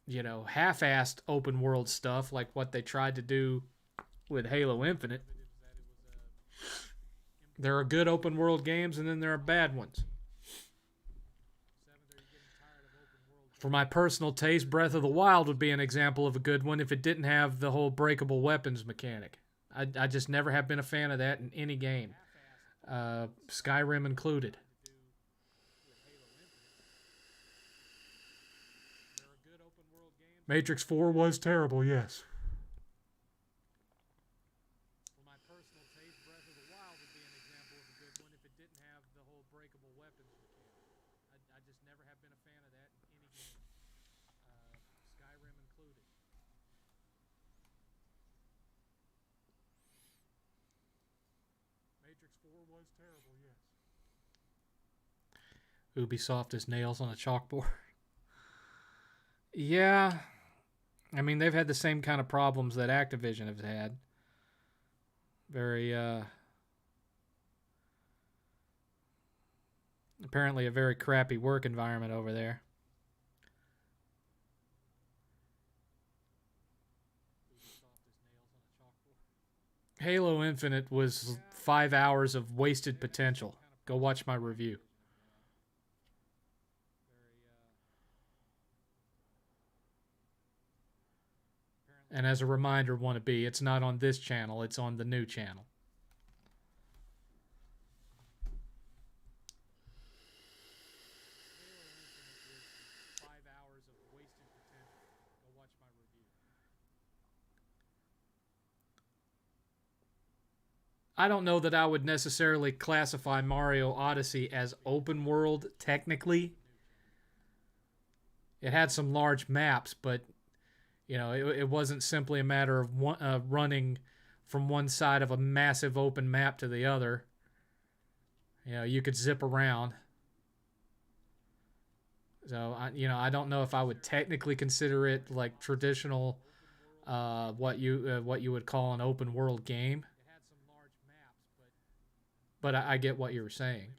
you know, half-assed open world stuff like what they tried to do with Halo Infinite. There are good open world games and then there are bad ones. For my personal taste, Breath of the Wild would be an example of a good one if it didn't have the whole breakable weapons mechanic. I just never have been a fan of that in any game, Skyrim included. Matrix 4 was terrible, yes. For my personal taste, Breath of the Wild would be an example of a good one if it didn't have the whole breakable weapons mechanic. I just never have been a fan of that in any game, Skyrim included. Matrix 4 was terrible, yes. Ubisoft is nails on a chalkboard. Yeah. I mean, they've had the same kind of problems that Activision has had. Apparently a very crappy work environment over there. Halo Infinite was 5 hours of wasted potential. Go watch my review. And as a reminder, wannabe, it's not on this channel, it's on the new channel. I don't know that I would necessarily classify Mario Odyssey as open world technically. It had some large maps, but it wasn't simply a matter of running from one side of a massive open map to the other. You could zip around. So I don't know if I would technically consider it like traditional, what you would call an open world game. But I get what you were saying.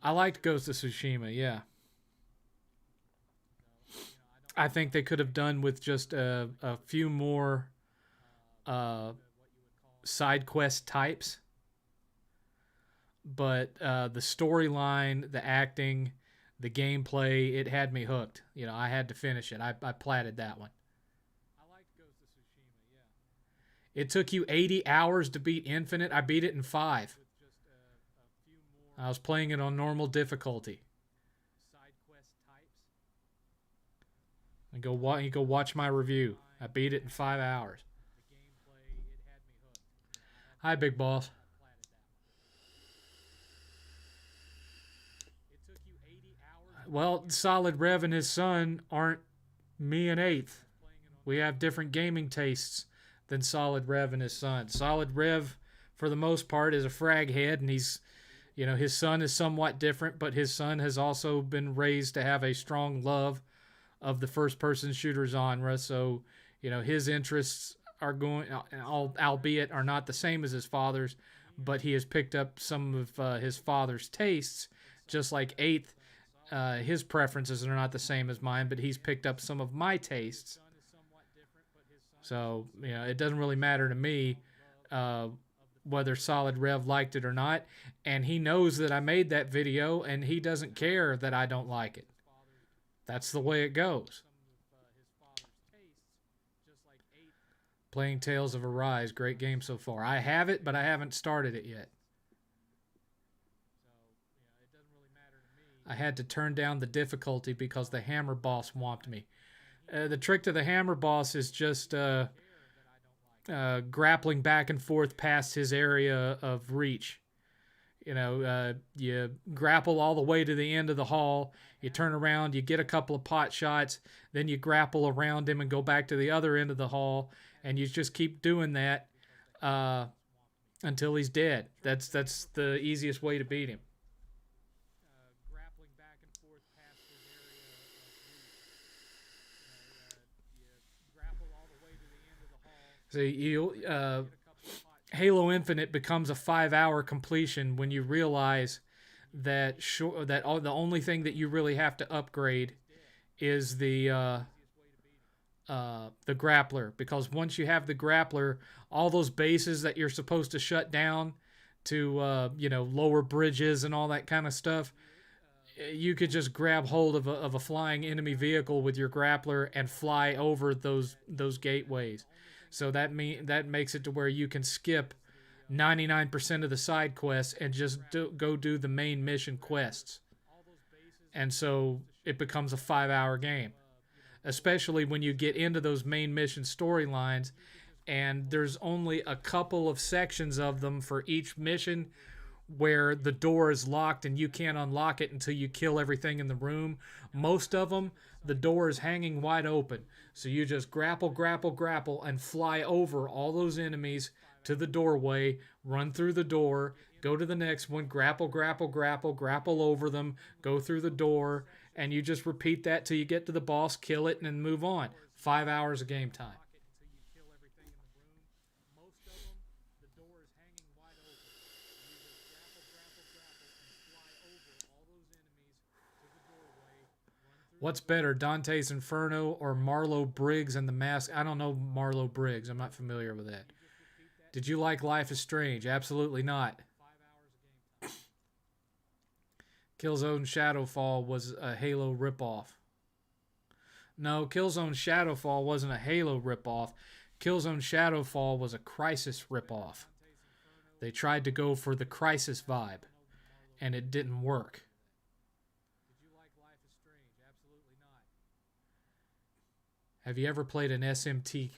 I liked Ghost of Tsushima. Yeah, I think they could have done with just a few more uh, side quest types, but the storyline, the acting, the gameplay, it had me hooked. I had to finish it. I platted that one. It took you 80 hours to beat Infinite. I beat it in 5. I was playing it on normal difficulty. You go watch my review. I beat it in 5 hours. Hi, big boss. Well, Solid Rev and his son aren't me and Eighth. We have different gaming tastes than Solid Rev and his son. Solid Rev, for the most part, is a frag head, and his son is somewhat different, but his son has also been raised to have a strong love of the first-person shooter genre. So, his interests are going, albeit are not the same as his father's, but he has picked up some of his father's tastes, just like Eighth. His preferences are not the same as mine, but he's picked up some of my tastes. So, it doesn't really matter to me whether Solid Rev liked it or not. And he knows that I made that video, and he doesn't care that I don't like it. That's the way it goes. Playing Tales of Arise, great game so far. I have it, but I haven't started it yet. I had to turn down the difficulty because the hammer boss swamped me. The trick to the hammer boss is just grappling back and forth past his area of reach. You grapple all the way to the end of the hall. You turn around, you get a couple of pot shots, then you grapple around him and go back to the other end of the hall, and you just keep doing that until he's dead. That's the easiest way to beat him. So Halo Infinite becomes a 5-hour completion when you realize that the only thing that you really have to upgrade is the grappler, because once you have the grappler, all those bases that you're supposed to shut down to lower bridges and all that kind of stuff, you could just grab hold of a flying enemy vehicle with your grappler and fly over those gateways. So that makes it to where you can skip 99% of the side quests and just go do the main mission quests. And so it becomes a 5-hour game, especially when you get into those main mission storylines, and there's only a couple of sections of them for each mission where the door is locked and you can't unlock it until you kill everything in the room. Most of them, the door is hanging wide open. So you just grapple, and fly over all those enemies to the doorway, run through the door, go to the next one, grapple over them, go through the door, and you just repeat that till you get to the boss, kill it, and then move on. 5 hours of game time. What's better, Dante's Inferno or Marlowe Briggs and the Mask? I don't know Marlowe Briggs. I'm not familiar with that. Did you like Life is Strange? Absolutely not. Killzone Shadowfall was a Halo ripoff. No, Killzone Shadowfall wasn't a Halo ripoff. Killzone Shadowfall was a Crysis ripoff. They tried to go for the Crysis vibe, and it didn't work. Have you ever played an SMT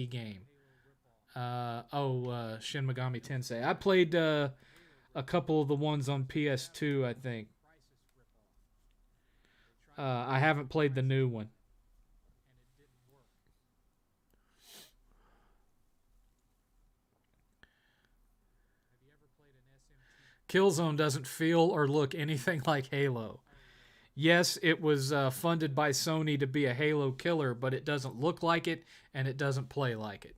game? Shin Megami Tensei. I played a couple of the ones on PS2, I think. I haven't played the new one. Killzone doesn't feel or look anything like Halo. Yes, it was funded by Sony to be a Halo killer, but it doesn't look like it and it doesn't play like it.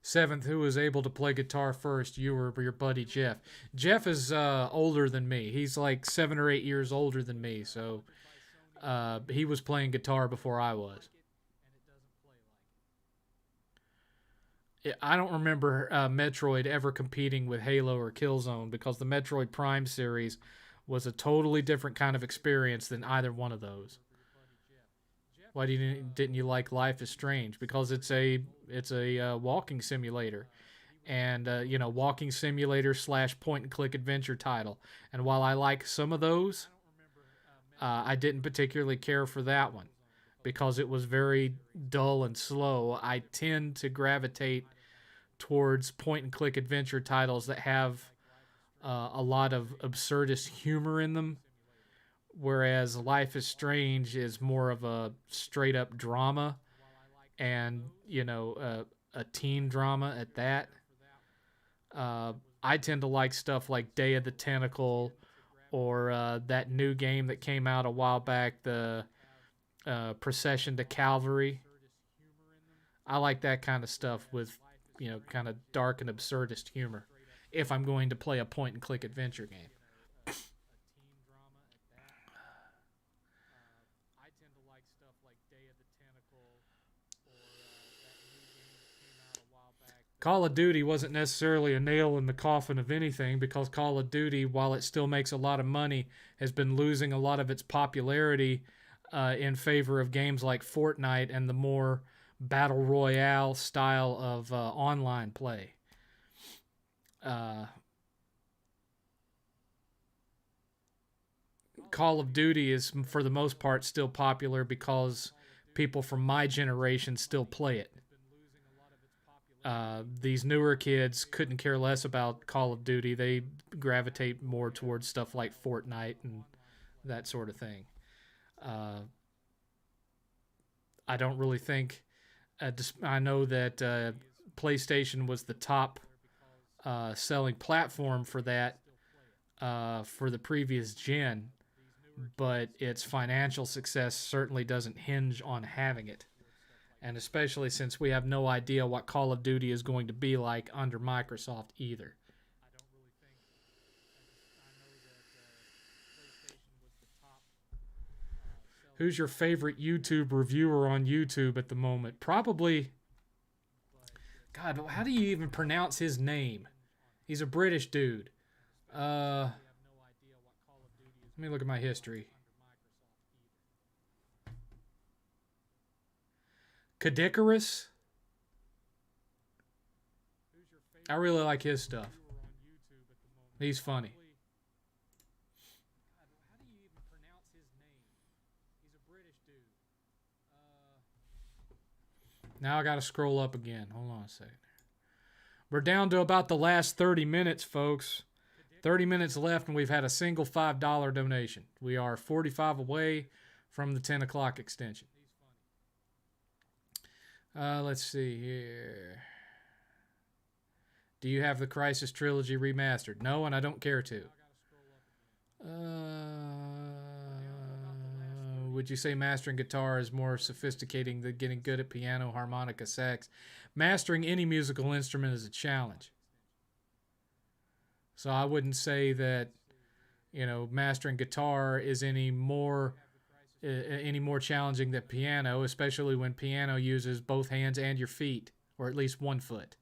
Seventh, who was able to play guitar first, you or your buddy Jeff? Jeff is older than me. He's like 7 or 8 years older than me, so he was playing guitar before I was. I don't remember Metroid ever competing with Halo or Killzone because the Metroid Prime series was a totally different kind of experience than either one of those. Why didn't you like Life is Strange? Because it's a walking simulator, and walking simulator / point and click adventure title. And while I like some of those, I didn't particularly care for that one because it was very dull and slow. I tend to gravitate towards point and click adventure titles that have a lot of absurdist humor in them, whereas Life is Strange is more of a straight up drama and a teen drama at that. Uh, I tend to like stuff like Day of the Tentacle or that new game that came out a while back, the Procession to Calvary. I like that kind of stuff with, kind of dark and absurdist humor if I'm going to play a point and click adventure game. Call of Duty wasn't necessarily a nail in the coffin of anything because Call of Duty, while it still makes a lot of money, has been losing a lot of its popularity in favor of games like Fortnite and the more battle royale style of online play. Uh, Call of Duty is, for the most part, still popular because people from my generation still play it. These newer kids couldn't care less about Call of Duty. They gravitate more towards stuff like Fortnite and that sort of thing. Uh, I don't really think. I know that PlayStation was the top selling platform for that for the previous gen, but its financial success certainly doesn't hinge on having it. And especially since we have no idea what Call of Duty is going to be like under Microsoft either. Who's your favorite YouTube reviewer on YouTube at the moment? Probably. God, how do you even pronounce his name? He's a British dude. Let me look at my history. Kadikarus. I really like his stuff. He's funny. Now I gotta scroll up again. Hold on a second. We're down to about the last 30 minutes, folks. 30 minutes left, and we've had a single $5 donation. We are 45 away from the 10 o'clock extension. Let's see here. Do you have the Crisis Trilogy remastered? No, and I don't care to. Would you say mastering guitar is more sophisticating than getting good at piano, harmonica, sax? Mastering any musical instrument is a challenge. So I wouldn't say that, mastering guitar is any more challenging than piano, especially when piano uses both hands and your feet, or at least one foot.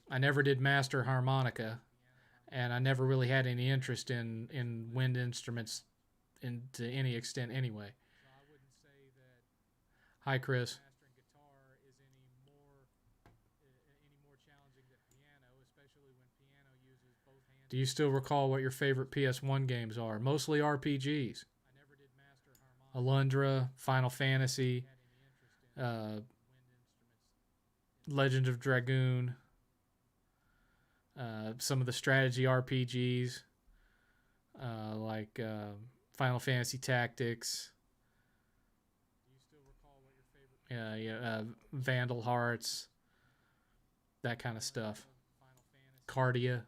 I never did master harmonica, and I never really had any interest in wind instruments to any extent anyway. Hi, Chris. Do you still recall what your favorite PS1 games are? Mostly RPGs. Alundra, Final Fantasy, uh, Legend of Dragoon, some of the strategy RPGs, like Final Fantasy Tactics, Vandal Hearts, that kind of stuff. Cardia.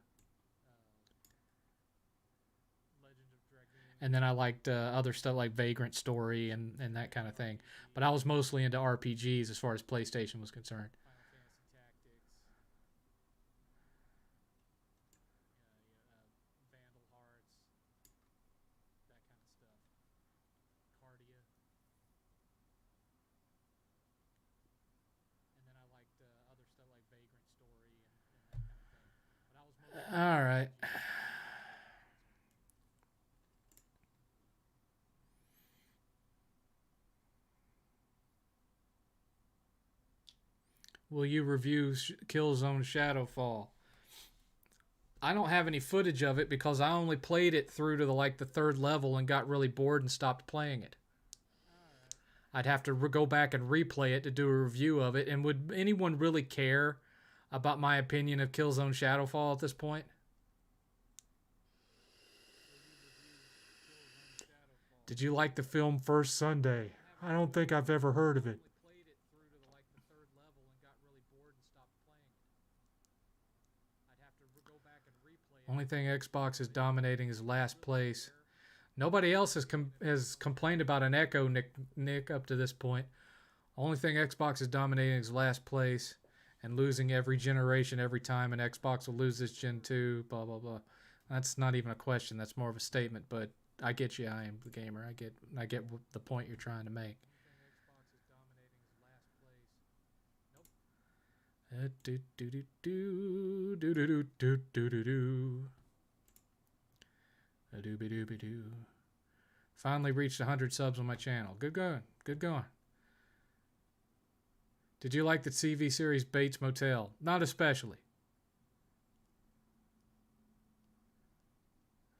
And then I liked other stuff like Vagrant Story and that kind of thing. But I was mostly into RPGs as far as PlayStation was concerned. All right. Will you review Killzone Shadowfall? I don't have any footage of it because I only played it through to the third level and got really bored and stopped playing it. I'd have to go back and replay it to do a review of it. And would anyone really care about my opinion of Killzone Shadowfall at this point? Did you like the film First Sunday? I don't think I've ever heard of it. Only thing Xbox is dominating is last place. Nobody else has complained about an echo, Nick, up to this point. Only thing Xbox is dominating is last place and losing every generation every time, and Xbox will lose this gen 2, blah, blah, blah. That's not even a question. That's more of a statement, but I get you. I am the gamer. I get the point you're trying to make. Finally reached 100 subs on my channel. Good going. Good going. Did you like the TV series Bates Motel? Not especially.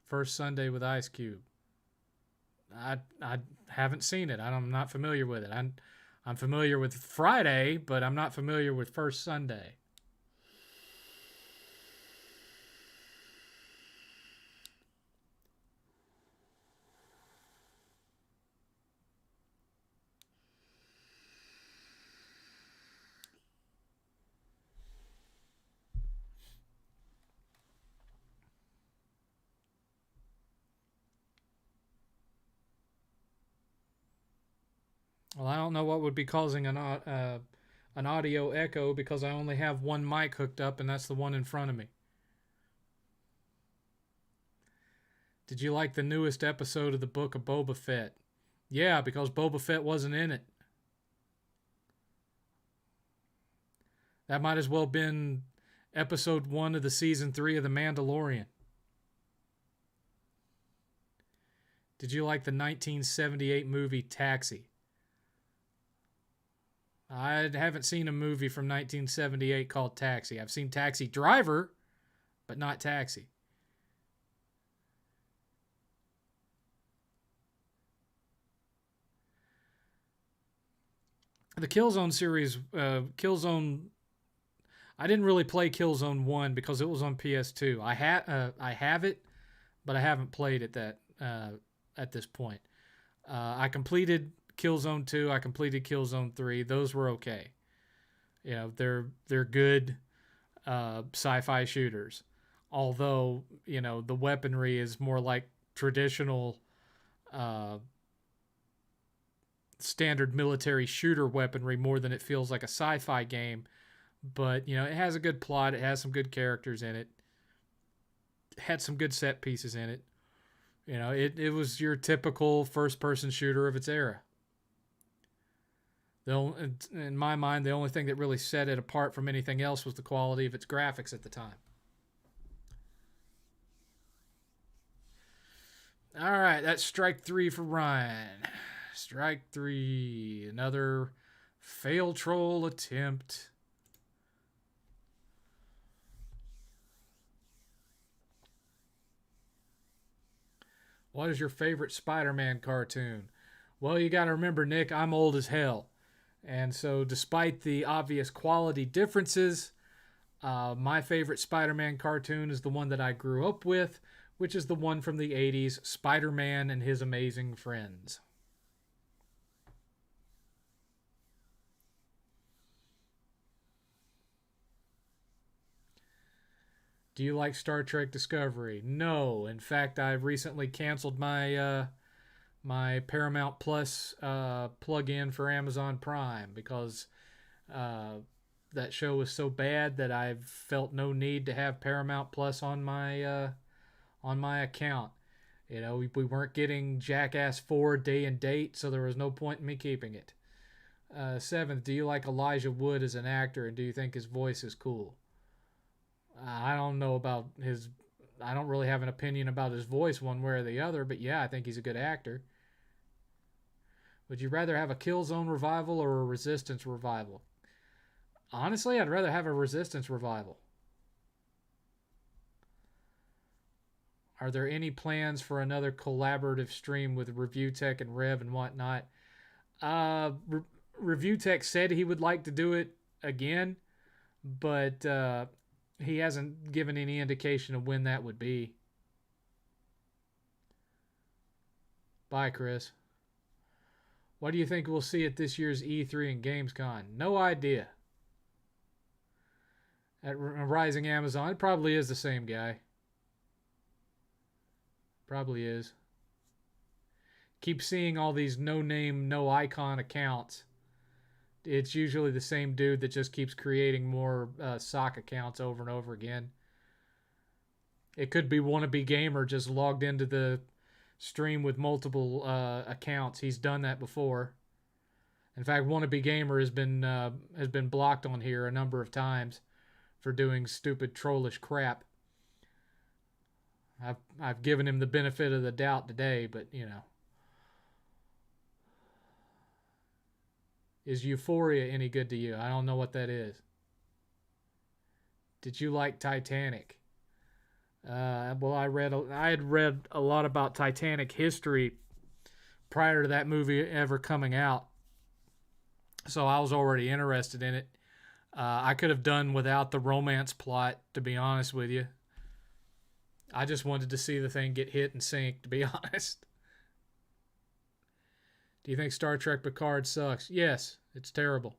First Sunday with Ice Cube. I haven't seen it. I'm not familiar with it. I'm familiar with Friday, but I'm not familiar with First Sunday. Well, I don't know what would be causing an audio echo because I only have one mic hooked up, and that's the one in front of me. Did you like the newest episode of the Book of Boba Fett? Yeah, because Boba Fett wasn't in it. That might as well have been episode 1 of the season 3 of The Mandalorian. Did you like the 1978 movie Taxi? I haven't seen a movie from 1978 called Taxi. I've seen Taxi Driver, but not Taxi. The Killzone series, Killzone. I didn't really play Killzone 1 because it was on PS2. I have it, but I haven't played it at this point. I completed Killzone 2. I completed Killzone 3. Those were okay. You know, they're good sci-fi shooters. Although, you know, the weaponry is more like traditional standard military shooter weaponry more than it feels like a sci-fi game. But, you know, it has a good plot. It has some good characters in it. It had some good set pieces in it. You know, it was your typical first-person shooter of its era. In my mind, the only thing that really set it apart from anything else was the quality of its graphics at the time. All right, that's strike 3 for Ryan. Strike 3. Another fail troll attempt. What is your favorite Spider-Man cartoon? Well, you got to remember, Nick, I'm old as hell. And so, despite the obvious quality differences, my favorite Spider Man cartoon is the one that I grew up with, which is the one from the 80s, Spider Man and His Amazing Friends. Do you like Star Trek Discovery? No. In fact, I've recently canceled my Paramount Plus plug-in for Amazon Prime because uh, that show was so bad that I've felt no need to have Paramount Plus on my account. You know, we weren't getting Jackass 4 day and date, so there was no point in me keeping it. Seventh, do you like Elijah Wood as an actor, and do you think his voice is cool? I don't know about his. I don't really have an opinion about his voice one way or the other, but yeah, I think he's a good actor. Would you rather have a Killzone revival or a Resistance revival? Honestly, I'd rather have a Resistance revival. Are there any plans for another collaborative stream with Review Tech and Rev and whatnot? Re- Review Tech said he would like to do it again, but he hasn't given any indication of when that would be. Bye, Chris. What do you think we'll see at this year's E3 and Gamescom? No idea. At Rising Amazon, it probably is the same guy. Probably is. Keep seeing all these no name, no icon accounts. It's usually the same dude that just keeps creating more sock accounts over and over again. It could be Wannabe Gamer just logged into the stream with multiple accounts. He's done that before. In fact, Wannabe Gamer has been blocked on here a number of times for doing stupid trollish crap. I've given him the benefit of the doubt today, but you know. Is Euphoria any good to you? I don't know what that is. Did you like Titanic? Well, I had read a lot about Titanic history prior to that movie ever coming out, so I was already interested in it. I could have done without the romance plot, to be honest with you. I just wanted to see the thing get hit and sink, to be honest. Do you think Star Trek Picard sucks? Yes, it's terrible.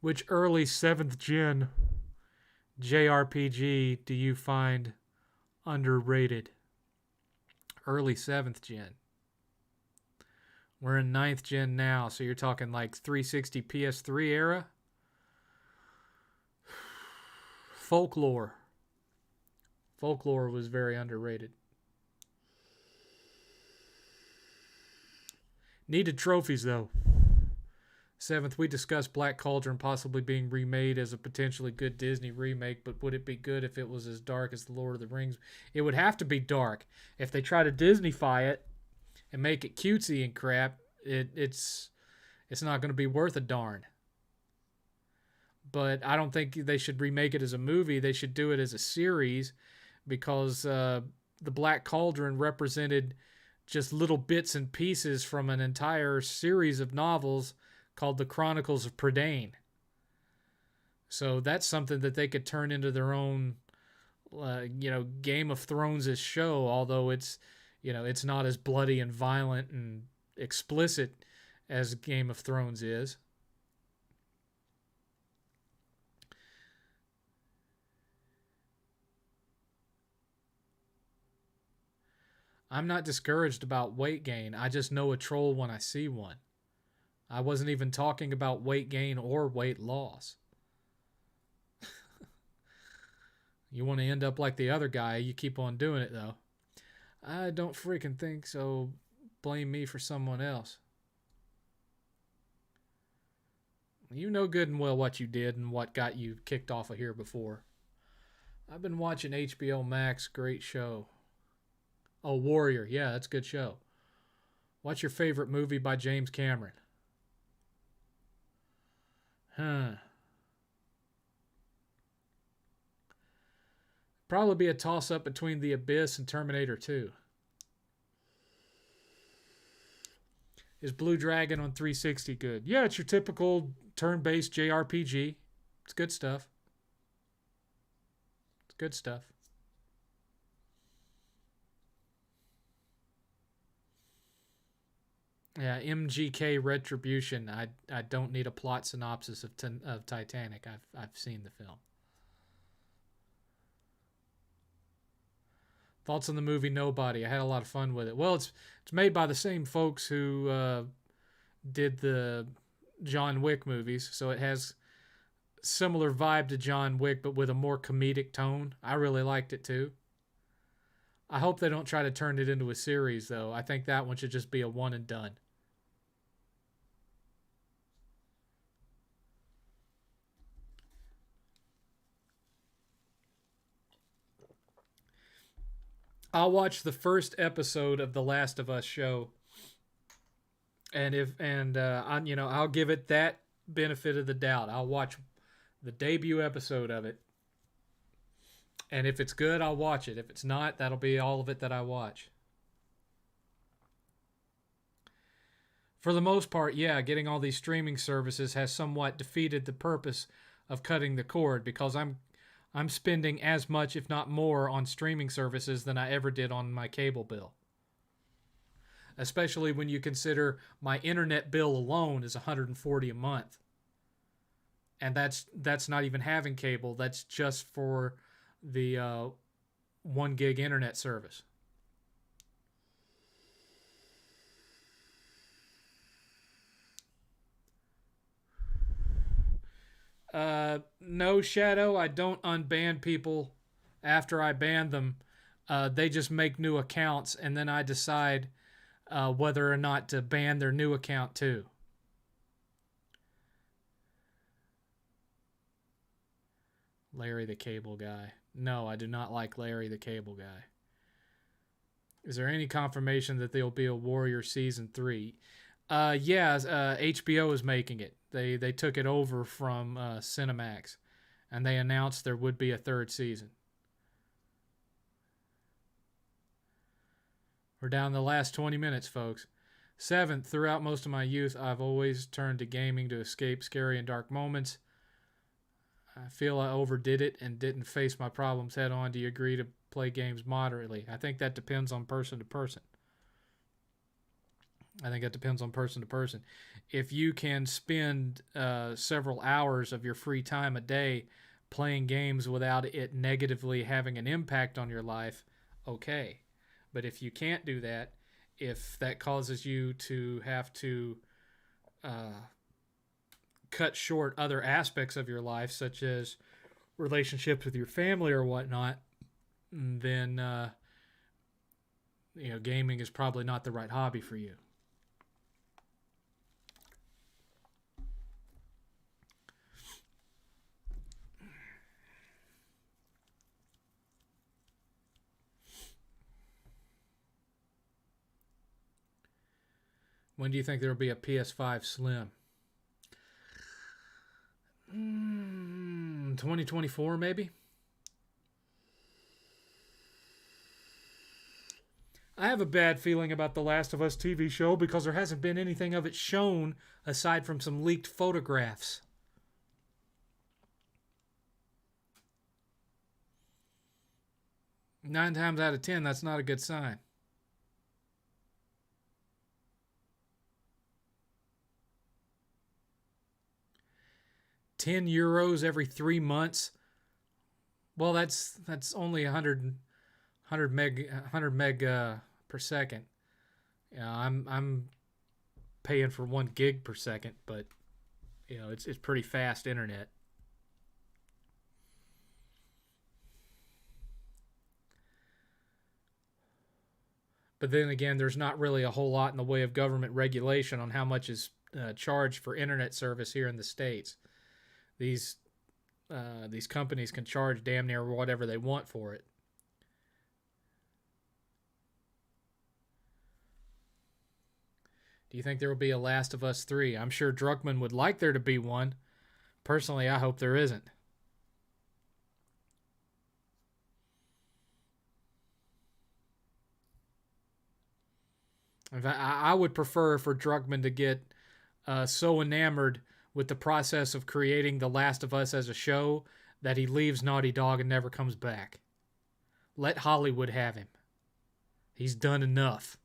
Which early 7th gen JRPG do you find underrated? Early 7th gen. We're in 9th gen now, so you're talking like 360 PS3 era? Folklore. Folklore was very underrated. Needed trophies, though. 7th, we discussed Black Cauldron possibly being remade as a potentially good Disney remake, but would it be good if it was as dark as The Lord of the Rings? It would have to be dark. If they try to Disneyfy it and make it cutesy and crap, it's not going to be worth a darn. But I don't think they should remake it as a movie. They should do it as a series because the Black Cauldron represented just little bits and pieces from an entire series of novels called The Chronicles of Prydain. So that's something that they could turn into their own, Game of Thrones' show, although it's not as bloody and violent and explicit as Game of Thrones is. I'm not discouraged about weight gain. I just know a troll when I see one. I wasn't even talking about weight gain or weight loss. You want to end up like the other guy, you keep on doing it though. I don't freaking think so. Blame me for someone else. You know good and well what you did and what got you kicked off of here before. I've been watching HBO Max. Great show. Oh, Warrior. Yeah, that's a good show. What's your favorite movie by James Cameron? Huh. Probably be a toss up between The Abyss and Terminator 2. Is Blue Dragon on 360 good? Yeah, it's your typical turn based JRPG. It's good stuff. It's good stuff. Yeah, MGK Retribution. I don't need a plot synopsis of Titanic. I've seen the film. Thoughts on the movie Nobody? I had a lot of fun with it. Well, it's made by the same folks who did the John Wick movies, so it has similar vibe to John Wick, but with a more comedic tone. I really liked it too. I hope they don't try to turn it into a series, though. I think that one should just be a one and done. I'll watch the first episode of the Last of Us show, and I'll give it that benefit of the doubt. I'll watch the debut episode of it, and if it's good, I'll watch it. If it's not, that'll be all of it that I watch. For the most part, yeah, getting all these streaming services has somewhat defeated the purpose of cutting the cord because I'm spending as much, if not more, on streaming services than I ever did on my cable bill. Especially when you consider my internet bill alone is $140 a month. And that's not even having cable. That's just for the 1 gig internet service. No, Shadow, I don't unban people after I ban them. They just make new accounts, and then I decide whether or not to ban their new account too. Larry the Cable Guy. No, I do not like Larry the Cable Guy. Is there any confirmation that there'll be a Warrior Season 3? HBO is making it. They took it over from Cinemax, and they announced there would be a third season. We're down the last 20 minutes, folks. 7th, throughout most of my youth, I've always turned to gaming to escape scary and dark moments. I feel I overdid it and didn't face my problems head on. Do you agree to play games moderately? I think that depends on person to person. If you can spend several hours of your free time a day playing games without it negatively having an impact on your life, okay. But if you can't do that, if that causes you to have to cut short other aspects of your life, such as relationships with your family or whatnot, then gaming is probably not the right hobby for you. When do you think there will be a PS5 Slim? 2024 maybe? I have a bad feeling about the Last of Us TV show because there hasn't been anything of it shown aside from some leaked photographs. Nine times out of 10, that's not a good sign. €10 every 3 months. Well, that's only 100 meg per second. I'm paying for 1 gig per second, but it's pretty fast internet. But then again, there's not really a whole lot in the way of government regulation on how much is charged for internet service here in the States. These companies can charge damn near whatever they want for it. Do you think there will be a Last of Us 3? I'm sure Druckmann would like there to be one. Personally, I hope there isn't. In fact, I would prefer for Druckmann to get so enamored with the process of creating The Last of Us as a show that he leaves Naughty Dog and never comes back. Let Hollywood have him. He's done enough.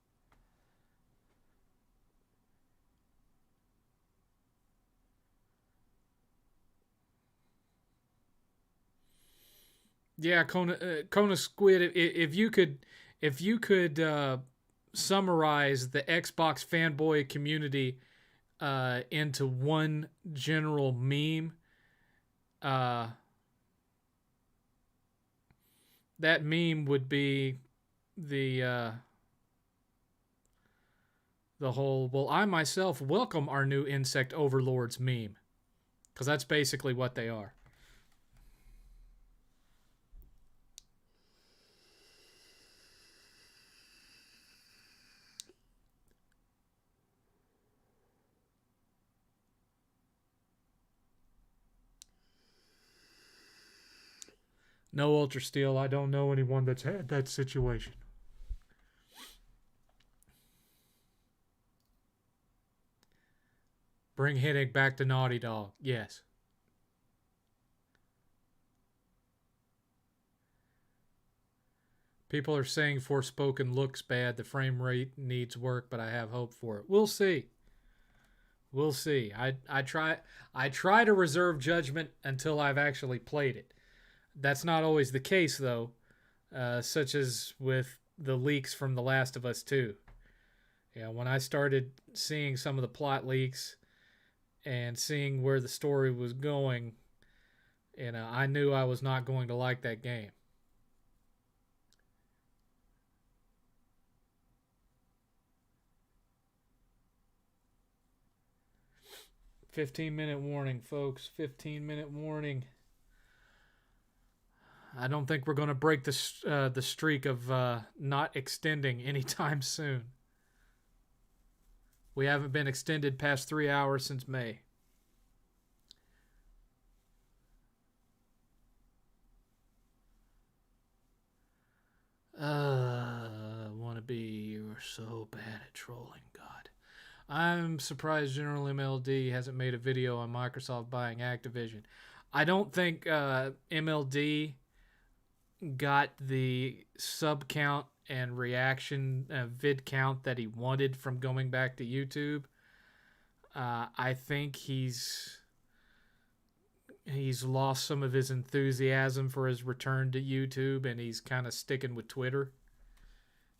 Yeah, Kona Squid. If you could summarize the Xbox fanboy community into one general meme, uh, that meme would be the the whole. Well, I myself welcome our new insect overlords meme, because that's basically what they are. No Ultra Steel. I don't know anyone that's had that situation. Bring Hittig back to Naughty Dog. Yes. People are saying Forspoken looks bad. The frame rate needs work, but I have hope for it. We'll see. We'll see. I try to reserve judgment until I've actually played it. That's not always the case though, such as with the leaks from The Last of Us 2. Yeah, when I started seeing some of the plot leaks and seeing where the story was going, I knew I was not going to like that game. "15-minute warning, folks. 15-minute warning." I don't think we're going to break the streak of not extending anytime soon. We haven't been extended past 3 hours since May. Wannabe, you are so bad at trolling. God. I'm surprised General MLD hasn't made a video on Microsoft buying Activision. I don't think MLD got the sub count and reaction vid count that he wanted from going back to YouTube. I think he's lost some of his enthusiasm for his return to YouTube, and he's kind of sticking with Twitter.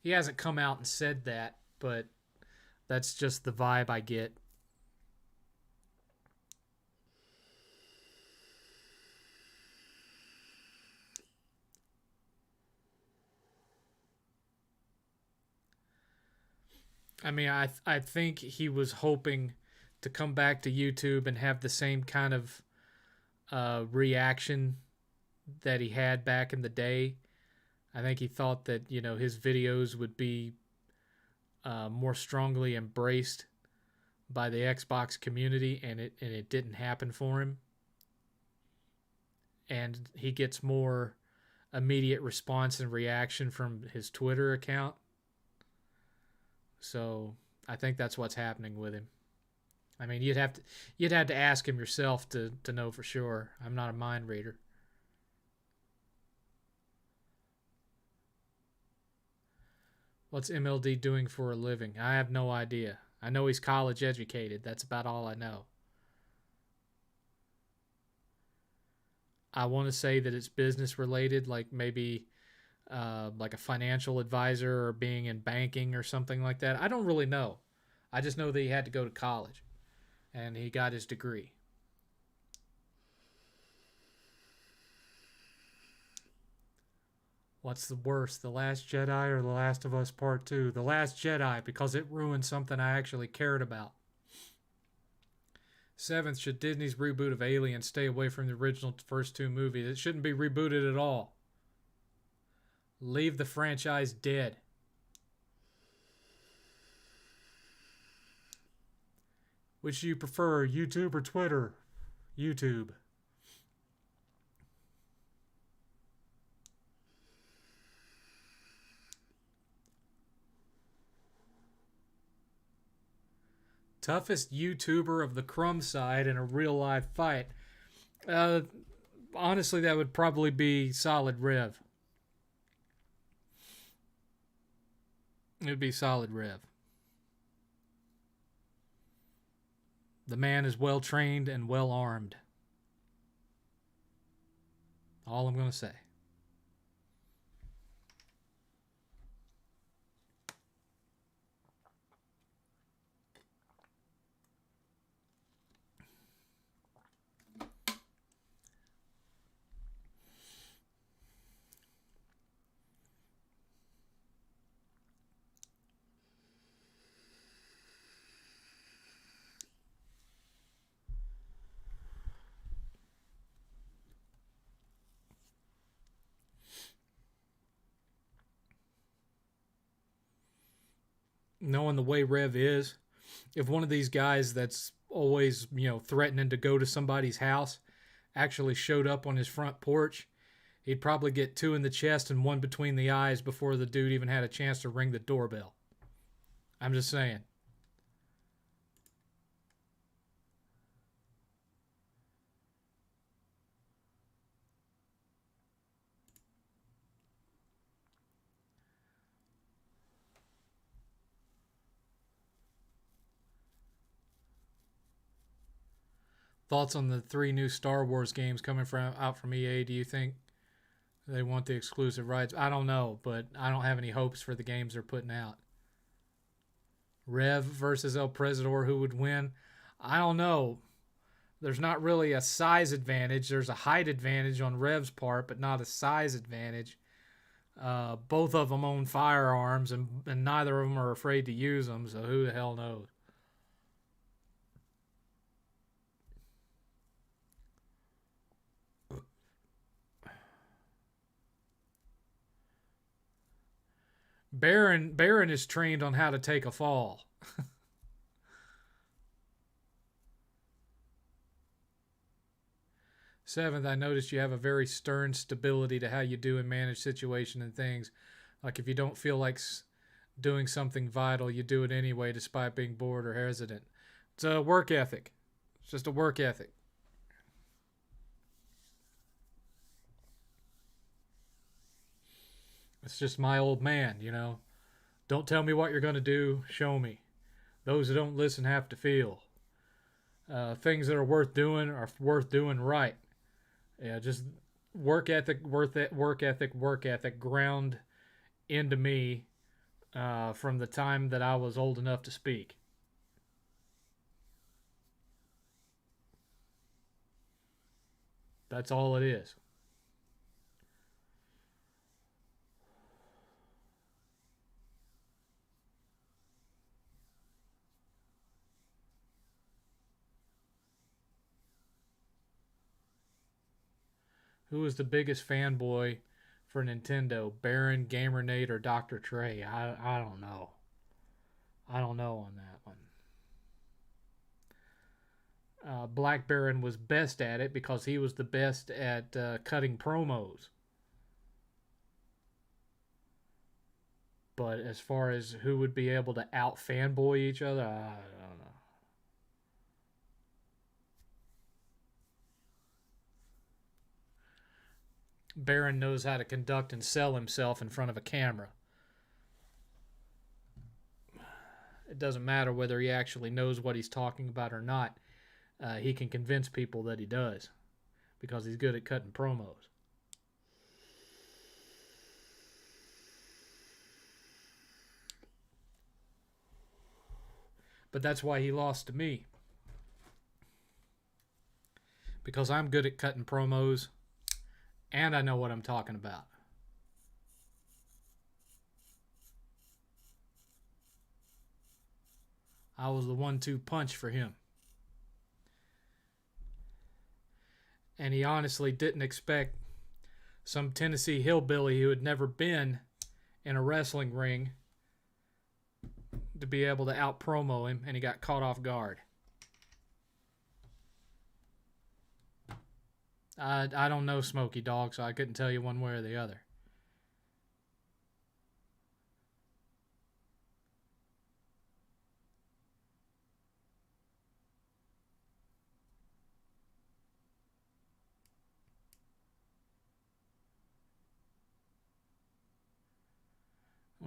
He hasn't come out and said that, but that's just the vibe I get. I mean, I think he was hoping to come back to YouTube and have the same kind of reaction that he had back in the day. I think he thought that his videos would be more strongly embraced by the Xbox community, and it didn't happen for him. And he gets more immediate response and reaction from his Twitter account. So I think that's what's happening with him. I mean, you'd have to ask him yourself to know for sure. I'm not a mind reader. What's MLD doing for a living? I have no idea. I know he's college educated. That's about all I know. I want to say that it's business related, like maybe like a financial advisor or being in banking or something like that. I don't really know. I just know that he had to go to college and he got his degree. What's the worst, The Last Jedi or The Last of Us Part 2? The Last Jedi, because it ruined something I actually cared about. 7th, should Disney's reboot of Alien stay away from the original first two movies? It shouldn't be rebooted at all. Leave the franchise dead. Which do you prefer, YouTube or Twitter? YouTube. Toughest YouTuber of the Crumb side in a real life fight. Uh, Honestly, that would probably be Solid Rev. It would be Solid Rev. The man is well trained and well armed. All I'm going to say. Knowing the way Rev is, if one of these guys that's always, threatening to go to somebody's house actually showed up on his front porch, he'd probably get 2 in the chest and 1 between the eyes before the dude even had a chance to ring the doorbell. I'm just saying. Thoughts on the 3 new Star Wars games coming out from EA? Do you think they want the exclusive rights? I don't know, but I don't have any hopes for the games they're putting out. Rev versus El Presidor, who would win? I don't know. There's not really a size advantage. There's a height advantage on Rev's part, but not a size advantage. Both of them own firearms, and neither of them are afraid to use them, so who the hell knows? Baron is trained on how to take a fall. Seventh, I noticed you have a very stern stability to how you do and manage situation and things. Like if you don't feel like doing something vital, you do it anyway despite being bored or hesitant. It's a work ethic. It's just a work ethic. It's just my old man. Don't tell me what you're going to do, show me. Those who don't listen have to feel. Things that are worth doing right. Yeah, just work ethic, work ethic ground into me from the time that I was old enough to speak. That's all it is. Who is the biggest fanboy for Nintendo? Baron, GamerNate, or Dr. Trey? I don't know. I don't know on that one. Black Baron was best at it because he was the best at cutting promos. But as far as who would be able to out fanboy each other, I don't know. Baron knows how to conduct and sell himself in front of a camera. It doesn't matter whether he actually knows what he's talking about or not. He can convince people that he does because he's good at cutting promos. But that's why he lost to me. Because I'm good at cutting promos and I know what I'm talking about. I was the 1-2 punch for him. And he honestly didn't expect some Tennessee hillbilly who had never been in a wrestling ring to be able to out promo him, and he got caught off guard. I don't know Smokey Dog, so I couldn't tell you one way or the other.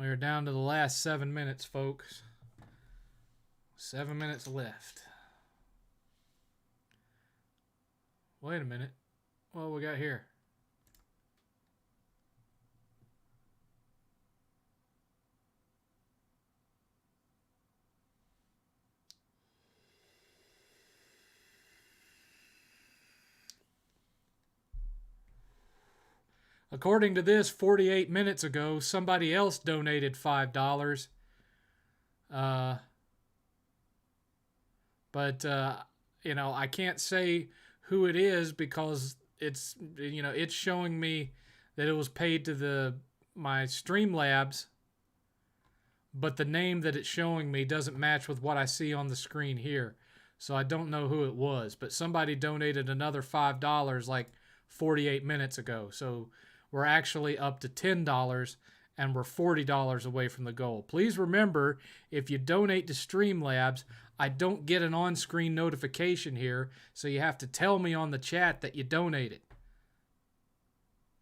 We're down to the last 7 minutes, folks. 7 minutes left. Wait a minute. What we got here? According to this, 48 minutes ago, somebody else donated $5. But I can't say who it is because it's showing me that it was paid to my Streamlabs, but the name that it's showing me doesn't match with what I see on the screen here. So I don't know who it was, but somebody donated another $5 like 48 minutes ago. So we're actually up to $10 and we're $40 away from the goal. Please remember, if you donate to Streamlabs, I don't get an on-screen notification here, so you have to tell me on the chat that you donated.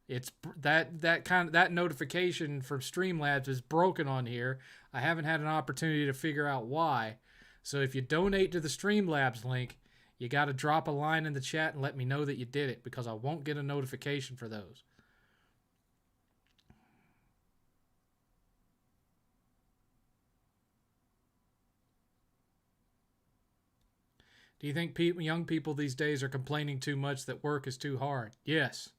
It's that notification from Streamlabs is broken on here. I haven't had an opportunity to figure out why. So if you donate to the Streamlabs link, you got to drop a line in the chat and let me know that you did it, because I won't get a notification for those. Do you think young people these days are complaining too much that work is too hard? Yes.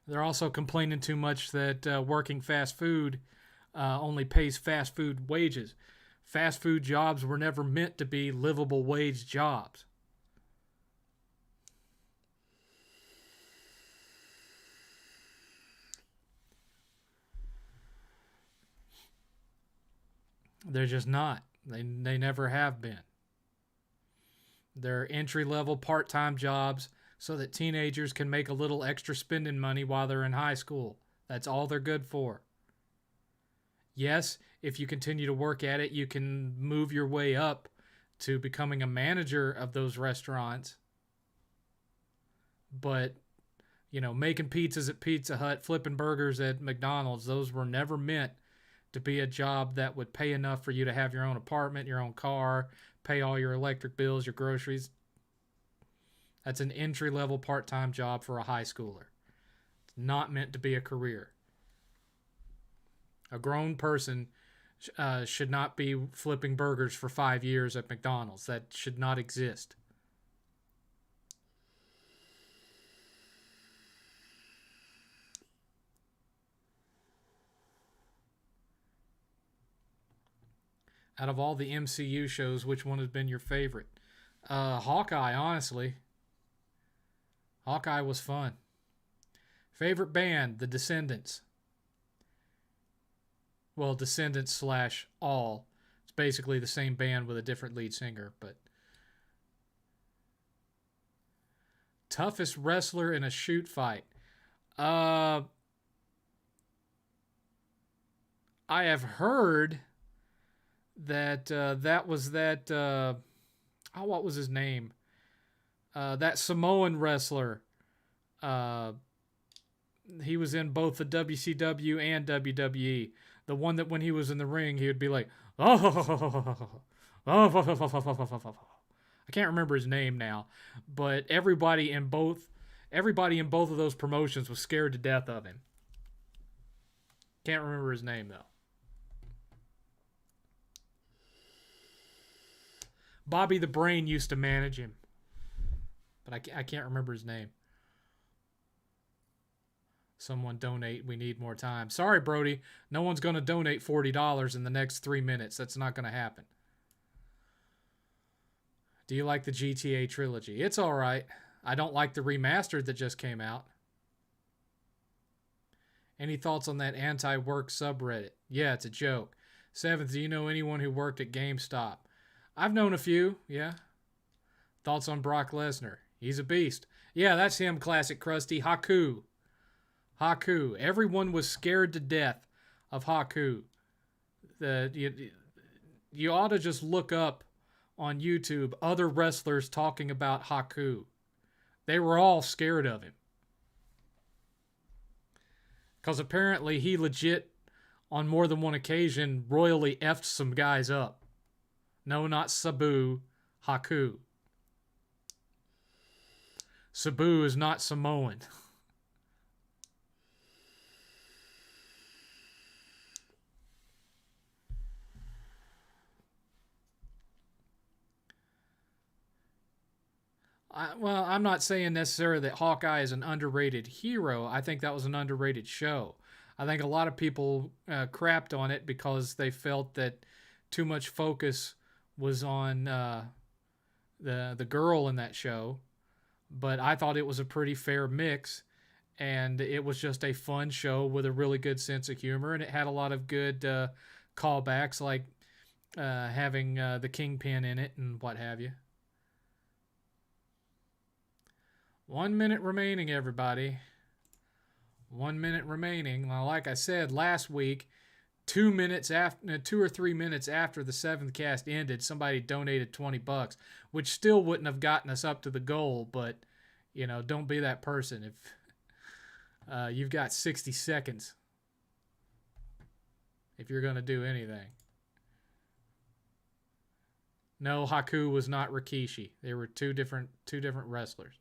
They're also complaining too much that working fast food only pays fast food wages. Fast food jobs were never meant to be livable wage jobs. They're just not. They never have been. They're entry-level part-time jobs so that teenagers can make a little extra spending money while they're in high school. That's all they're good for. Yes, if you continue to work at it, you can move your way up to becoming a manager of those restaurants. But, making pizzas at Pizza Hut, flipping burgers at McDonald's, those were never meant to be a job that would pay enough for you to have your own apartment, your own car, pay all your electric bills, your groceries. That's an entry-level part-time job for a high schooler. It's not meant to be a career. A grown person should not be flipping burgers for 5 years at McDonald's. That should not exist. Out of all the MCU shows, which one has been your favorite? Hawkeye, honestly. Hawkeye was fun. Favorite band? The Descendants. Well, Descendants / All. It's basically the same band with a different lead singer, but... Toughest wrestler in a shoot fight? I have heard that that was that what was his name, that Samoan wrestler, he was in both the WCW and WWE, the one that when he was in the ring he would be like, oh, I can't remember his name now, but everybody in both of those promotions was scared to death of him. Can't remember his name though. Bobby the Brain used to manage him, but I can't remember his name. Someone donate. We need more time. Sorry, Brody. No one's going to donate $40 in the next 3 minutes. That's not going to happen. Do you like the GTA trilogy? It's all right. I don't like the remastered that just came out. Any thoughts on that anti-work subreddit? Yeah, it's a joke. 7th, do you know anyone who worked at GameStop? I've known a few, yeah. Thoughts on Brock Lesnar? He's a beast. Yeah, that's him, Classic Krusty. Haku. Everyone was scared to death of Haku. You ought to just look up on YouTube other wrestlers talking about Haku. They were all scared of him. Because apparently he legit, on more than one occasion, royally effed some guys up. No, not Sabu, Haku. Sabu is not Samoan. Well, I'm not saying necessarily that Hawkeye is an underrated hero. I think that was an underrated show. I think a lot of people crapped on it because they felt that too much focus was on the girl in that show. But I thought it was a pretty fair mix, and it was just a fun show with a really good sense of humor, and it had a lot of good callbacks, like having the Kingpin in it and what have you. 1 minute remaining, everybody. 1 minute remaining. Now, like I said last week, 2 minutes after, 2 or 3 minutes after the 7thCast ended, somebody donated $20, which still wouldn't have gotten us up to the goal. But don't be that person. If you've got 60 seconds, if you're gonna do anything. No, Haku was not Rikishi. They were two different wrestlers.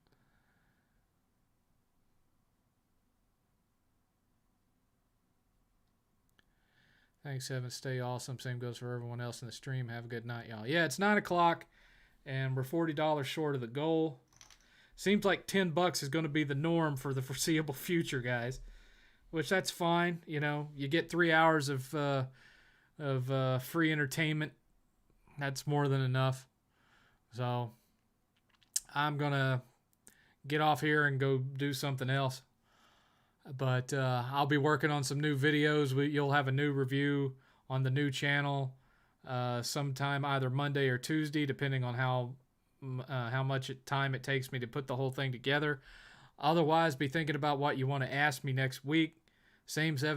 Thanks, Evan. Stay awesome. Same goes for everyone else in the stream. Have a good night, y'all. Yeah, it's 9 o'clock, and we're $40 short of the goal. Seems like $10 is going to be the norm for the foreseeable future, guys. Which that's fine. You get 3 hours of free entertainment. That's more than enough. So I'm gonna get off here and go do something else. But I'll be working on some new videos. You'll have a new review on the new channel sometime either Monday or Tuesday, depending on how much time it takes me to put the whole thing together. Otherwise, be thinking about what you want to ask me next week. Same 7